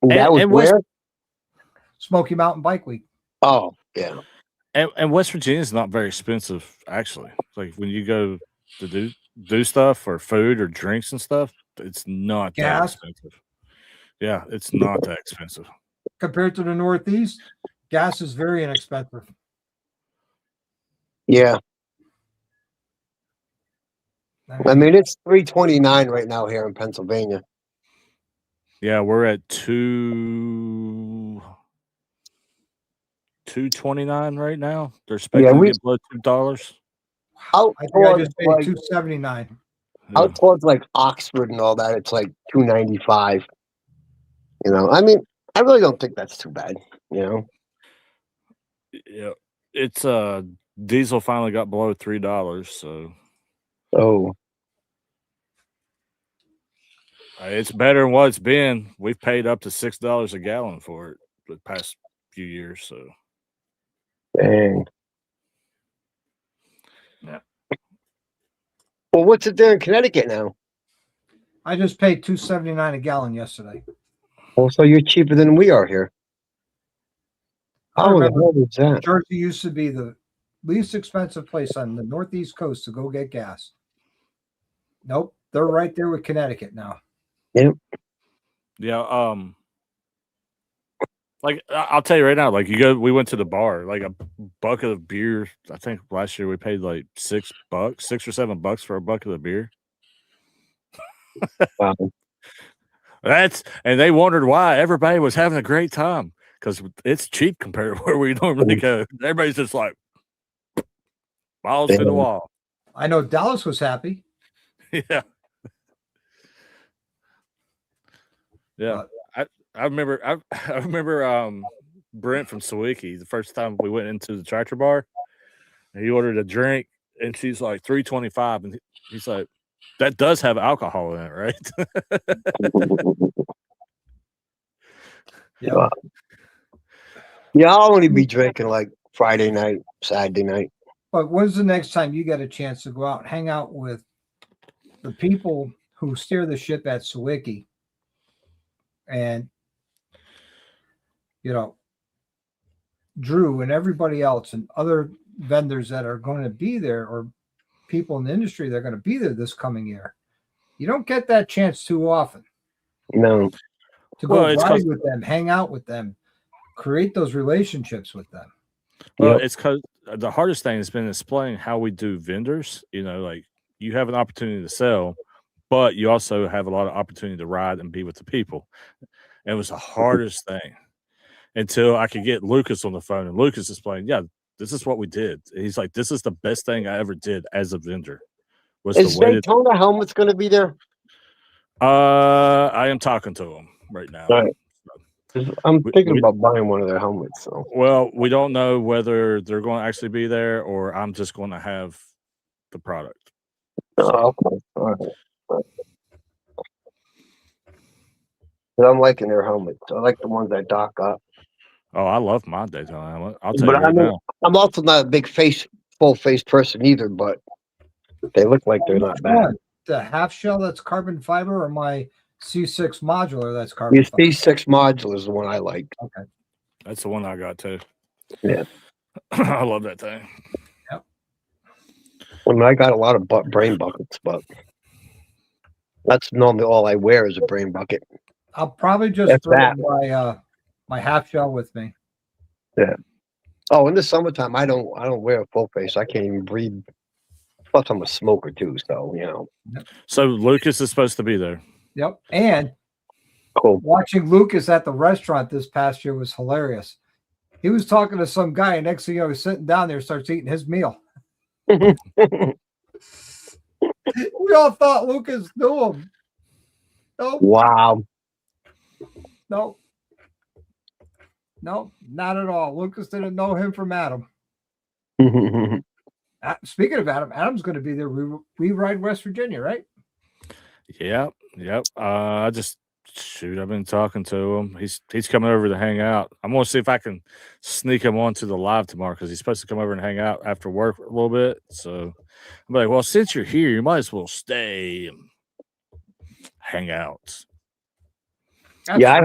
That was and where? Smoky Mountain Bike Week. Oh, yeah. And West Virginia is not very expensive, actually. Like when you go to do stuff or food or drinks and stuff, it's not that Gas? expensive. Yeah, it's not that expensive. Compared to the Northeast, gas is very inexpensive. Yeah. I mean, it's $3.29 right now here in Pennsylvania. Yeah, we're at $2.29 right now. They're expecting to get below $2. Out I think I towards just paid like, $2.79. out towards like Oxford and all that, it's like $2.95. You know, I mean, I really don't think that's too bad. You know. Yeah, it's diesel finally got below $3, so Oh. it's better than what it's been. We've paid up to $6 a gallon for it the past few years. So, Dang. yeah. Well, what's it there in Connecticut now? I just paid $2.79 a gallon yesterday. Oh, so you're cheaper than we are here. I How the remember hell is that? Jersey used to be the least expensive place on the Northeast coast to go get gas. Nope, they're right there with Connecticut now. Yep. Yeah, like I'll tell you right now, like we went to the bar, like a bucket of beer. I think last year we paid like $6, $6 or $7 for a bucket of beer. Wow. And they wondered why everybody was having a great time because it's cheap compared to where we normally go. Everybody's just like balls to the wall. I know Dallas was happy. Yeah. Yeah. I remember Brent from Sawiki, the first time we went into the tractor bar, and he ordered a drink and she's like $3.25, and he's like, that does have alcohol in it, right? Yeah. Wow. Yeah, I'll only be drinking like Friday night, Saturday night. But when's the next time you get a chance to go out and hang out with the people who steer the ship at Sawiki? And, you know, Drew and everybody else and other vendors that are going to be there, or people in the industry that are going to be there this coming year. You don't get that chance too often. No. To go ride with them, hang out with them, create those relationships with them. Well, it's because the hardest thing has been explaining how we do vendors. You know, like you have an opportunity to sell, but you also have a lot of opportunity to ride and be with the people. It was the hardest thing until I could get Lucas on the phone, and Lucas explained, yeah, this is what we did. He's like, this is the best thing I ever did as a vendor. Is Daytona helmets going to be there? I am talking to him right now. All right. I'm thinking about buying one of their helmets. So. Well, we don't know whether they're going to actually be there or I'm just going to have the product. Oh, okay. All right. But I'm liking their helmets. I like the ones that Doc got. Oh, I love my Daytona helmet. I'll tell you right now. I'm also not a big full face person either, but they look like they're not bad. The half shell that's carbon fiber, or my C6 modular that's carbon fiber? The C6 modular is the one I like. Okay. That's the one I got too. Yeah. I love that thing. Yep. I mean, I got a lot of brain buckets, but that's normally all I wear is a brain bucket. I'll probably just That's throw that. my half shell with me. Yeah. Oh, in the summertime, I don't wear a full face. I can't even breathe. Plus, I'm a smoker too, so you know. So Lucas is supposed to be there. Yep. And Cool. watching Lucas at the restaurant this past year was hilarious. He was talking to some guy, and next thing you know, he's sitting down there, starts eating his meal. We all thought Lucas knew him. Nope. Wow. Nope. Nope. Not at all. Lucas didn't know him from Adam. Speaking of Adam, Adam's going to be there. We ride West Virginia, right? Yep. I just I've been talking to him. He's coming over to hang out. I'm gonna see if I can sneak him onto the live tomorrow because he's supposed to come over and hang out after work a little bit. So I'm like, well, since you're here, you might as well stay and hang out. Yeah,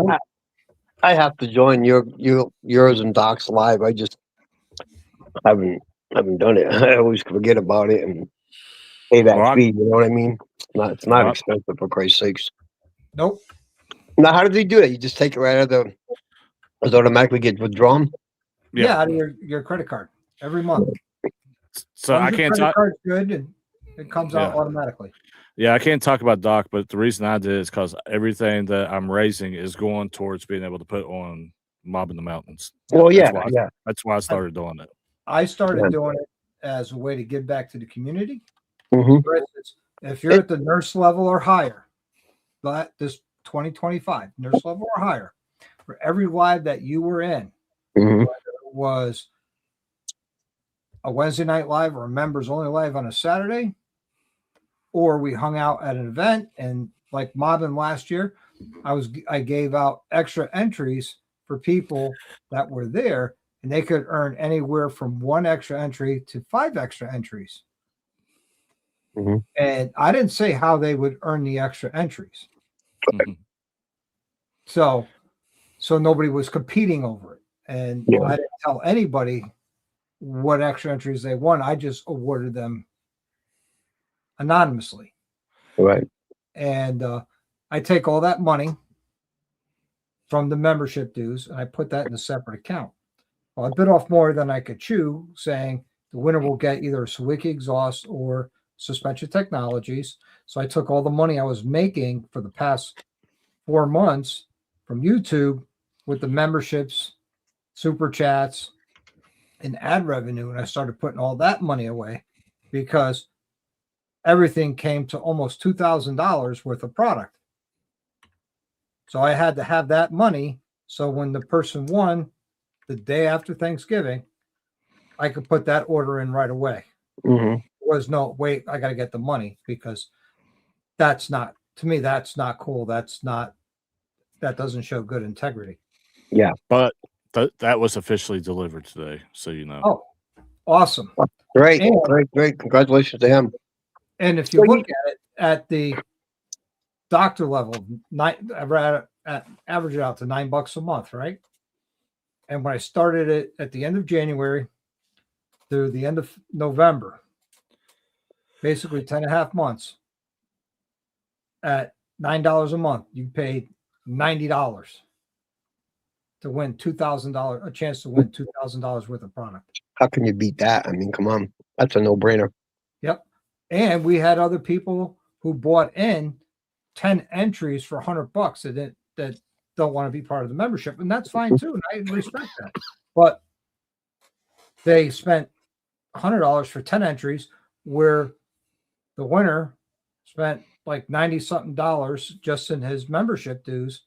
I have to join yours and Doc's live. I just haven't done it. I always forget about it and pay that Well, fee. You know what I mean? It's not Well, expensive, for Christ's sakes. Nope. Now, how did they do that? You just take it right out of the. Does it automatically get withdrawn? Yeah, out of your credit card every month. So I can't talk. Card's good, and it comes out automatically. Yeah, I can't talk about Doc, but the reason I did is because everything that I'm raising is going towards being able to put on Mob in the Mountains. Well, That's why I started doing it. I started doing it as a way to give back to the community. Mm-hmm. For instance, if you're at the nurse level or higher, but this 2025 nurse level or higher, for every live that you were in, whether it was a Wednesday night live or a members only live on a Saturday, or we hung out at an event, and like Mobbin last year, I gave out extra entries for people that were there, and they could earn anywhere from 1 extra entry to 5 extra entries. Mm-hmm. And I didn't say how they would earn the extra entries. Mm-hmm. So nobody was competing over it. And I didn't tell anybody what extra entries they won. I just awarded them anonymously. Right. And I take all that money from the membership dues and I put that in a separate account. Well, I bit off more than I could chew, saying the winner will get either Sawicki exhaust or Suspension Technologies. So I took all the money I was making for the past 4 months from YouTube with the memberships, super chats, and ad revenue, and I started putting all that money away because everything came to almost $2,000 worth of product. So I had to have that money. So when the person won the day after Thanksgiving, I could put that order in right away. Mm-hmm. Was no, wait, I got to get the money because that's not, to me, that's not cool. That doesn't show good integrity. Yeah. But that was officially delivered today. So, you know. Oh, awesome. Great. Congratulations to him. And if you look at it at the doctor level, average it out to $9 a month, right? And when I started it at the end of January through the end of November, basically 10.5 months at $9 a month, you paid $90 to win $2,000, a chance to win $2,000 worth of product. How can you beat that? I mean, come on, that's a no-brainer. Yep. And we had other people who bought in 10 entries for $100 that don't want to be part of the membership, and that's fine too, and I respect that. But they spent $100 for 10 entries, where the winner spent like $90-something just in his membership dues,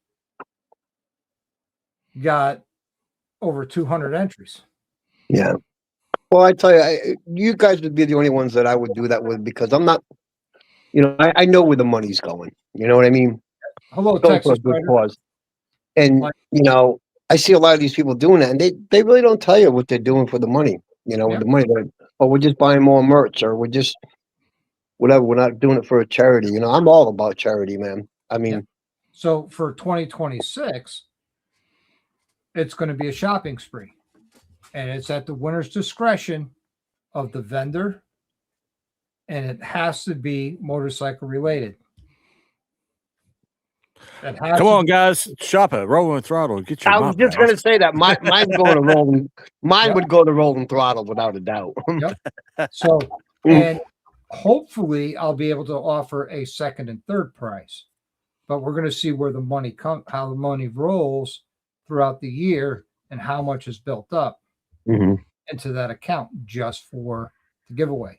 got over 200 entries. Yeah. Well, I tell you, you guys would be the only ones that I would do that with, because I'm not, I know where the money's going. You know what I mean? Hello, Texas. For a good cause. And, I see a lot of these people doing that, and they really don't tell you what they're doing for the money. With the money, we're just buying more merch, or we're just whatever. We're not doing it for a charity. I'm all about charity, man. I mean, so for 2026, it's going to be a shopping spree, and it's at the winner's discretion of the vendor and it has to be motorcycle related. It has Come to on, be- guys, shop at Rolling Throttle. Get your I was mop just house. gonna say that mine's going to rolling. Mine Yep. would go to Rolling Throttle without a doubt. Yep. So, and hopefully I'll be able to offer a second and third prize. But we're going to see where the money how the money rolls throughout the year and how much is built up Mhm. into that account just for the giveaway.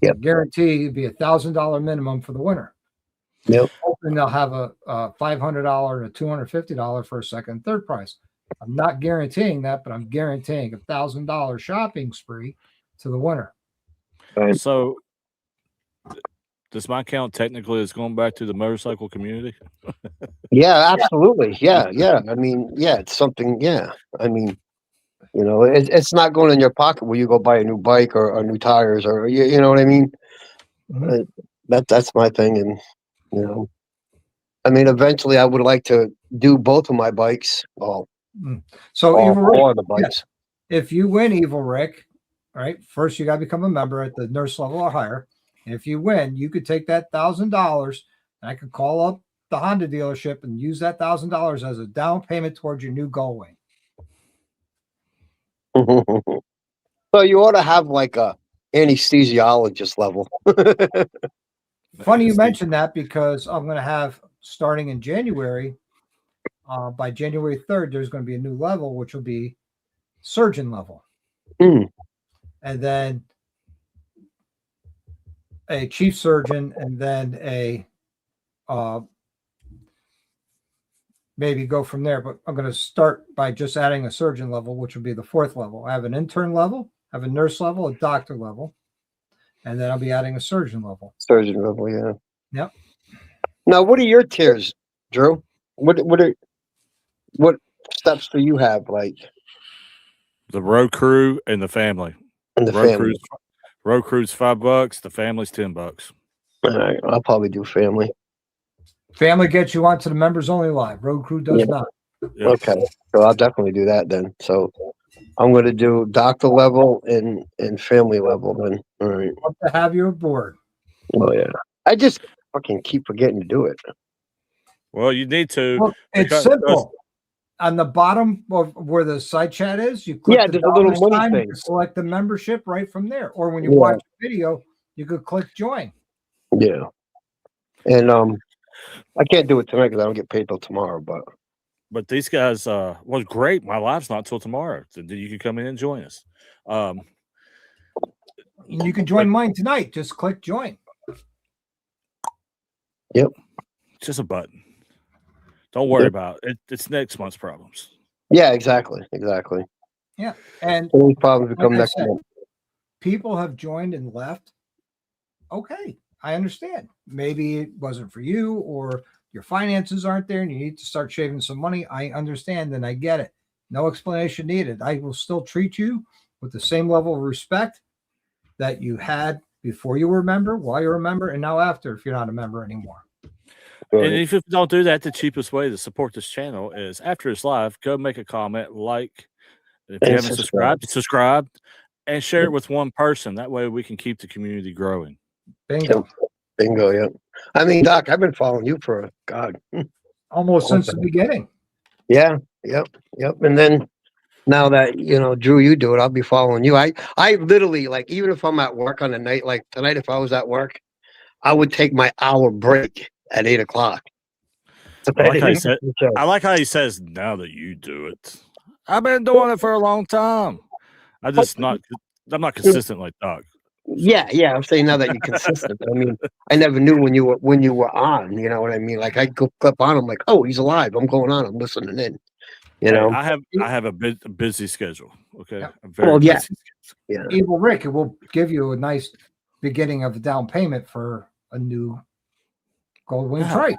Yep. I guarantee it'd be $1,000 minimum for the winner. Yep. Hoping they'll have a $500 and a $250 for a second and third prize. I'm not guaranteeing that, but I'm guaranteeing $1,000 shopping spree to the winner. So, does my count technically is going back to the motorcycle community? Yeah, absolutely. Yeah, yeah. I mean, yeah, it's something. Yeah, I mean, you know, it's not going in your pocket where you go buy a new bike or new tires or you know what I mean. Mhm. That's my thing, and you know, I mean, eventually I would like to do both of my bikes. Well, So all Evil Rick, four of the bikes. if you win Evil Rick, all right, first you got to become a member at the nurse level or higher. And if you win, you could take that $1,000 and I could call up the Honda dealership and use that $1,000 as a down payment towards your new Gullwing. So you ought to have like a anesthesiologist level. Funny you mentioned that because I'm going to have starting in January, by January 3rd, there's going to be a new level, which will be surgeon level. Mm. And then a chief surgeon, and then a maybe go from there. But I'm going to start by just adding a surgeon level, which will be the 4th level. I have an intern level, I have a nurse level, a doctor level, and then I'll be adding a surgeon level. Surgeon level, yeah. Yep. Now, what are your tiers, Drew? What steps do you have like The road crew and the family. in the family? Road crew's $5. The family's $10. All right, I'll probably do family. Family gets you onto the members only live. Road crew does not. Yep. Okay, so I'll definitely do that then. So I'm going to do doctor level and family level then. All right. Love to have you aboard. Oh yeah. I just fucking keep forgetting to do it. Well, you need to. Look, it's because- simple. On the bottom of where the side chat is, you click the there's a little dollar money sign, thing. you select the membership right from there. Or when you Yeah. watch a video, you could click join. Yeah. And I can't do it tonight because I don't get paid till tomorrow. But these guys, well, great. My live's not till tomorrow. So you can come in and join us. And you can join mine tonight. Just click join. Yep. Just a button. Don't worry Yep. about it. It's next month's problems. Yeah, exactly. Yeah. And Those problems become like I next said, month. people have joined and left. Okay, I understand. Maybe it wasn't for you, or your finances aren't there and you need to start shaving some money. I understand and I get it. No explanation needed. I will still treat you with the same level of respect that you had before you were a member, while you're a member, and now after if you're not a member anymore. And if you don't do that, the cheapest way to support this channel is after it's live, go make a comment, like. If you haven't subscribe, and share it with one person. That way we can keep the community growing. Bingo. Yeah. I mean, Doc, I've been following you for Almost since the beginning. Yeah. Yep. And then now that Drew, you do it, I'll be following you. I literally, like, even if I'm at work on a night like tonight, if I was at work, I would take my hour break at 8:00. I like how he says, "Now that you do it." I've been doing it for a long time. I'm not consistent like Doc. Yeah. I'm saying now that you're consistent. I mean, I never knew when you were on. You know what I mean? Like, I go clip on. I'm like, oh, he's alive. I'm going on. I'm listening in. You know, I have a busy schedule. Okay, Yeah. a very busy schedule. Yeah. Evil Rick, it will give you a nice beginning of a down payment for a new Goldwing trike.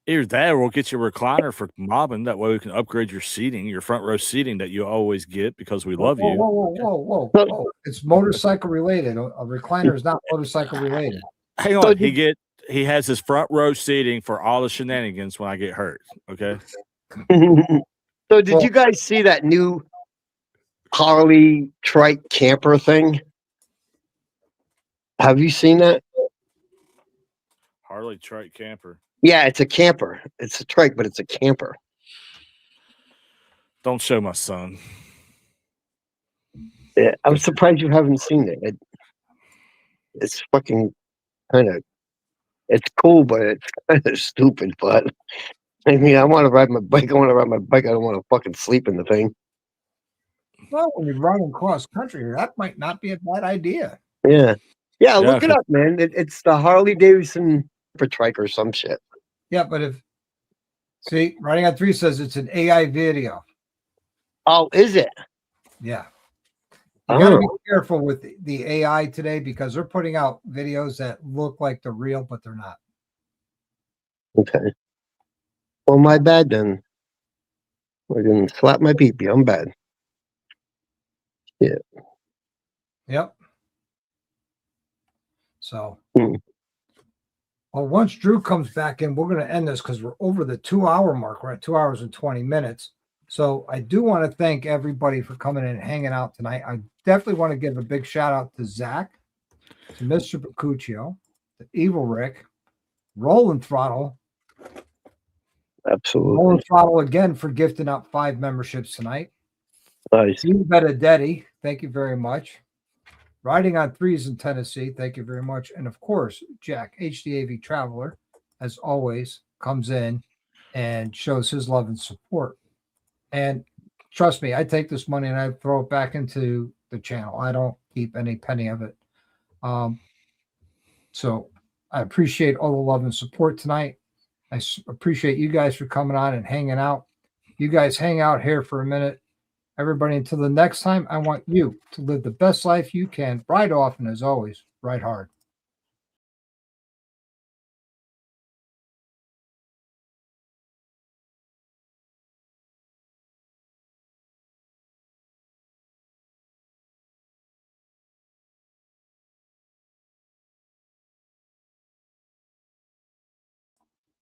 Either that, or we'll get you a recliner for mobbing. That way, we can upgrade your seating, your front row seating that you always get because we love you. Whoa. It's motorcycle related. A recliner is not motorcycle related. Hang on. He has his front row seating for all the shenanigans when I get hurt. Okay. So did you guys see that new Harley trike camper thing? Have you seen that? Harley trike camper. Yeah, it's a camper. It's a trike, but it's a camper. Don't show my son. Yeah, I'm surprised you haven't seen it. It's fucking kind of. It's cool, but it's kind of stupid. But I mean, I want to ride my bike. I want to ride my bike. I don't want to fucking sleep in the thing. Well, when you're running cross country, that might not be a bad idea. Yeah, yeah. Look it 'cause- up, man. It's the Harley Davidson for trike or some shit. Yeah, but see, Riding on 3 says it's an AI video. Oh, is it? Yeah. You got to be Oh, careful with the AI today because they're putting out videos that look like they're real, but they're not. okay. Well, my bad then. I didn't slap my peepee. I'm bad. Yep. So, Hmm. well, once Drew comes back in, we're going to end this because we're over the 2-hour mark. We're at 2 hours and 20 minutes. So I do want to thank everybody for coming in and hanging out tonight. I definitely want to give a big shout out to Zach, to Mr. Bacuccio, to Evil Rick, Roland Throttle. Absolutely. Roland Throttle again for gifting out 5 memberships tonight. Nice. You Benedetti, thank you very much. Riding on 3s in Tennessee, thank you very much. And of course, Jack, HDAV Traveler, as always, comes in and shows his love and support. And trust me, I take this money and I throw it back into the channel. I don't keep any penny of it. So I appreciate all the love and support tonight. I appreciate you guys for coming on and hanging out. You guys hang out here for a minute. Everybody, until the next time, I want you to live the best life you can. Ride often, as always, ride hard.